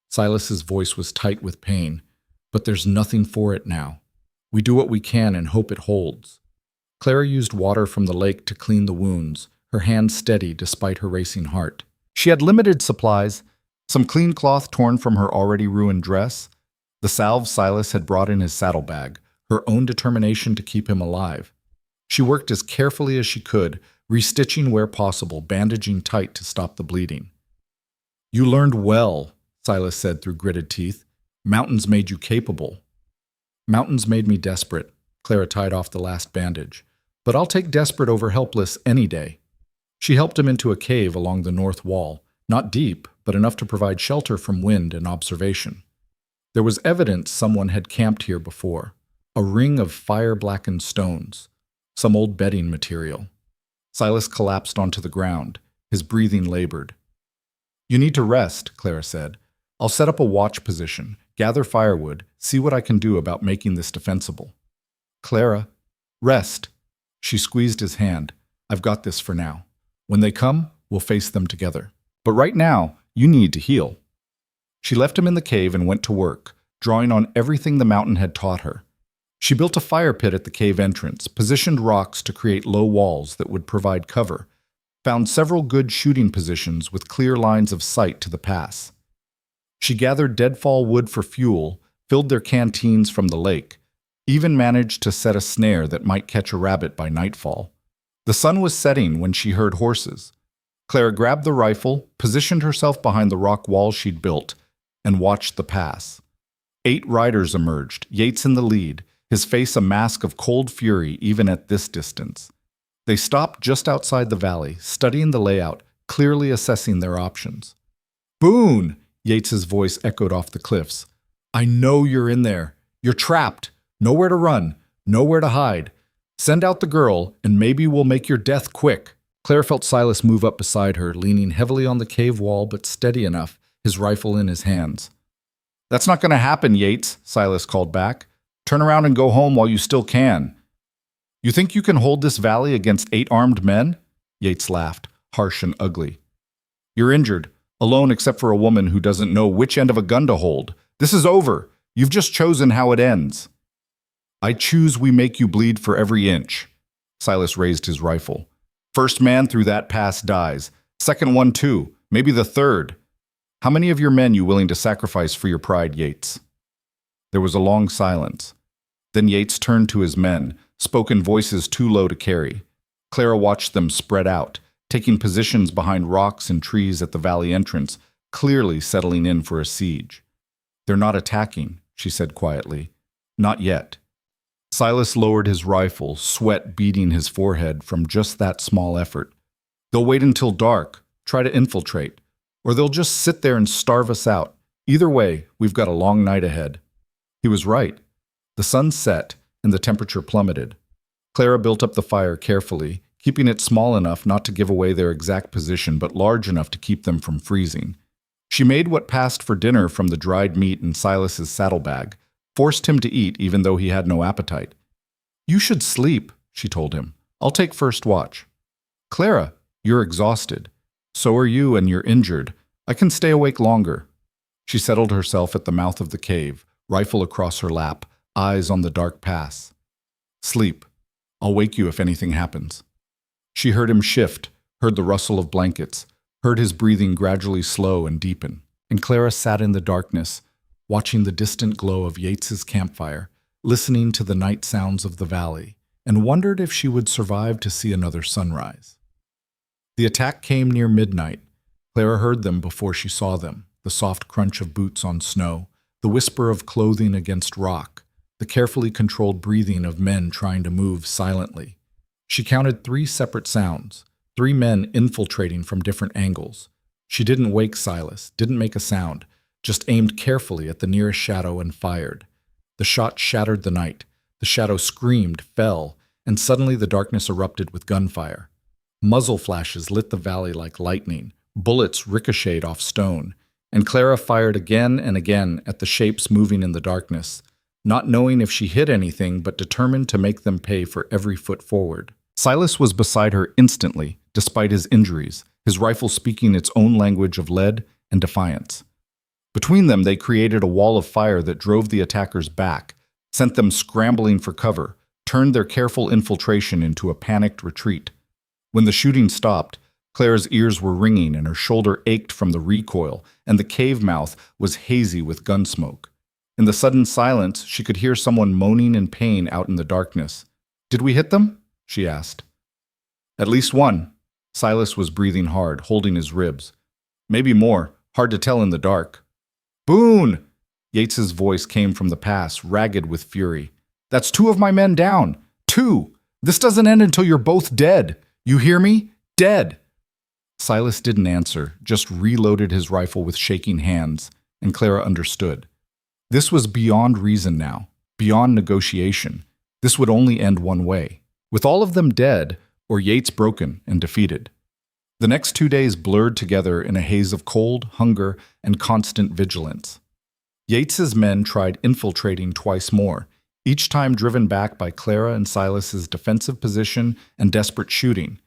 Silas's voice was tight with pain. "But there's nothing for it now. We do what we can and hope it holds." Clara used water from the lake to clean the wounds, her hand steady despite her racing heart. She had limited supplies, some clean cloth torn from her already ruined dress, the salve Silas had brought in his saddlebag, her own determination to keep him alive. She worked as carefully as she could, restitching where possible, bandaging tight to stop the bleeding. "You learned well," Silas said through gritted teeth. "Mountains made you capable." "Mountains made me desperate." Clara tied off the last bandage. "But I'll take desperate over helpless any day." She helped him into a cave along the north wall, not deep, but enough to provide shelter from wind and observation. There was evidence someone had camped here before, a ring of fire-blackened stones, some old bedding material. Silas collapsed onto the ground, his breathing labored. "You need to rest," Clara said. "I'll set up a watch position, gather firewood, see what I can do about making this defensible." "Clara, rest." She squeezed his hand. "I've got this for now. When they come, we'll face them together. But right now, you need to heal." She left him in the cave and went to work, drawing on everything the mountain had taught her. She built a fire pit at the cave entrance, positioned rocks to create low walls that would provide cover, found several good shooting positions with clear lines of sight to the pass. She gathered deadfall wood for fuel, filled their canteens from the lake, even managed to set a snare that might catch a rabbit by nightfall. The sun was setting when she heard horses. Clara grabbed the rifle, positioned herself behind the rock wall she'd built, and watched the pass. 8 riders emerged, Yates in the lead, his face a mask of cold fury even at this distance. They stopped just outside the valley, studying the layout, clearly assessing their options. "Boone!" Yates's voice echoed off the cliffs. "I know you're in there. You're trapped. Nowhere to run. Nowhere to hide. Send out the girl, and maybe we'll make your death quick." Clara felt Silas move up beside her, leaning heavily on the cave wall but steady enough, his rifle in his hands. "That's not going to happen, Yates," Silas called back. "Turn around and go home while you still can." "You think you can hold this valley against 8 armed men?" Yates laughed, harsh and ugly. "You're injured, alone except for a woman who doesn't know which end of a gun to hold. This is over. You've just chosen how it ends." "I choose we make you bleed for every inch." Silas raised his rifle. "First man through that pass dies. Second one too. Maybe the third. How many of your men you willing to sacrifice for your pride, Yates?" There was a long silence. Then Yates turned to his men, spoken voices too low to carry. Clara watched them spread out, taking positions behind rocks and trees at the valley entrance, clearly settling in for a siege. "They're not attacking," she said quietly. "Not yet." Silas lowered his rifle, sweat beading his forehead from just that small effort. "They'll wait until dark, try to infiltrate, or they'll just sit there and starve us out. Either way, we've got a long night ahead." He was right. The sun set, and the temperature plummeted. Clara built up the fire carefully, keeping it small enough not to give away their exact position but large enough to keep them from freezing. She made what passed for dinner from the dried meat in Silas's saddlebag, forced him to eat even though he had no appetite. "You should sleep," she told him. "I'll take first watch." "Clara, you're exhausted. So are you, and you're injured. I can stay awake longer." She settled herself at the mouth of the cave, rifle across her lap, eyes on the dark pass. "Sleep. I'll wake you if anything happens." She heard him shift, heard the rustle of blankets, heard his breathing gradually slow and deepen. And Clara sat in the darkness, watching the distant glow of Yates's campfire, listening to the night sounds of the valley, and wondered if she would survive to see another sunrise. The attack came near midnight. Clara heard them before she saw them, the soft crunch of boots on snow, the whisper of clothing against rock, the carefully controlled breathing of men trying to move silently. She counted 3 separate sounds, 3 men infiltrating from different angles. She didn't wake Silas, didn't make a sound, just aimed carefully at the nearest shadow and fired. The shot shattered the night. The shadow screamed, fell, and suddenly the darkness erupted with gunfire. Muzzle flashes lit the valley like lightning. Bullets ricocheted off stone, and Clara fired again and again at the shapes moving in the darkness, not knowing if she hit anything but determined to make them pay for every foot forward. Silas was beside her instantly, despite his injuries, his rifle speaking its own language of lead and defiance. Between them, they created a wall of fire that drove the attackers back, sent them scrambling for cover, turned their careful infiltration into a panicked retreat. When the shooting stopped, Clara's ears were ringing and her shoulder ached from the recoil, and the cave mouth was hazy with gun smoke. In the sudden silence, she could hear someone moaning in pain out in the darkness. "Did we hit them?" she asked. "At least one." Silas was breathing hard, holding his ribs. "Maybe more, hard to tell in the dark." "Boone!" Yates's voice came from the pass, ragged with fury. "That's 2 of my men down. 2! This doesn't end until you're both dead. You hear me? Dead!" Silas didn't answer, just reloaded his rifle with shaking hands, and Clara understood. This was beyond reason now, beyond negotiation. This would only end one way, with all of them dead or Yates broken and defeated. The next 2 days blurred together in a haze of cold, hunger, and constant vigilance. Yates's men tried infiltrating twice more, each time driven back by Clara and Silas's defensive position and desperate shooting.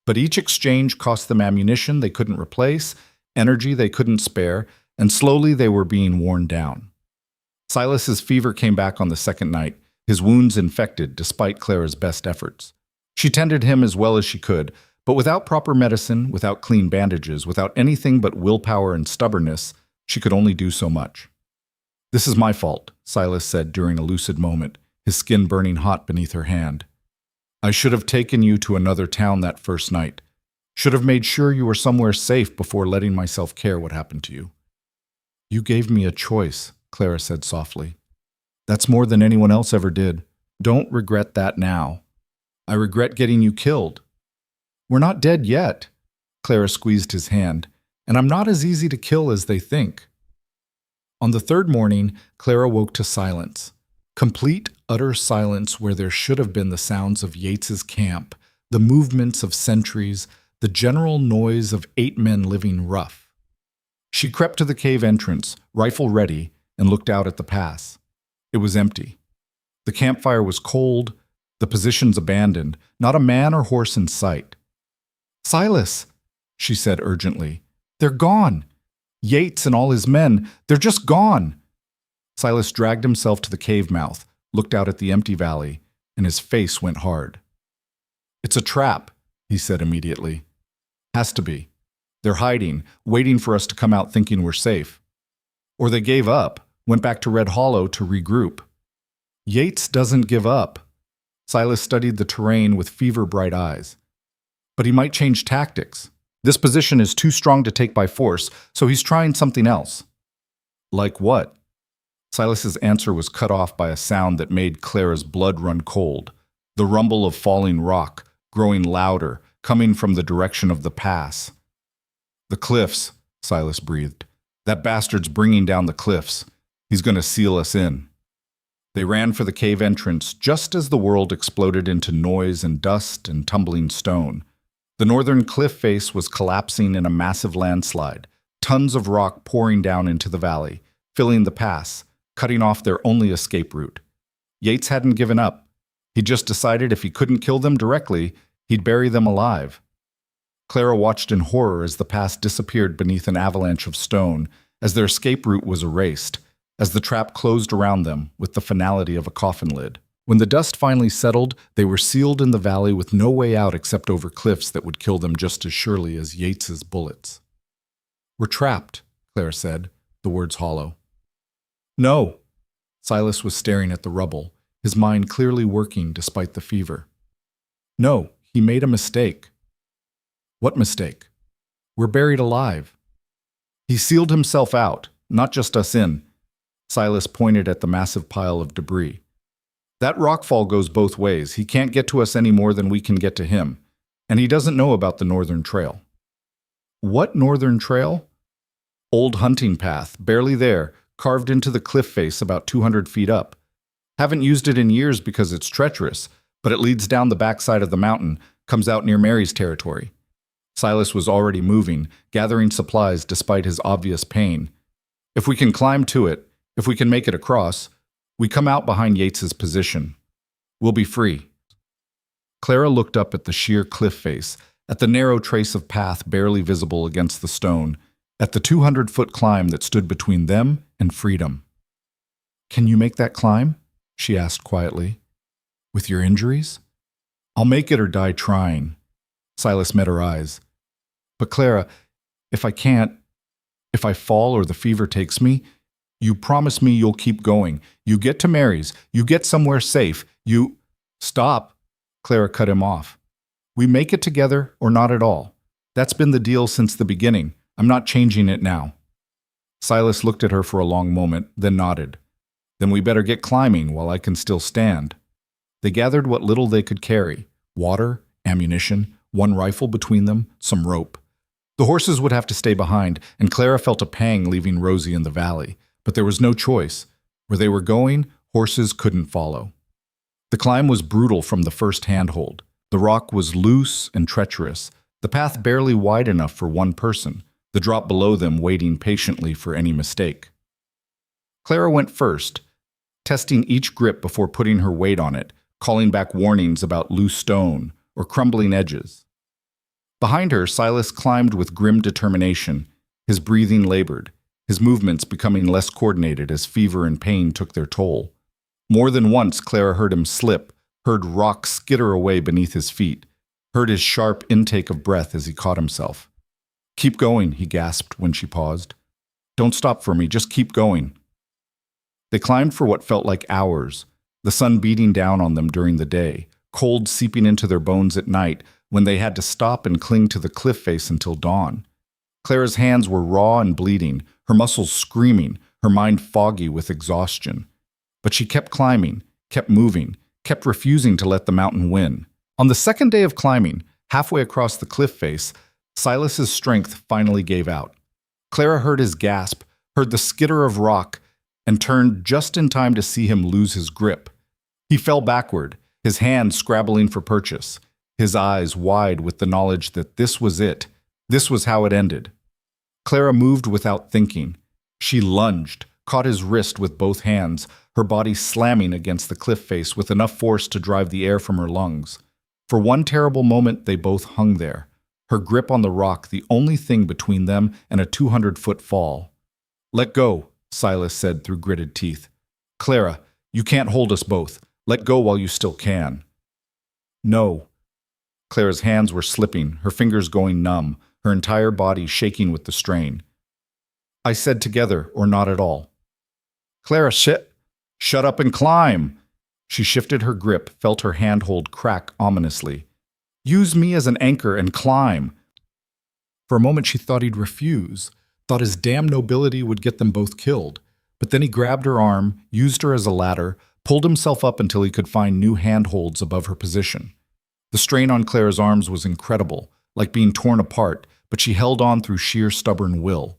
But each exchange cost them ammunition they couldn't replace, energy they couldn't spare, and slowly they were being worn down. Silas's fever came back on the second night, his wounds infected despite Clara's best efforts. She tended him as well as she could, but without proper medicine, without clean bandages, without anything but willpower and stubbornness, she could only do so much. "This is my fault," Silas said during a lucid moment, his skin burning hot beneath her hand. "I should have taken you to another town that first night. Should have made sure you were somewhere safe before letting myself care what happened to you." "You gave me a choice," Clara said softly. "That's more than anyone else ever did. Don't regret that now." "I regret getting you killed." "We're not dead yet." Clara squeezed his hand. "And I'm not as easy to kill as they think." On the third morning, Clara woke to silence. Complete, utter silence where there should have been the sounds of Yates's camp, the movements of sentries, the general noise of 8 men living rough. She crept to the cave entrance, rifle ready, and looked out at the pass. It was empty. The campfire was cold, the positions abandoned, not a man or horse in sight. "Silas," she said urgently, "they're gone. Yates and all his men, they're just gone." Silas dragged himself to the cave mouth, looked out at the empty valley, and his face went hard. "It's a trap," he said immediately. "Has to be. They're hiding, waiting for us to come out thinking we're safe. Or they gave up, went back to Red Hollow to regroup." "Yates doesn't give up." Silas studied the terrain with fever-bright eyes. But he might change tactics. This position is too strong to take by force, so he's trying something else. Like what? Silas's answer was cut off by a sound that made Clara's blood run cold. The rumble of falling rock, growing louder, coming from the direction of the pass. The cliffs, Silas breathed. That bastard's bringing down the cliffs. He's going to seal us in. They ran for the cave entrance just as the world exploded into noise and dust and tumbling stone. The northern cliff face was collapsing in a massive landslide, tons of rock pouring down into the valley, filling the pass, cutting off their only escape route. Yates hadn't given up. He just decided if he couldn't kill them directly, he'd bury them alive. Clara watched in horror as the pass disappeared beneath an avalanche of stone, as their escape route was erased, as the trap closed around them with the finality of a coffin lid. When the dust finally settled, they were sealed in the valley with no way out except over cliffs that would kill them just as surely as Yates's bullets. "We're trapped," Clara said, the words hollow. "No." Silas was staring at the rubble, his mind clearly working despite the fever. "No, he made a mistake." "What mistake?" "We're buried alive." "He sealed himself out, not just us in." Silas pointed at the massive pile of debris. "That rockfall goes both ways. He can't get to us any more than we can get to him. And he doesn't know about the northern trail." "What northern trail?" "Old hunting path, barely there, carved into the cliff face about 200 feet up. Haven't used it in years because it's treacherous, but it leads down the backside of the mountain, comes out near Mary's territory." Silas was already moving, gathering supplies despite his obvious pain. "If we can climb to it, if we can make it across, we come out behind Yates's position. We'll be free." Clara looked up at the sheer cliff face, at the narrow trace of path barely visible against the stone, at the 200-foot climb that stood between them and freedom. "Can you make that climb?" she asked quietly. "With your injuries?" "I'll make it or die trying." Silas met her eyes. "But Clara, if I can't, if I fall or the fever takes me, you promise me you'll keep going. You get to Mary's, you get somewhere safe, you—" "Stop," Clara cut him off. "We make it together or not at all. That's been the deal since the beginning. I'm not changing it now." Silas looked at her for a long moment, then nodded. "Then we better get climbing while I can still stand." They gathered what little they could carry: water, ammunition, one rifle between them, some rope. The horses would have to stay behind, and Clara felt a pang leaving Rosie in the valley. But there was no choice. Where they were going, horses couldn't follow. The climb was brutal from the first handhold. The rock was loose and treacherous, the path barely wide enough for one person, the drop below them waiting patiently for any mistake. Clara went first, testing each grip before putting her weight on it, calling back warnings about loose stone or crumbling edges. Behind her, Silas climbed with grim determination, his breathing labored, his movements becoming less coordinated as fever and pain took their toll. More than once, Clara heard him slip, heard rock skitter away beneath his feet, heard his sharp intake of breath as he caught himself. "Keep going," he gasped when she paused. "Don't stop for me, just keep going." They climbed for what felt like hours, the sun beating down on them during the day, cold seeping into their bones at night when they had to stop and cling to the cliff face until dawn. Clara's hands were raw and bleeding, her muscles screaming, her mind foggy with exhaustion. But she kept climbing, kept moving, kept refusing to let the mountain win. On the second day of climbing, halfway across the cliff face, Silas's strength finally gave out. Clara heard his gasp, heard the skitter of rock, and turned just in time to see him lose his grip. He fell backward, his hand scrabbling for purchase, his eyes wide with the knowledge that this was it. This was how it ended. Clara moved without thinking. She lunged, caught his wrist with both hands, her body slamming against the cliff face with enough force to drive the air from her lungs. For one terrible moment, they both hung there, her grip on the rock the only thing between them and a 200-foot fall. "Let go," Silas said through gritted teeth. "Clara, you can't hold us both. Let go while you still can." "No." Clara's hands were slipping, her fingers going numb, her entire body shaking with the strain. "I said together or not at all." "Clara, shut up and climb!" She shifted her grip, felt her handhold crack ominously. "Use me as an anchor and climb." For a moment she thought he'd refuse, thought his damn nobility would get them both killed. But then he grabbed her arm, used her as a ladder, pulled himself up until he could find new handholds above her position. The strain on Clara's arms was incredible, like being torn apart, but she held on through sheer stubborn will.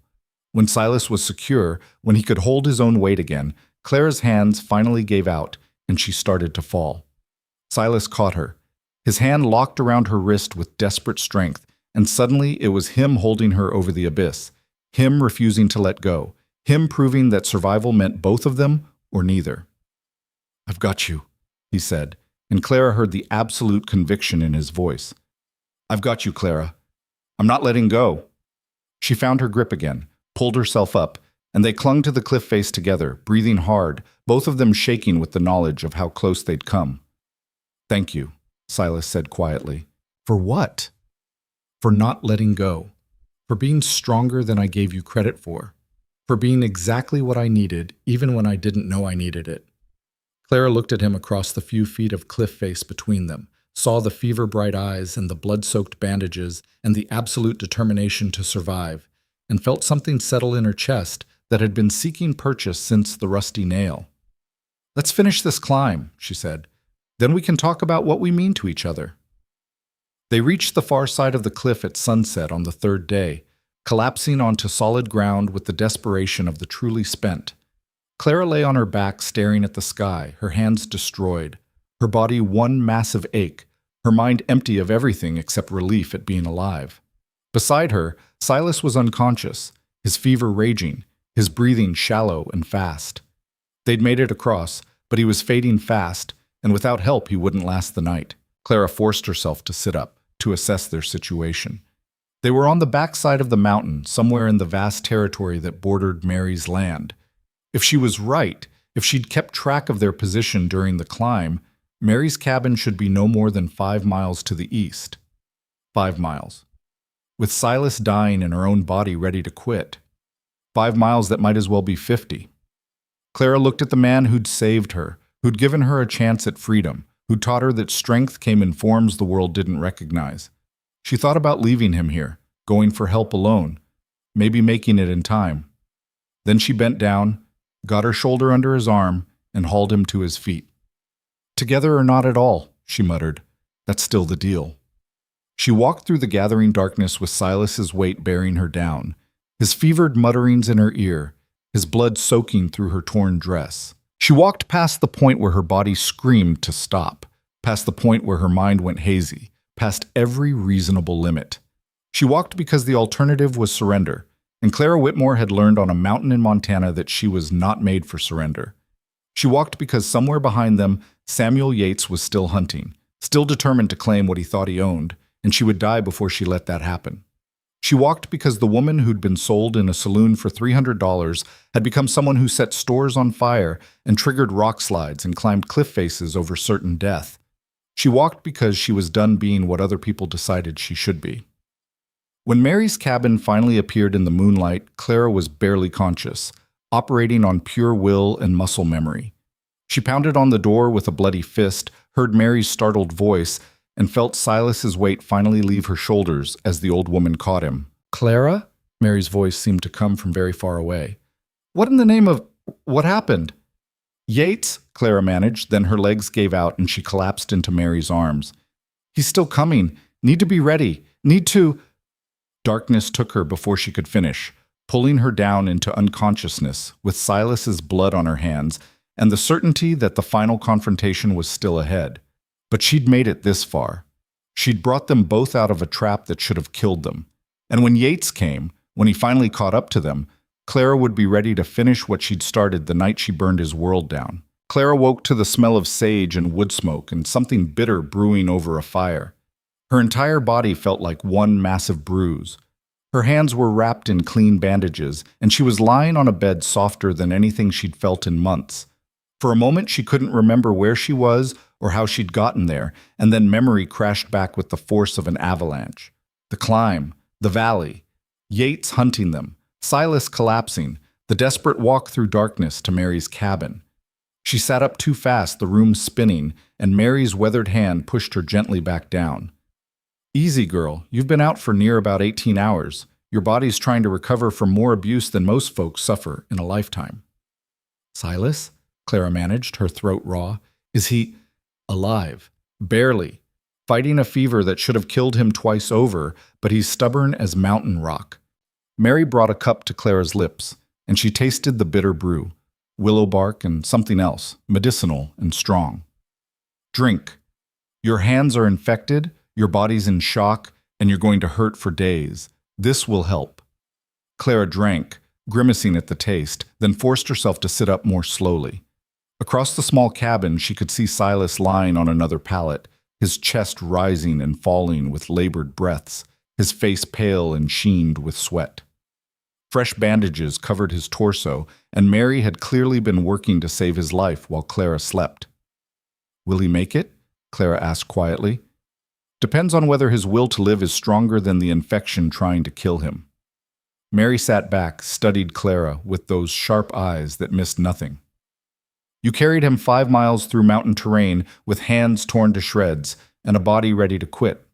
When Silas was secure, when he could hold his own weight again, Clara's hands finally gave out, and she started to fall. Silas caught her. His hand locked around her wrist with desperate strength, and suddenly it was him holding her over the abyss, him refusing to let go, him proving that survival meant both of them or neither. "I've got you," he said, and Clara heard the absolute conviction in his voice. "I've got you, Clara. I'm not letting go." She found her grip again, pulled herself up, and they clung to the cliff face together, breathing hard, both of them shaking with the knowledge of how close they'd come. "Thank you," Silas said quietly. "For what?" "For not letting go. For being stronger than I gave you credit for. For being exactly what I needed, even when I didn't know I needed it." Clara looked at him across the few feet of cliff face between them, saw the fever-bright eyes and the blood-soaked bandages and the absolute determination to survive, and felt something settle in her chest that had been seeking purchase since the rusty nail. "Let's finish this climb," she said. "Then we can talk about what we mean to each other." They reached the far side of the cliff at sunset on the third day, collapsing onto solid ground with the desperation of the truly spent. Clara lay on her back staring at the sky, her hands destroyed, her body one massive ache, her mind empty of everything except relief at being alive. Beside her, Silas was unconscious, his fever raging, his breathing shallow and fast. They'd made it across, but he was fading fast, and without help he wouldn't last the night. Clara forced herself to sit up, to assess their situation. They were on the backside of the mountain, somewhere in the vast territory that bordered Mary's land. If she was right, if she'd kept track of their position during the climb, Mary's cabin should be no more than 5 miles to the east. 5 miles. With Silas dying and her own body ready to quit. 5 miles that might as well be 50. Clara looked at the man who'd saved her, who'd given her a chance at freedom, who taught her that strength came in forms the world didn't recognize. She thought about leaving him here, going for help alone, maybe making it in time. Then she bent down, got her shoulder under his arm, and hauled him to his feet. "Together or not at all," she muttered. "That's still the deal." She walked through the gathering darkness with Silas's weight bearing her down, his fevered mutterings in her ear, his blood soaking through her torn dress. She walked past the point where her body screamed to stop, past the point where her mind went hazy, past every reasonable limit. She walked because the alternative was surrender, and Clara Whitmore had learned on a mountain in Montana that she was not made for surrender. She walked because somewhere behind them, Samuel Yates was still hunting, still determined to claim what he thought he owned, and she would die before she let that happen. She walked because the woman who'd been sold in a saloon for $300 had become someone who set stores on fire and triggered rockslides and climbed cliff faces over certain death. She walked because she was done being what other people decided she should be. When Mary's cabin finally appeared in the moonlight, Clara was barely conscious, operating on pure will and muscle memory. She pounded on the door with a bloody fist, heard Mary's startled voice, and felt Silas's weight finally leave her shoulders as the old woman caught him. "Clara?" Mary's voice seemed to come from very far away. "What in the name of... what happened?" "Yates," Clara managed, then her legs gave out and she collapsed into Mary's arms. "He's still coming. Need to be ready. Need to..." Darkness took her before she could finish, pulling her down into unconsciousness with Silas's blood on her hands and the certainty that the final confrontation was still ahead. But she'd made it this far. She'd brought them both out of a trap that should have killed them. And when Yates came, when he finally caught up to them, Clara would be ready to finish what she'd started the night she burned his world down. Clara woke to the smell of sage and wood smoke and something bitter brewing over a fire. Her entire body felt like one massive bruise. Her hands were wrapped in clean bandages, and she was lying on a bed softer than anything she'd felt in months. For a moment she couldn't remember where she was or how she'd gotten there, and then memory crashed back with the force of an avalanche. The climb, the valley, Yates hunting them, Silas collapsing, the desperate walk through darkness to Mary's cabin. She sat up too fast, the room spinning, and Mary's weathered hand pushed her gently back down. Easy, girl. You've been out for near about 18 hours. Your body's trying to recover from more abuse than most folks suffer in a lifetime. Silas? Clara managed, her throat raw. Is he alive? Barely. Fighting a fever that should have killed him twice over, but he's stubborn as mountain rock. Mary brought a cup to Clara's lips, and she tasted the bitter brew. Willow bark and something else, medicinal and strong. Drink. Your hands are infected, your body's in shock, and you're going to hurt for days. This will help. Clara drank, grimacing at the taste, then forced herself to sit up more slowly. Across the small cabin, she could see Silas lying on another pallet, his chest rising and falling with labored breaths, his face pale and sheened with sweat. Fresh bandages covered his torso, and Mary had clearly been working to save his life while Clara slept. Will he make it? Clara asked quietly. Depends on whether his will to live is stronger than the infection trying to kill him. Mary sat back, studied Clara with those sharp eyes that missed nothing. You carried him 5 miles through mountain terrain with hands torn to shreds and a body ready to quit.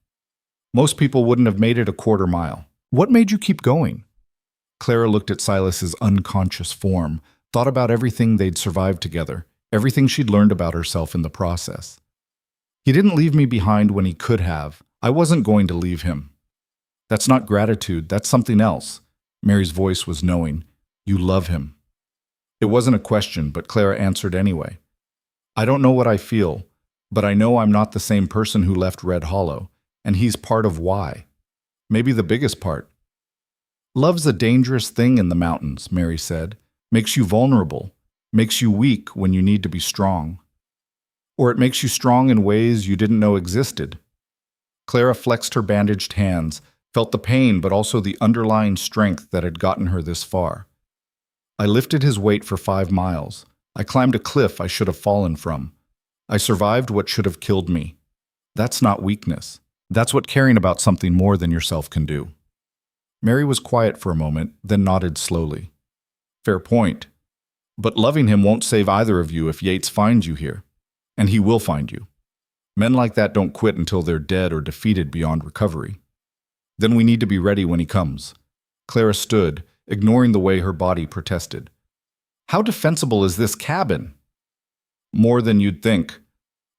Most people wouldn't have made it a quarter mile. What made you keep going? Clara looked at Silas's unconscious form, thought about everything they'd survived together, everything she'd learned about herself in the process. He didn't leave me behind when he could have. I wasn't going to leave him. That's not gratitude, that's something else. Mary's voice was knowing. You love him. It wasn't a question, but Clara answered anyway. I don't know what I feel, but I know I'm not the same person who left Red Hollow, and he's part of why. Maybe the biggest part. Love's a dangerous thing in the mountains, Mary said. Makes you vulnerable, makes you weak when you need to be strong. Or it makes you strong in ways you didn't know existed. Clara flexed her bandaged hands, felt the pain but also the underlying strength that had gotten her this far. I lifted his weight for 5 miles. I climbed a cliff I should have fallen from. I survived what should have killed me. That's not weakness. That's what caring about something more than yourself can do. Mary was quiet for a moment, then nodded slowly. Fair point. But loving him won't save either of you if Yates finds you here. And he will find you. Men like that don't quit until they're dead or defeated beyond recovery. Then we need to be ready when he comes. Clara stood, ignoring the way her body protested. How defensible is this cabin? More than you'd think.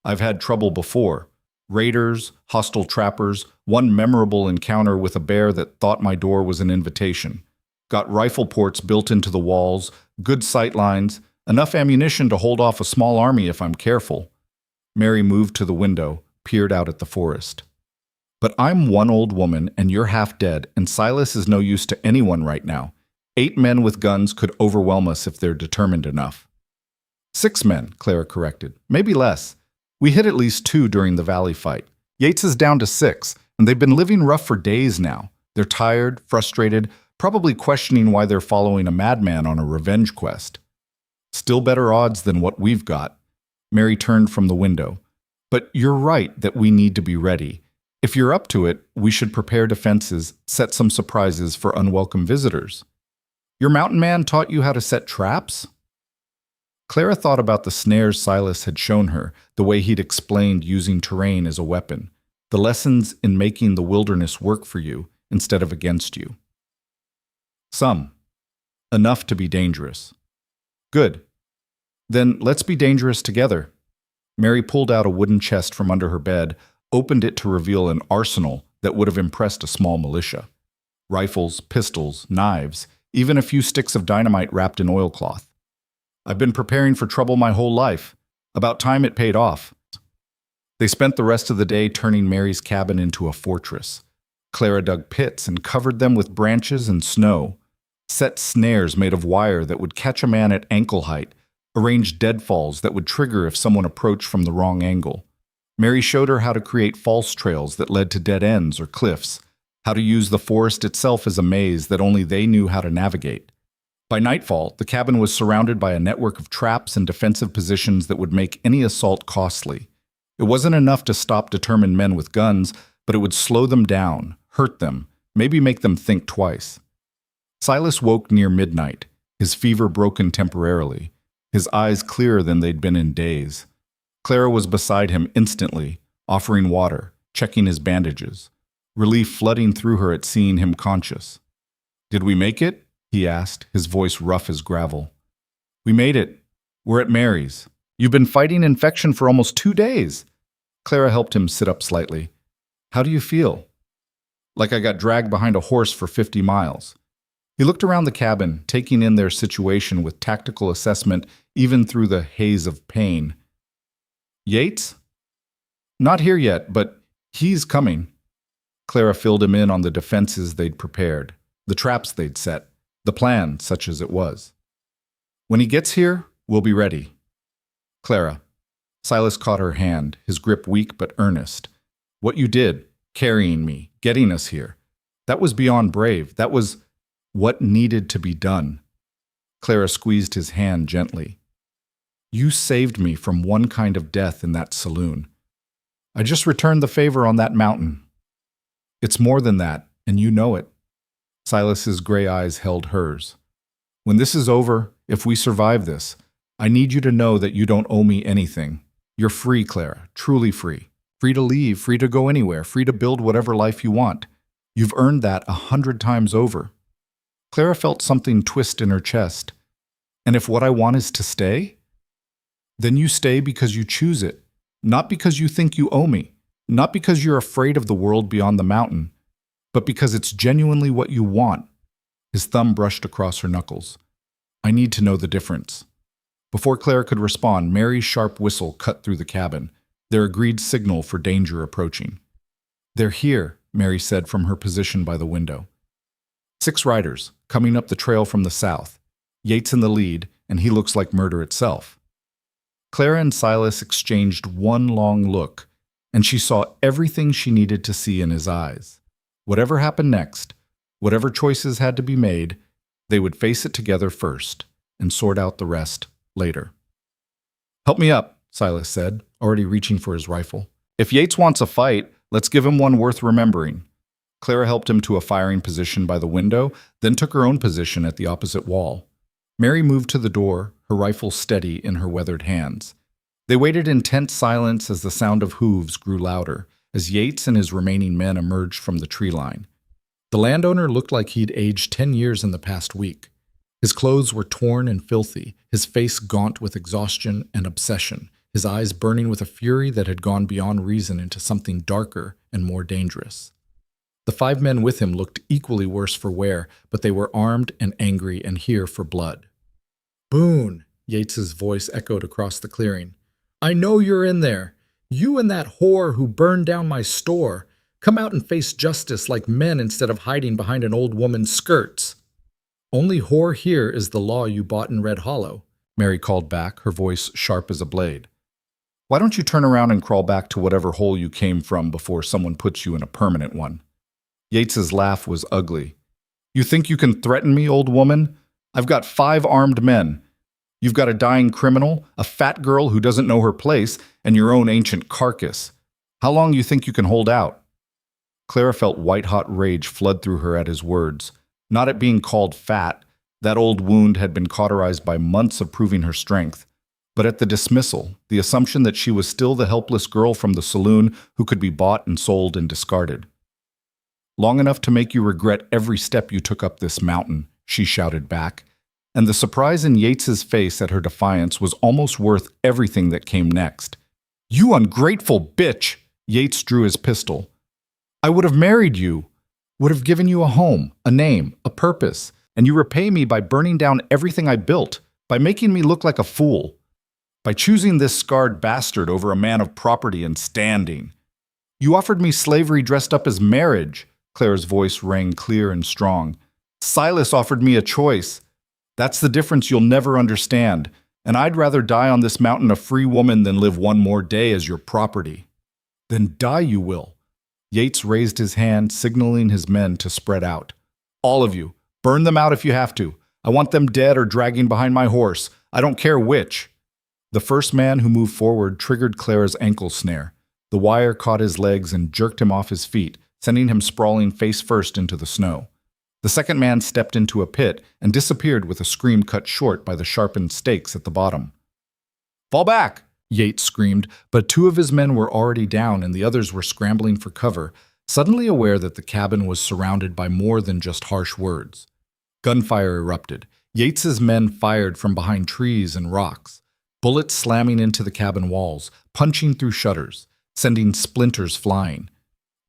I've had trouble before. Raiders, hostile trappers, one memorable encounter with a bear that thought my door was an invitation. Got rifle ports built into the walls, good sight lines, enough ammunition to hold off a small army if I'm careful. Mary moved to the window, peered out at the forest. But I'm one old woman and you're half dead, and Silas is no use to anyone right now. 8 men with guns could overwhelm us if they're determined enough. 6 men, Clara corrected. Maybe less. We hit at least 2 during the valley fight. Yates is down to 6, and they've been living rough for days now. They're tired, frustrated, probably questioning why they're following a madman on a revenge quest. Still better odds than what we've got. Mary turned from the window. But you're right that we need to be ready. If you're up to it, we should prepare defenses, set some surprises for unwelcome visitors. Your mountain man taught you how to set traps? Clara thought about the snares Silas had shown her, the way he'd explained using terrain as a weapon, the lessons in making the wilderness work for you instead of against you. Some. Enough to be dangerous. Good. Then let's be dangerous together. Mary pulled out a wooden chest from under her bed, opened it to reveal an arsenal that would have impressed a small militia. Rifles, pistols, knives, even a few sticks of dynamite wrapped in oilcloth. I've been preparing for trouble my whole life. About time it paid off. They spent the rest of the day turning Mary's cabin into a fortress. Clara dug pits and covered them with branches and snow, set snares made of wire that would catch a man at ankle height, arranged deadfalls that would trigger if someone approached from the wrong angle. Mary showed her how to create false trails that led to dead ends or cliffs, how to use the forest itself as a maze that only they knew how to navigate. By nightfall, the cabin was surrounded by a network of traps and defensive positions that would make any assault costly. It wasn't enough to stop determined men with guns, but it would slow them down, hurt them, maybe make them think twice. Silas woke near midnight, his fever broken temporarily. his eyes clearer than they'd been in days. Clara was beside him instantly, offering water, checking his bandages, relief flooding through her at seeing him conscious. "Did we make it?" he asked, his voice rough as gravel. "We made it. We're at Mary's. You've been fighting infection for almost 2 days." Clara helped him sit up slightly. "How do you feel?" "Like I got dragged behind a horse for 50 miles. He looked around the cabin, taking in their situation with tactical assessment even through the haze of pain. "Yates?" "Not here yet, but he's coming." Clara filled him in on the defenses they'd prepared, the traps they'd set, the plan, such as it was. "When he gets here, we'll be ready." "Clara." Silas caught her hand, his grip weak but earnest. "What you did, carrying me, getting us here, that was beyond brave. That was what needed to be done." Clara squeezed his hand gently. "You saved me from one kind of death in that saloon. I just returned the favor on that mountain. It's more than that, and you know it." Silas's gray eyes held hers. "When this is over, if we survive this, I need you to know that you don't owe me anything. You're free, Clara, truly free. Free to leave, free to go anywhere, free to build whatever life you want. You've earned that 100 times over." Clara felt something twist in her chest. "And if what I want is to stay? Then you stay because you choose it, not because you think you owe me, not because you're afraid of the world beyond the mountain, but because it's genuinely what you want." His thumb brushed across her knuckles. "I need to know the difference." Before Clara could respond, Mary's sharp whistle cut through the cabin, their agreed signal for danger approaching. "They're here," Mary said from her position by the window. 6 riders, coming up the trail from the south. Yates in the lead, and he looks like murder itself. Clara and Silas exchanged one long look, and she saw everything she needed to see in his eyes. Whatever happened next, whatever choices had to be made, they would face it together first and sort out the rest later. "Help me up," Silas said, already reaching for his rifle. "If Yates wants a fight, let's give him one worth remembering." Clara helped him to a firing position by the window, then took her own position at the opposite wall. Mary moved to the door, her rifle steady in her weathered hands. They waited in tense silence as the sound of hooves grew louder, as Yates and his remaining men emerged from the tree line. The landowner looked like he'd aged 10 years in the past week. His clothes were torn and filthy, his face gaunt with exhaustion and obsession, his eyes burning with a fury that had gone beyond reason into something darker and more dangerous. The 5 men with him looked equally worse for wear, but they were armed and angry and here for blood. "Boone," Yates's voice echoed across the clearing. "I know you're in there. You and that whore who burned down my store. Come out and face justice like men instead of hiding behind an old woman's skirts." "Only whore here is the law you bought in Red Hollow," Mary called back, her voice sharp as a blade. "Why don't you turn around and crawl back to whatever hole you came from before someone puts you in a permanent one?" Yates's laugh was ugly. "You think you can threaten me, old woman? I've got 5 armed men. You've got a dying criminal, a fat girl who doesn't know her place, and your own ancient carcass. How long you think you can hold out?" Clara felt white-hot rage flood through her at his words. Not at being called fat, that old wound had been cauterized by months of proving her strength, but at the dismissal, the assumption that she was still the helpless girl from the saloon who could be bought and sold and discarded. "Long enough to make you regret every step you took up this mountain," she shouted back, and the surprise in Yates's face at her defiance was almost worth everything that came next. "You ungrateful bitch!" Yates drew his pistol. "I would have married you, would have given you a home, a name, a purpose, and you repay me by burning down everything I built, by making me look like a fool, by choosing this scarred bastard over a man of property and standing. You offered me slavery dressed up as marriage." Clara's voice rang clear and strong. "Silas offered me a choice. That's the difference you'll never understand, and I'd rather die on this mountain a free woman than live one more day as your property." "Then die you will." Yates raised his hand, signaling his men to spread out. "All of you, burn them out if you have to. I want them dead or dragging behind my horse. I don't care which." The first man who moved forward triggered Clara's ankle snare. The wire caught his legs and jerked him off his feet, sending him sprawling face first into the snow. The second man stepped into a pit and disappeared with a scream cut short by the sharpened stakes at the bottom. "Fall back!" Yates screamed, but two of his men were already down and the others were scrambling for cover, suddenly aware that the cabin was surrounded by more than just harsh words. Gunfire erupted. Yates's men fired from behind trees and rocks, bullets slamming into the cabin walls, punching through shutters, sending splinters flying.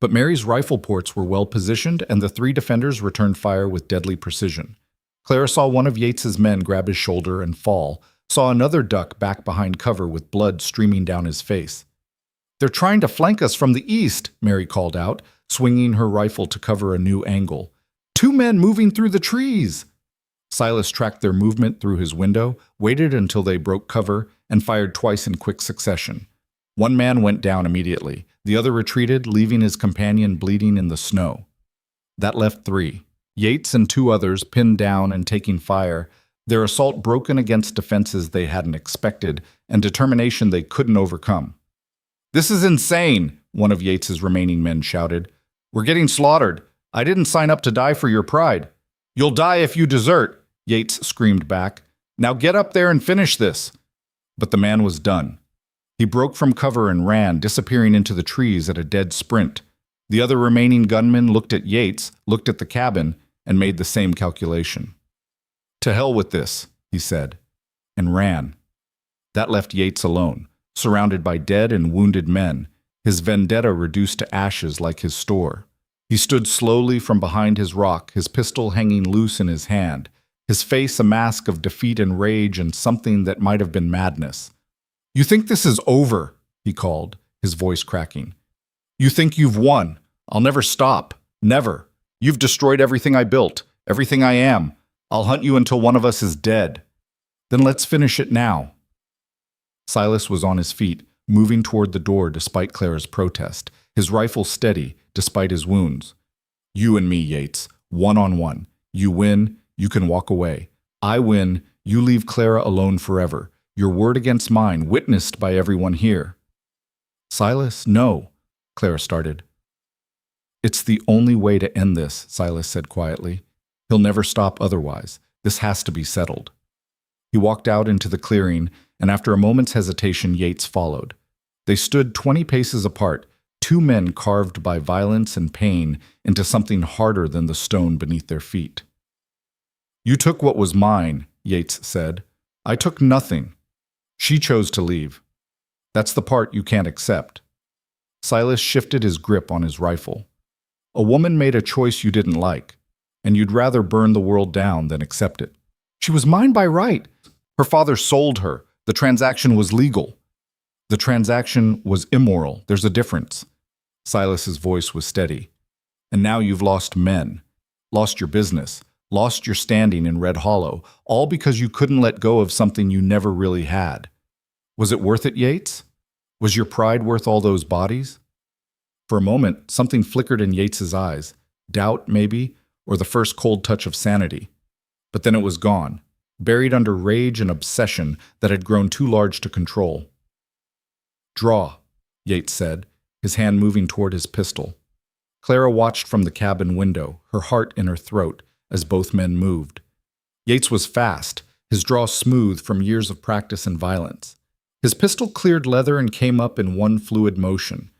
But Mary's rifle ports were well positioned, and the three defenders returned fire with deadly precision. Clara saw one of Yates's men grab his shoulder and fall, saw another duck back behind cover with blood streaming down his face. "They're trying to flank us from the east," Mary called out, swinging her rifle to cover a new angle. "Two men moving through the trees!" Silas tracked their movement through his window, waited until they broke cover, and fired twice in quick succession. One man went down immediately. The other retreated, leaving his companion bleeding in the snow. That left three. Yates and two others pinned down and taking fire, their assault broken against defenses they hadn't expected and determination they couldn't overcome. "This is insane," one of Yates's remaining men shouted. "We're getting slaughtered. I didn't sign up to die for your pride." "You'll die if you desert," Yates screamed back. "Now get up there and finish this." But the man was done. He broke from cover and ran, disappearing into the trees at a dead sprint. The other remaining gunmen looked at Yates, looked at the cabin, and made the same calculation. "To hell with this," he said, and ran. That left Yates alone, surrounded by dead and wounded men, his vendetta reduced to ashes like his store. He stood slowly from behind his rock, his pistol hanging loose in his hand, his face a mask of defeat and rage and something that might have been madness. "You think this is over," he called, his voice cracking. "You think you've won. I'll never stop. Never. You've destroyed everything I built, everything I am. I'll hunt you until one of us is dead. Then let's finish it now." Silas was on his feet, moving toward the door despite Clara's protest, his rifle steady despite his wounds. "You and me, Yates, one-on-one. You win, you can walk away. I win, you leave Clara alone forever. Your word against mine, witnessed by everyone here." "Silas, no," Clara started. "It's the only way to end this," Silas said quietly. "He'll never stop otherwise. This has to be settled." He walked out into the clearing, and after a moment's hesitation, Yates followed. They stood 20 paces apart, two men carved by violence and pain into something harder than the stone beneath their feet. "You took what was mine," Yates said. "I took nothing. She chose to leave. That's the part you can't accept." Silas shifted his grip on his rifle. "A woman made a choice you didn't like, and you'd rather burn the world down than accept it. She was mine by right. Her father sold her. The transaction was legal. The transaction was immoral. There's a difference." Silas's voice was steady. "And now you've lost men, lost your business, lost your standing in Red Hollow, all because you couldn't let go of something you never really had. Was it worth it, Yates? Was your pride worth all those bodies?" For a moment, something flickered in Yates's eyes. Doubt, maybe, or the first cold touch of sanity. But then it was gone, buried under rage and obsession that had grown too large to control. "Draw," Yates said, his hand moving toward his pistol. Clara watched from the cabin window, her heart in her throat, as both men moved. Yates was fast, his draw smooth from years of practice and violence. His pistol cleared leather and came up in one fluid motion.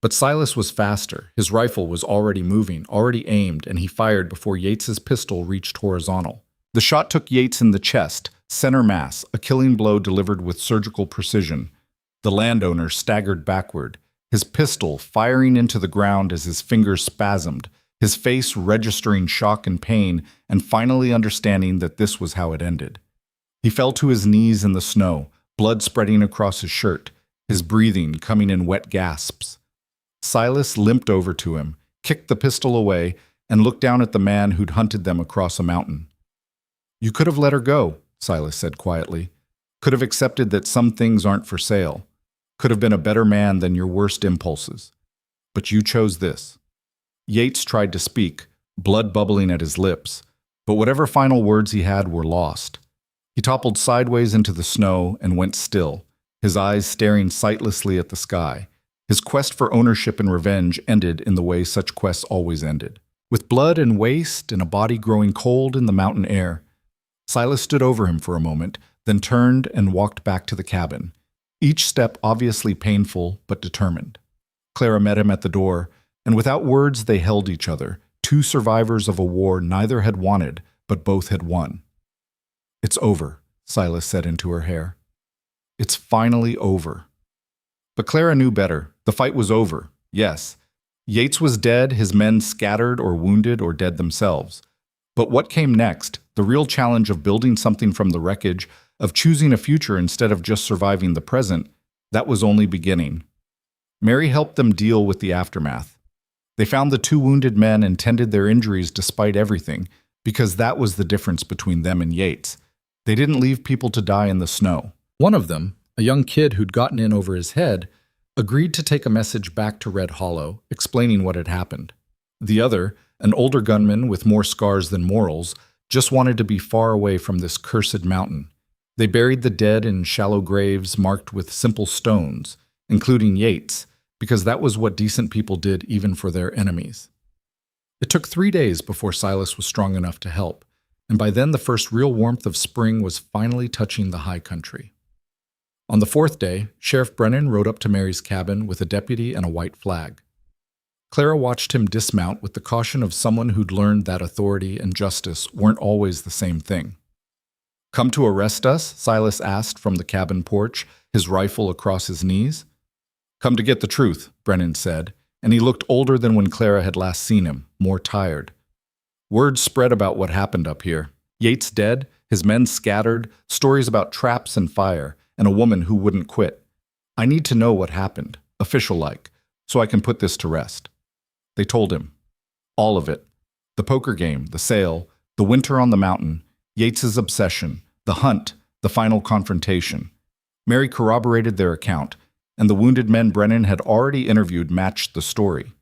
But Silas was faster. His rifle was already moving, already aimed, and he fired before Yates's pistol reached horizontal. The shot took Yates in the chest, center mass, a killing blow delivered with surgical precision. The landowner staggered backward, his pistol firing into the ground as his fingers spasmed, his face registering shock and pain, and finally understanding that this was how it ended. He fell to his knees in the snow, blood spreading across his shirt, his breathing coming in wet gasps. Silas limped over to him, kicked the pistol away, and looked down at the man who'd hunted them across a mountain. "You could have let her go," Silas said quietly. "Could have accepted that some things aren't for sale. Could have been a better man than your worst impulses. But you chose this." Yates tried to speak, blood bubbling at his lips, but whatever final words he had were lost. He toppled sideways into the snow and went still, his eyes staring sightlessly at the sky. His quest for ownership and revenge ended in the way such quests always ended, with blood and waste and a body growing cold in the mountain air. Silas stood over him for a moment, then turned and walked back to the cabin, each step obviously painful but determined. Clara met him at the door, and without words they held each other, two survivors of a war neither had wanted, but both had won. "It's over," Silas said into her hair. "It's finally over." But Clara knew better. The fight was over, yes. Yates was dead, his men scattered or wounded or dead themselves. But what came next, the real challenge of building something from the wreckage, of choosing a future instead of just surviving the present, that was only beginning. Mary helped them deal with the aftermath. They found the two wounded men and tended their injuries despite everything, because that was the difference between them and Yates. They didn't leave people to die in the snow. One of them, a young kid who'd gotten in over his head, agreed to take a message back to Red Hollow, explaining what had happened. The other, an older gunman with more scars than morals, just wanted to be far away from this cursed mountain. They buried the dead in shallow graves marked with simple stones, including Yates, because that was what decent people did even for their enemies. It took 3 days before Silas was strong enough to help, and by then the first real warmth of spring was finally touching the high country. On the 4th day, Sheriff Brennan rode up to Mary's cabin with a deputy and a white flag. Clara watched him dismount with the caution of someone who'd learned that authority and justice weren't always the same thing. "Come to arrest us?" Silas asked from the cabin porch, his rifle across his knees. "Come to get the truth," Brennan said, and he looked older than when Clara had last seen him, more tired. Word spread about what happened up here. Yates dead, his men scattered, stories about traps and fire, and a woman who wouldn't quit. "I need to know what happened, official-like, so I can put this to rest." They told him. All of it. The poker game, the sale, the winter on the mountain, Yates's obsession, the hunt, the final confrontation. Mary corroborated their account, and the wounded men Brennan had already interviewed matched the story.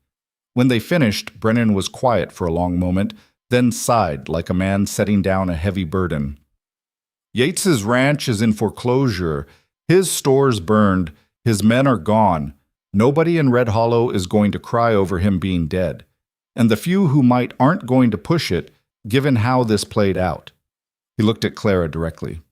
When they finished, Brennan was quiet for a long moment, then sighed like a man setting down a heavy burden. "Yates's ranch is in foreclosure. His store's burned. His men are gone. Nobody in Red Hollow is going to cry over him being dead. And the few who might aren't going to push it, given how this played out." He looked at Clara directly.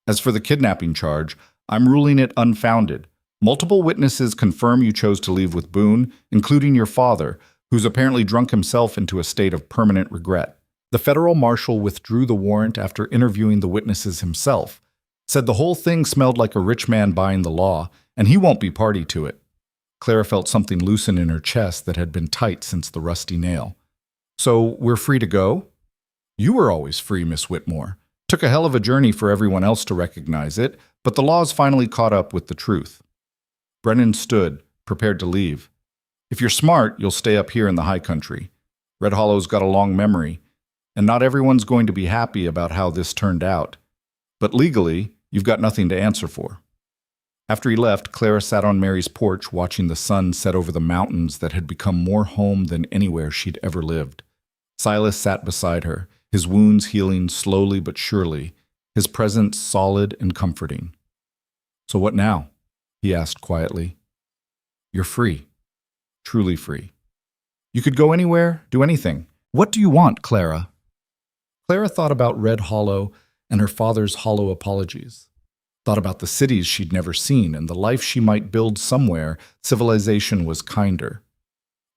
"As for the kidnapping charge, I'm ruling it unfounded. Multiple witnesses confirm you chose to leave with Boone, including your father, who's apparently drunk himself into a state of permanent regret. The federal marshal withdrew the warrant after interviewing the witnesses himself, said the whole thing smelled like a rich man buying the law, and he won't be party to it." Clara felt something loosen in her chest that had been tight since the rusty nail. "So we're free to go?" "You were always free, Miss Whitmore. Took a hell of a journey for everyone else to recognize it, but the law's finally caught up with the truth." Brennan stood, prepared to leave. "If you're smart, you'll stay up here in the high country. Red Hollow's got a long memory, and not everyone's going to be happy about how this turned out. But legally, you've got nothing to answer for." After he left, Clara sat on Mary's porch watching the sun set over the mountains that had become more home than anywhere she'd ever lived. Silas sat beside her, his wounds healing slowly but surely, his presence solid and comforting. "So what now?" he asked quietly. "You're free. Truly free. You could go anywhere, do anything. What do you want, Clara?" Clara thought about Red Hollow and her father's hollow apologies. Thought about the cities she'd never seen and the life she might build somewhere civilization was kinder.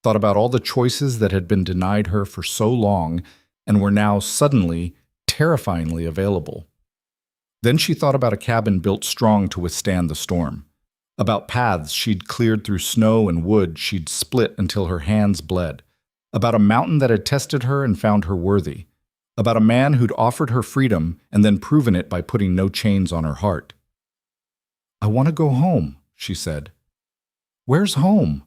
Thought about all the choices that had been denied her for so long and were now suddenly, terrifyingly available. Then she thought about a cabin built strong to withstand the storm. About paths she'd cleared through snow and wood she'd split until her hands bled. About a mountain that had tested her and found her worthy. About a man who'd offered her freedom and then proven it by putting no chains on her heart. "I want to go home," she said. "Where's home?"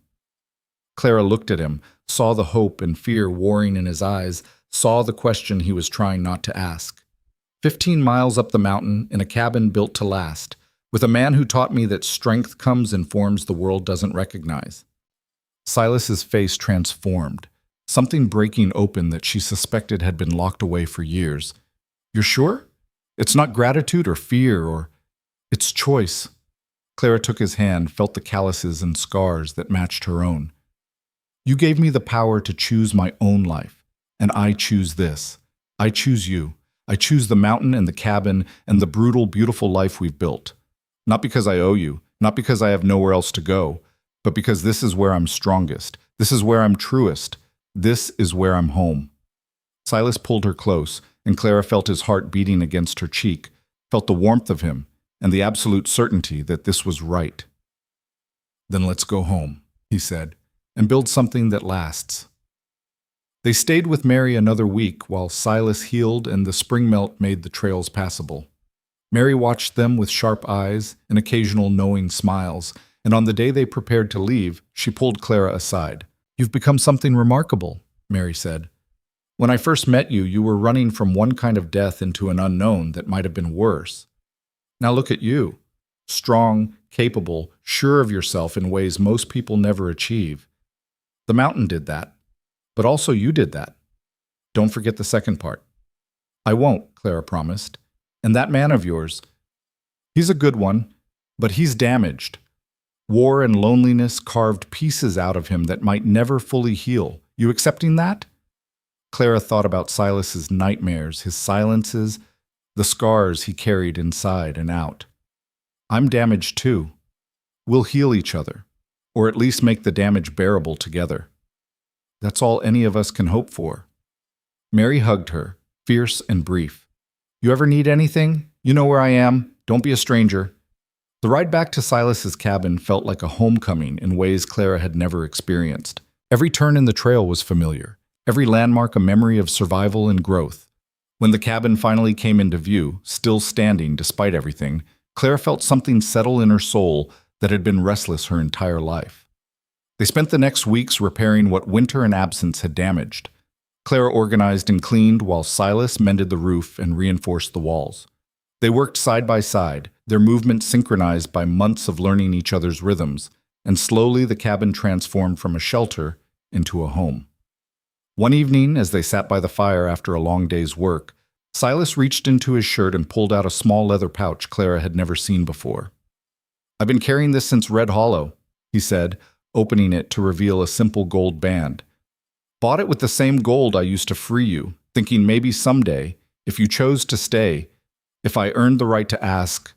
Clara looked at him, saw the hope and fear warring in his eyes, saw the question he was trying not to ask. 15 miles up the mountain, in a cabin built to last, with a man who taught me that strength comes in forms the world doesn't recognize. Silas's face transformed, something breaking open that she suspected had been locked away for years. "You're sure? It's not gratitude or fear or... it's choice." Clara took his hand, felt the calluses and scars that matched her own. You gave me the power to choose my own life, and I choose this. I choose you. I choose the mountain and the cabin and the brutal, beautiful life we've built. Not because I owe you, not because I have nowhere else to go, but because this is where I'm strongest. This is where I'm truest. This is where I'm home. Silas pulled her close, and Clara felt his heart beating against her cheek, felt the warmth of him, and the absolute certainty that this was right. Then let's go home, he said, and build something that lasts. They stayed with Mary another week while Silas healed and the spring melt made the trails passable. Mary watched them with sharp eyes and occasional knowing smiles, and on the day they prepared to leave, she pulled Clara aside. "You've become something remarkable," Mary said. "When I first met you, you were running from one kind of death into an unknown that might have been worse. Now look at you, strong, capable, sure of yourself in ways most people never achieve. The mountain did that, but also you did that. Don't forget the second part." "I won't," Clara promised. "And that man of yours, he's a good one, but he's damaged. War and loneliness carved pieces out of him that might never fully heal. You accepting that?" Clara thought about Silas's nightmares, his silences, the scars he carried inside and out. "I'm damaged too. We'll heal each other, or at least make the damage bearable together. That's all any of us can hope for." Mary hugged her, fierce and brief. "You ever need anything? You know where I am. Don't be a stranger." The ride back to Silas's cabin felt like a homecoming in ways Clara had never experienced. Every turn in the trail was familiar, every landmark a memory of survival and growth. When the cabin finally came into view, still standing despite everything, Clara felt something settle in her soul that had been restless her entire life. They spent the next weeks repairing what winter and absence had damaged. Clara organized and cleaned while Silas mended the roof and reinforced the walls. They worked side by side, their movements synchronized by months of learning each other's rhythms, and slowly the cabin transformed from a shelter into a home. One evening, as they sat by the fire after a long day's work, Silas reached into his shirt and pulled out a small leather pouch Clara had never seen before. "I've been carrying this since Red Hollow," he said, opening it to reveal a simple gold band. "Bought it with the same gold I used to free you, thinking maybe someday, if you chose to stay, if I earned the right to ask."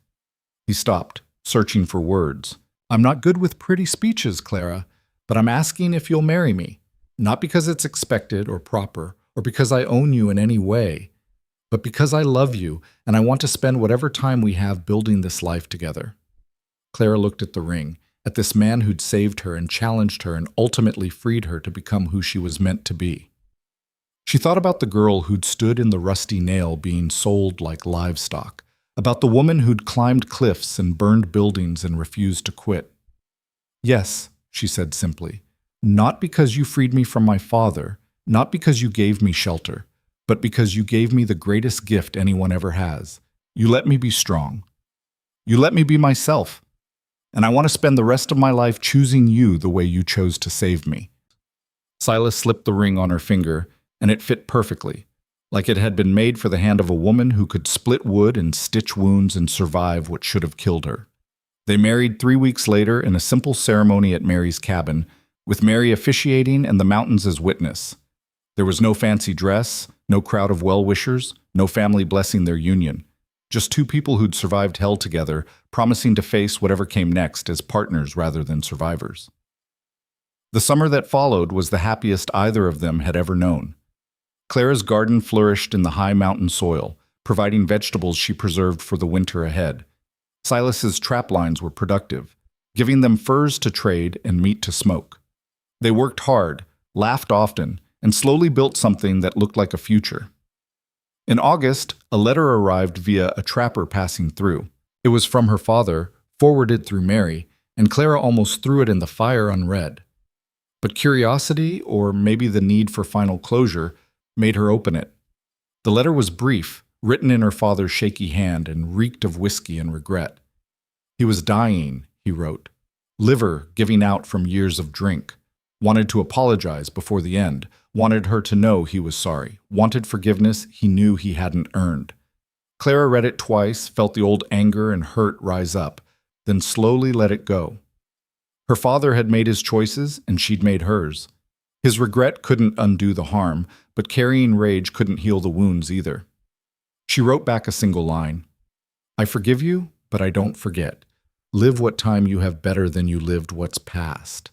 He stopped, searching for words. "I'm not good with pretty speeches, Clara, but I'm asking if you'll marry me. Not because it's expected or proper, or because I own you in any way, but because I love you and I want to spend whatever time we have building this life together." Clara looked at the ring, at this man who'd saved her and challenged her and ultimately freed her to become who she was meant to be. She thought about the girl who'd stood in the rusty nail being sold like livestock, about the woman who'd climbed cliffs and burned buildings and refused to quit. "Yes," she said simply, "not because you freed me from my father, not because you gave me shelter, but because you gave me the greatest gift anyone ever has. You let me be strong. You let me be myself. And I want to spend the rest of my life choosing you the way you chose to save me." Silas slipped the ring on her finger, and it fit perfectly, like it had been made for the hand of a woman who could split wood and stitch wounds and survive what should have killed her. They married 3 weeks later in a simple ceremony at Mary's cabin, with Mary officiating and the mountains as witness. There was no fancy dress, no crowd of well-wishers, no family blessing their union. Just two people who'd survived hell together, promising to face whatever came next as partners rather than survivors. The summer that followed was the happiest either of them had ever known. Clara's garden flourished in the high mountain soil, providing vegetables she preserved for the winter ahead. Silas's trap lines were productive, giving them furs to trade and meat to smoke. They worked hard, laughed often, and slowly built something that looked like a future. In August, a letter arrived via a trapper passing through. It was from her father, forwarded through Mary, and Clara almost threw it in the fire unread. But curiosity, or maybe the need for final closure, made her open it. The letter was brief, written in her father's shaky hand, and reeked of whiskey and regret. He was dying, he wrote. Liver giving out from years of drink. Wanted to apologize before the end. Wanted her to know he was sorry. Wanted forgiveness he knew he hadn't earned. Clara read it twice, felt the old anger and hurt rise up, then slowly let it go. Her father had made his choices, and she'd made hers. His regret couldn't undo the harm, but carrying rage couldn't heal the wounds either. She wrote back a single line. I forgive you, but I don't forget. Live what time you have better than you lived what's past.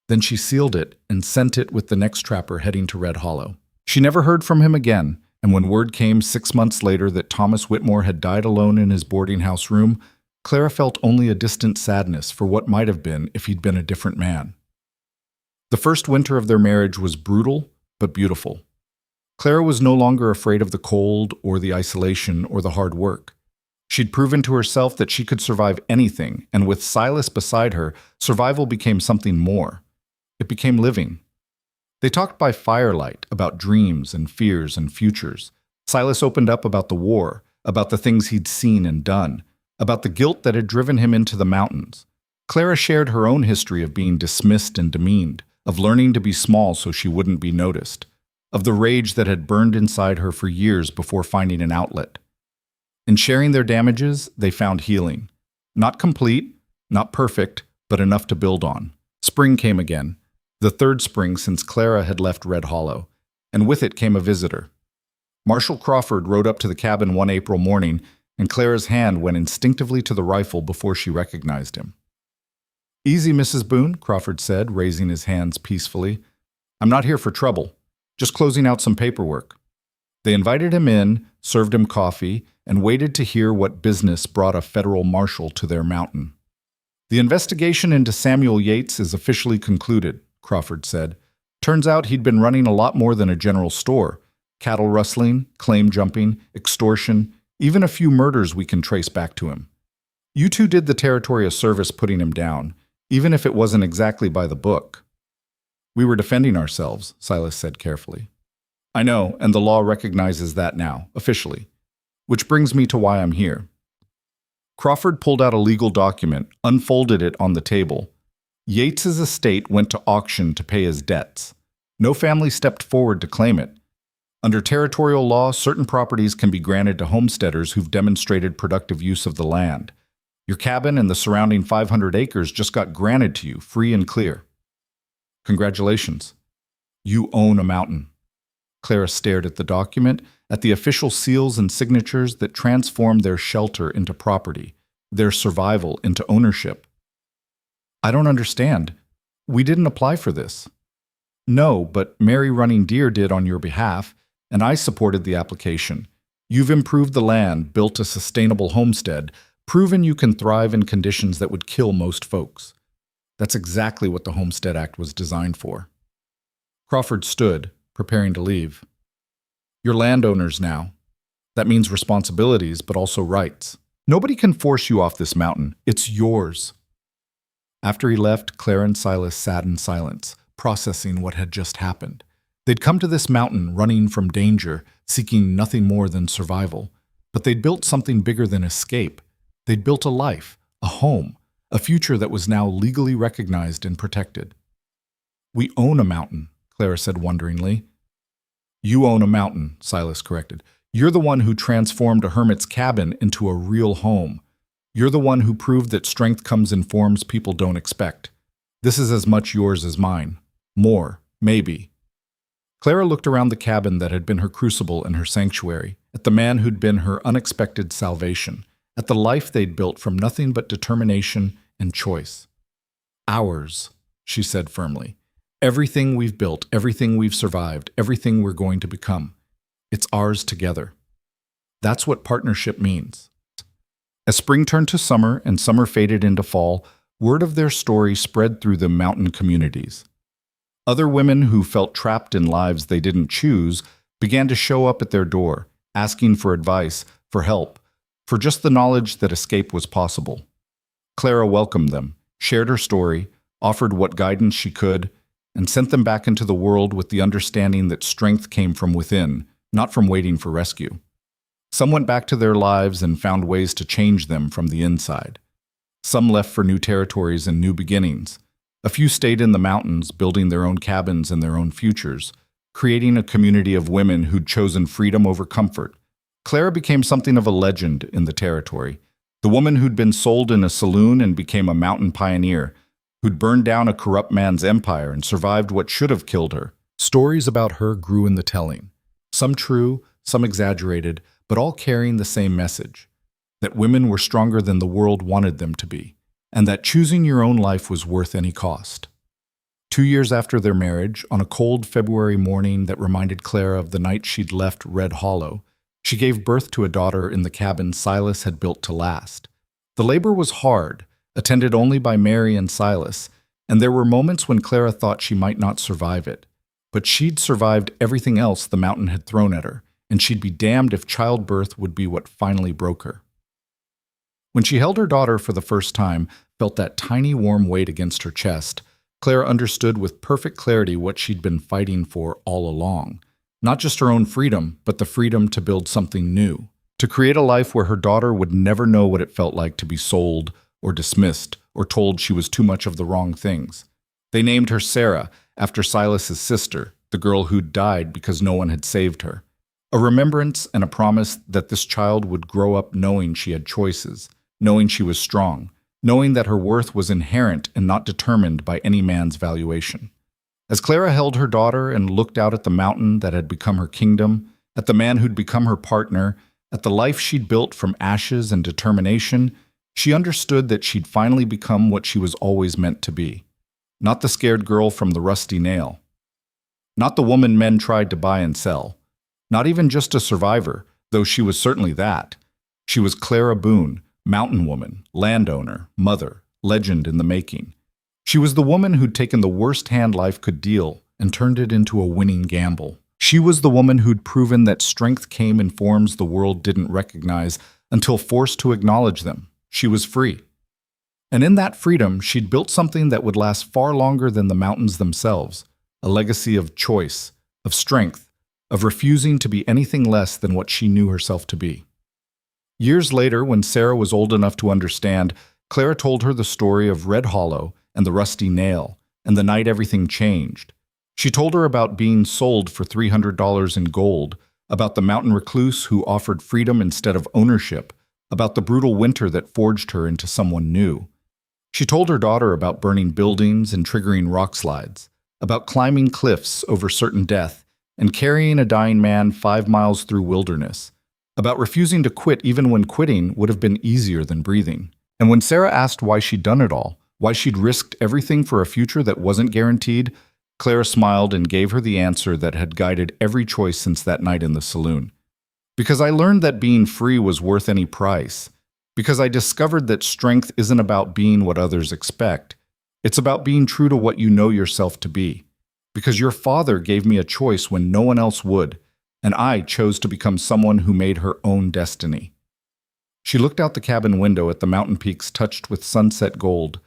Then she sealed it and sent it with the next trapper heading to Red Hollow. She never heard from him again, and when word came 6 months later that Thomas Whitmore had died alone in his boarding house room, Clara felt only a distant sadness for what might have been if he'd been a different man. The first winter of their marriage was brutal, but beautiful. Clara was no longer afraid of the cold or the isolation or the hard work. She'd proven to herself that she could survive anything, and with Silas beside her, survival became something more. It became living. They talked by firelight about dreams and fears and futures. Silas opened up about the war, about the things he'd seen and done, about the guilt that had driven him into the mountains. Clara shared her own history of being dismissed and demeaned, of learning to be small so she wouldn't be noticed, of the rage that had burned inside her for years before finding an outlet. In sharing their damages, they found healing. Not complete, not perfect, but enough to build on. Spring came again, the third spring since Clara had left Red Hollow, and with it came a visitor. Marshal Crawford rode up to the cabin one April morning, and Clara's hand went instinctively to the rifle before she recognized him. Easy, Mrs. Boone, Crawford said, raising his hands peacefully. I'm not here for trouble, just closing out some paperwork. They invited him in, served him coffee, and waited to hear what business brought a federal marshal to their mountain. The investigation into Samuel Yates is officially concluded, Crawford said. Turns out he'd been running a lot more than a general store. Cattle rustling, claim jumping, extortion, even a few murders we can trace back to him. You two did the territory a service putting him down, even if it wasn't exactly by the book. We were defending ourselves, Silas said carefully. I know, and the law recognizes that now, officially. Which brings me to why I'm here. Crawford pulled out a legal document, unfolded it on the table. Yates's estate went to auction to pay his debts. No family stepped forward to claim it. Under territorial law, certain properties can be granted to homesteaders who've demonstrated productive use of the land. Your cabin and the surrounding 500 acres just got granted to you, free and clear. Congratulations. You own a mountain. Clara stared at the document, at the official seals and signatures that transformed their shelter into property, their survival into ownership. I don't understand. We didn't apply for this. No, but Mary Running Deer did on your behalf, and I supported the application. You've improved the land, built a sustainable homestead, proven you can thrive in conditions that would kill most folks. That's exactly what the Homestead Act was designed for. Crawford stood, preparing to leave. You're landowners now. That means responsibilities, but also rights. Nobody can force you off this mountain. It's yours. After he left, Clara and Silas sat in silence, processing what had just happened. They'd come to this mountain running from danger, seeking nothing more than survival. But they'd built something bigger than escape. They'd built a life, a home, a future that was now legally recognized and protected. We own a mountain, Clara said wonderingly. You own a mountain, Silas corrected. You're the one who transformed a hermit's cabin into a real home. You're the one who proved that strength comes in forms people don't expect. This is as much yours as mine. More, maybe. Clara looked around the cabin that had been her crucible and her sanctuary, at the man who'd been her unexpected salvation, at the life they'd built from nothing but determination and choice. Ours, she said firmly. Everything we've built, everything we've survived, everything we're going to become. It's ours together. That's what partnership means. As spring turned to summer and summer faded into fall, word of their story spread through the mountain communities. Other women who felt trapped in lives they didn't choose began to show up at their door, asking for advice, for help, for just the knowledge that escape was possible. Clara welcomed them, shared her story, offered what guidance she could, and sent them back into the world with the understanding that strength came from within, not from waiting for rescue. Some went back to their lives and found ways to change them from the inside. Some left for new territories and new beginnings. A few stayed in the mountains, building their own cabins and their own futures, creating a community of women who'd chosen freedom over comfort. Clara became something of a legend in the territory, the woman who'd been sold in a saloon and became a mountain pioneer, who'd burned down a corrupt man's empire and survived what should have killed her. Stories about her grew in the telling, some true, some exaggerated, but all carrying the same message: that women were stronger than the world wanted them to be, and that choosing your own life was worth any cost. 2 years after their marriage, on a cold February morning that reminded Clara of the night she'd left Red Hollow, she gave birth to a daughter in the cabin Silas had built to last. The labor was hard, attended only by Mary and Silas, and there were moments when Clara thought she might not survive it. But she'd survived everything else the mountain had thrown at her, and she'd be damned if childbirth would be what finally broke her. When she held her daughter for the first time, felt that tiny warm weight against her chest, Clara understood with perfect clarity what she'd been fighting for all along. Not just her own freedom, but the freedom to build something new. To create a life where her daughter would never know what it felt like to be sold or dismissed or told she was too much of the wrong things. They named her Sarah, after Silas's sister, the girl who'd died because no one had saved her. A remembrance and a promise that this child would grow up knowing she had choices, knowing she was strong, knowing that her worth was inherent and not determined by any man's valuation. As Clara held her daughter and looked out at the mountain that had become her kingdom, at the man who'd become her partner, at the life she'd built from ashes and determination, she understood that she'd finally become what she was always meant to be. Not the scared girl from the rusty nail. Not the woman men tried to buy and sell. Not even just a survivor, though she was certainly that. She was Clara Boone, mountain woman, landowner, mother, legend in the making. She was the woman who'd taken the worst hand life could deal and turned it into a winning gamble. She was the woman who'd proven that strength came in forms the world didn't recognize until forced to acknowledge them. She was free. And in that freedom, she'd built something that would last far longer than the mountains themselves, a legacy of choice, of strength, of refusing to be anything less than what she knew herself to be. Years later, when Sarah was old enough to understand, Clara told her the story of Red Hollow and the rusty nail, and the night everything changed. She told her about being sold for $300 in gold, about the mountain recluse who offered freedom instead of ownership, about the brutal winter that forged her into someone new. She told her daughter about burning buildings and triggering rockslides, about climbing cliffs over certain death and carrying a dying man 5 miles through wilderness, about refusing to quit even when quitting would have been easier than breathing. And when Sarah asked why she'd done it all, why she'd risked everything for a future that wasn't guaranteed, Clara smiled and gave her the answer that had guided every choice since that night in the saloon. Because I learned that being free was worth any price. Because I discovered that strength isn't about being what others expect. It's about being true to what you know yourself to be. Because your father gave me a choice when no one else would, and I chose to become someone who made her own destiny. She looked out the cabin window at the mountain peaks touched with sunset gold,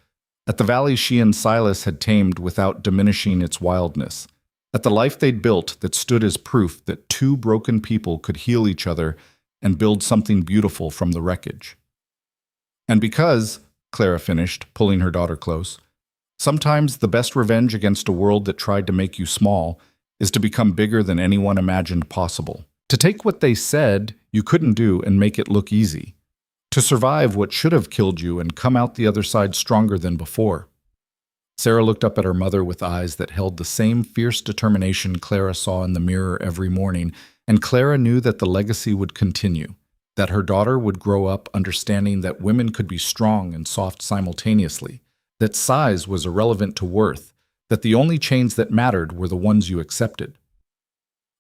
at the valley she and Silas had tamed without diminishing its wildness, at the life they'd built that stood as proof that two broken people could heal each other and build something beautiful from the wreckage. And because, Clara finished, pulling her daughter close, sometimes the best revenge against a world that tried to make you small is to become bigger than anyone imagined possible. To take what they said you couldn't do and make it look easy. To survive what should have killed you and come out the other side stronger than before. Sarah looked up at her mother with eyes that held the same fierce determination Clara saw in the mirror every morning, and Clara knew that the legacy would continue, that her daughter would grow up understanding that women could be strong and soft simultaneously, that size was irrelevant to worth, that the only chains that mattered were the ones you accepted.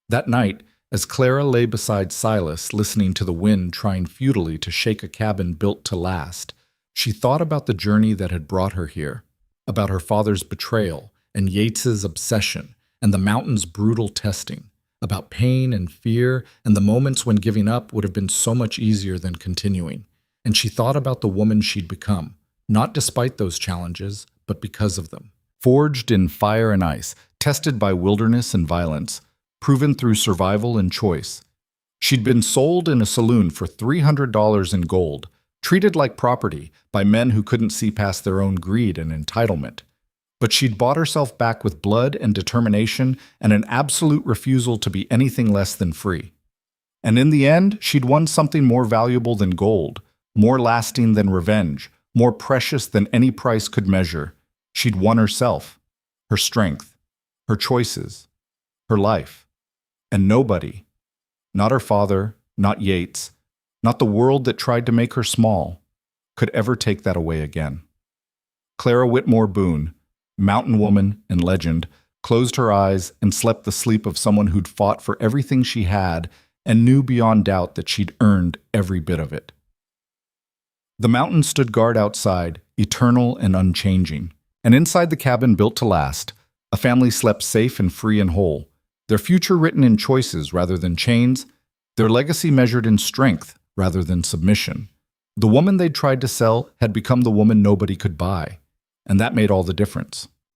That night, as Clara lay beside Silas, listening to the wind trying futilely to shake a cabin built to last, she thought about the journey that had brought her here, about her father's betrayal and Yates's obsession and the mountain's brutal testing, about pain and fear and the moments when giving up would have been so much easier than continuing. And she thought about the woman she'd become, not despite those challenges, but because of them. Forged in fire and ice, tested by wilderness and violence, proven through survival and choice. She'd been sold in a saloon for $300 in gold, treated like property by men who couldn't see past their own greed and entitlement. But she'd bought herself back with blood and determination and an absolute refusal to be anything less than free. And in the end, she'd won something more valuable than gold, more lasting than revenge, more precious than any price could measure. She'd won herself, her strength, her choices, her life. And nobody, not her father, not Yates, not the world that tried to make her small, could ever take that away again. Clara Whitmore Boone, mountain woman and legend, closed her eyes and slept the sleep of someone who'd fought for everything she had and knew beyond doubt that she'd earned every bit of it. The mountain stood guard outside, eternal and unchanging, and inside the cabin built to last, a family slept safe and free and whole, their future written in choices rather than chains, their legacy measured in strength rather than submission. The woman they'd tried to sell had become the woman nobody could buy, and that made all the difference.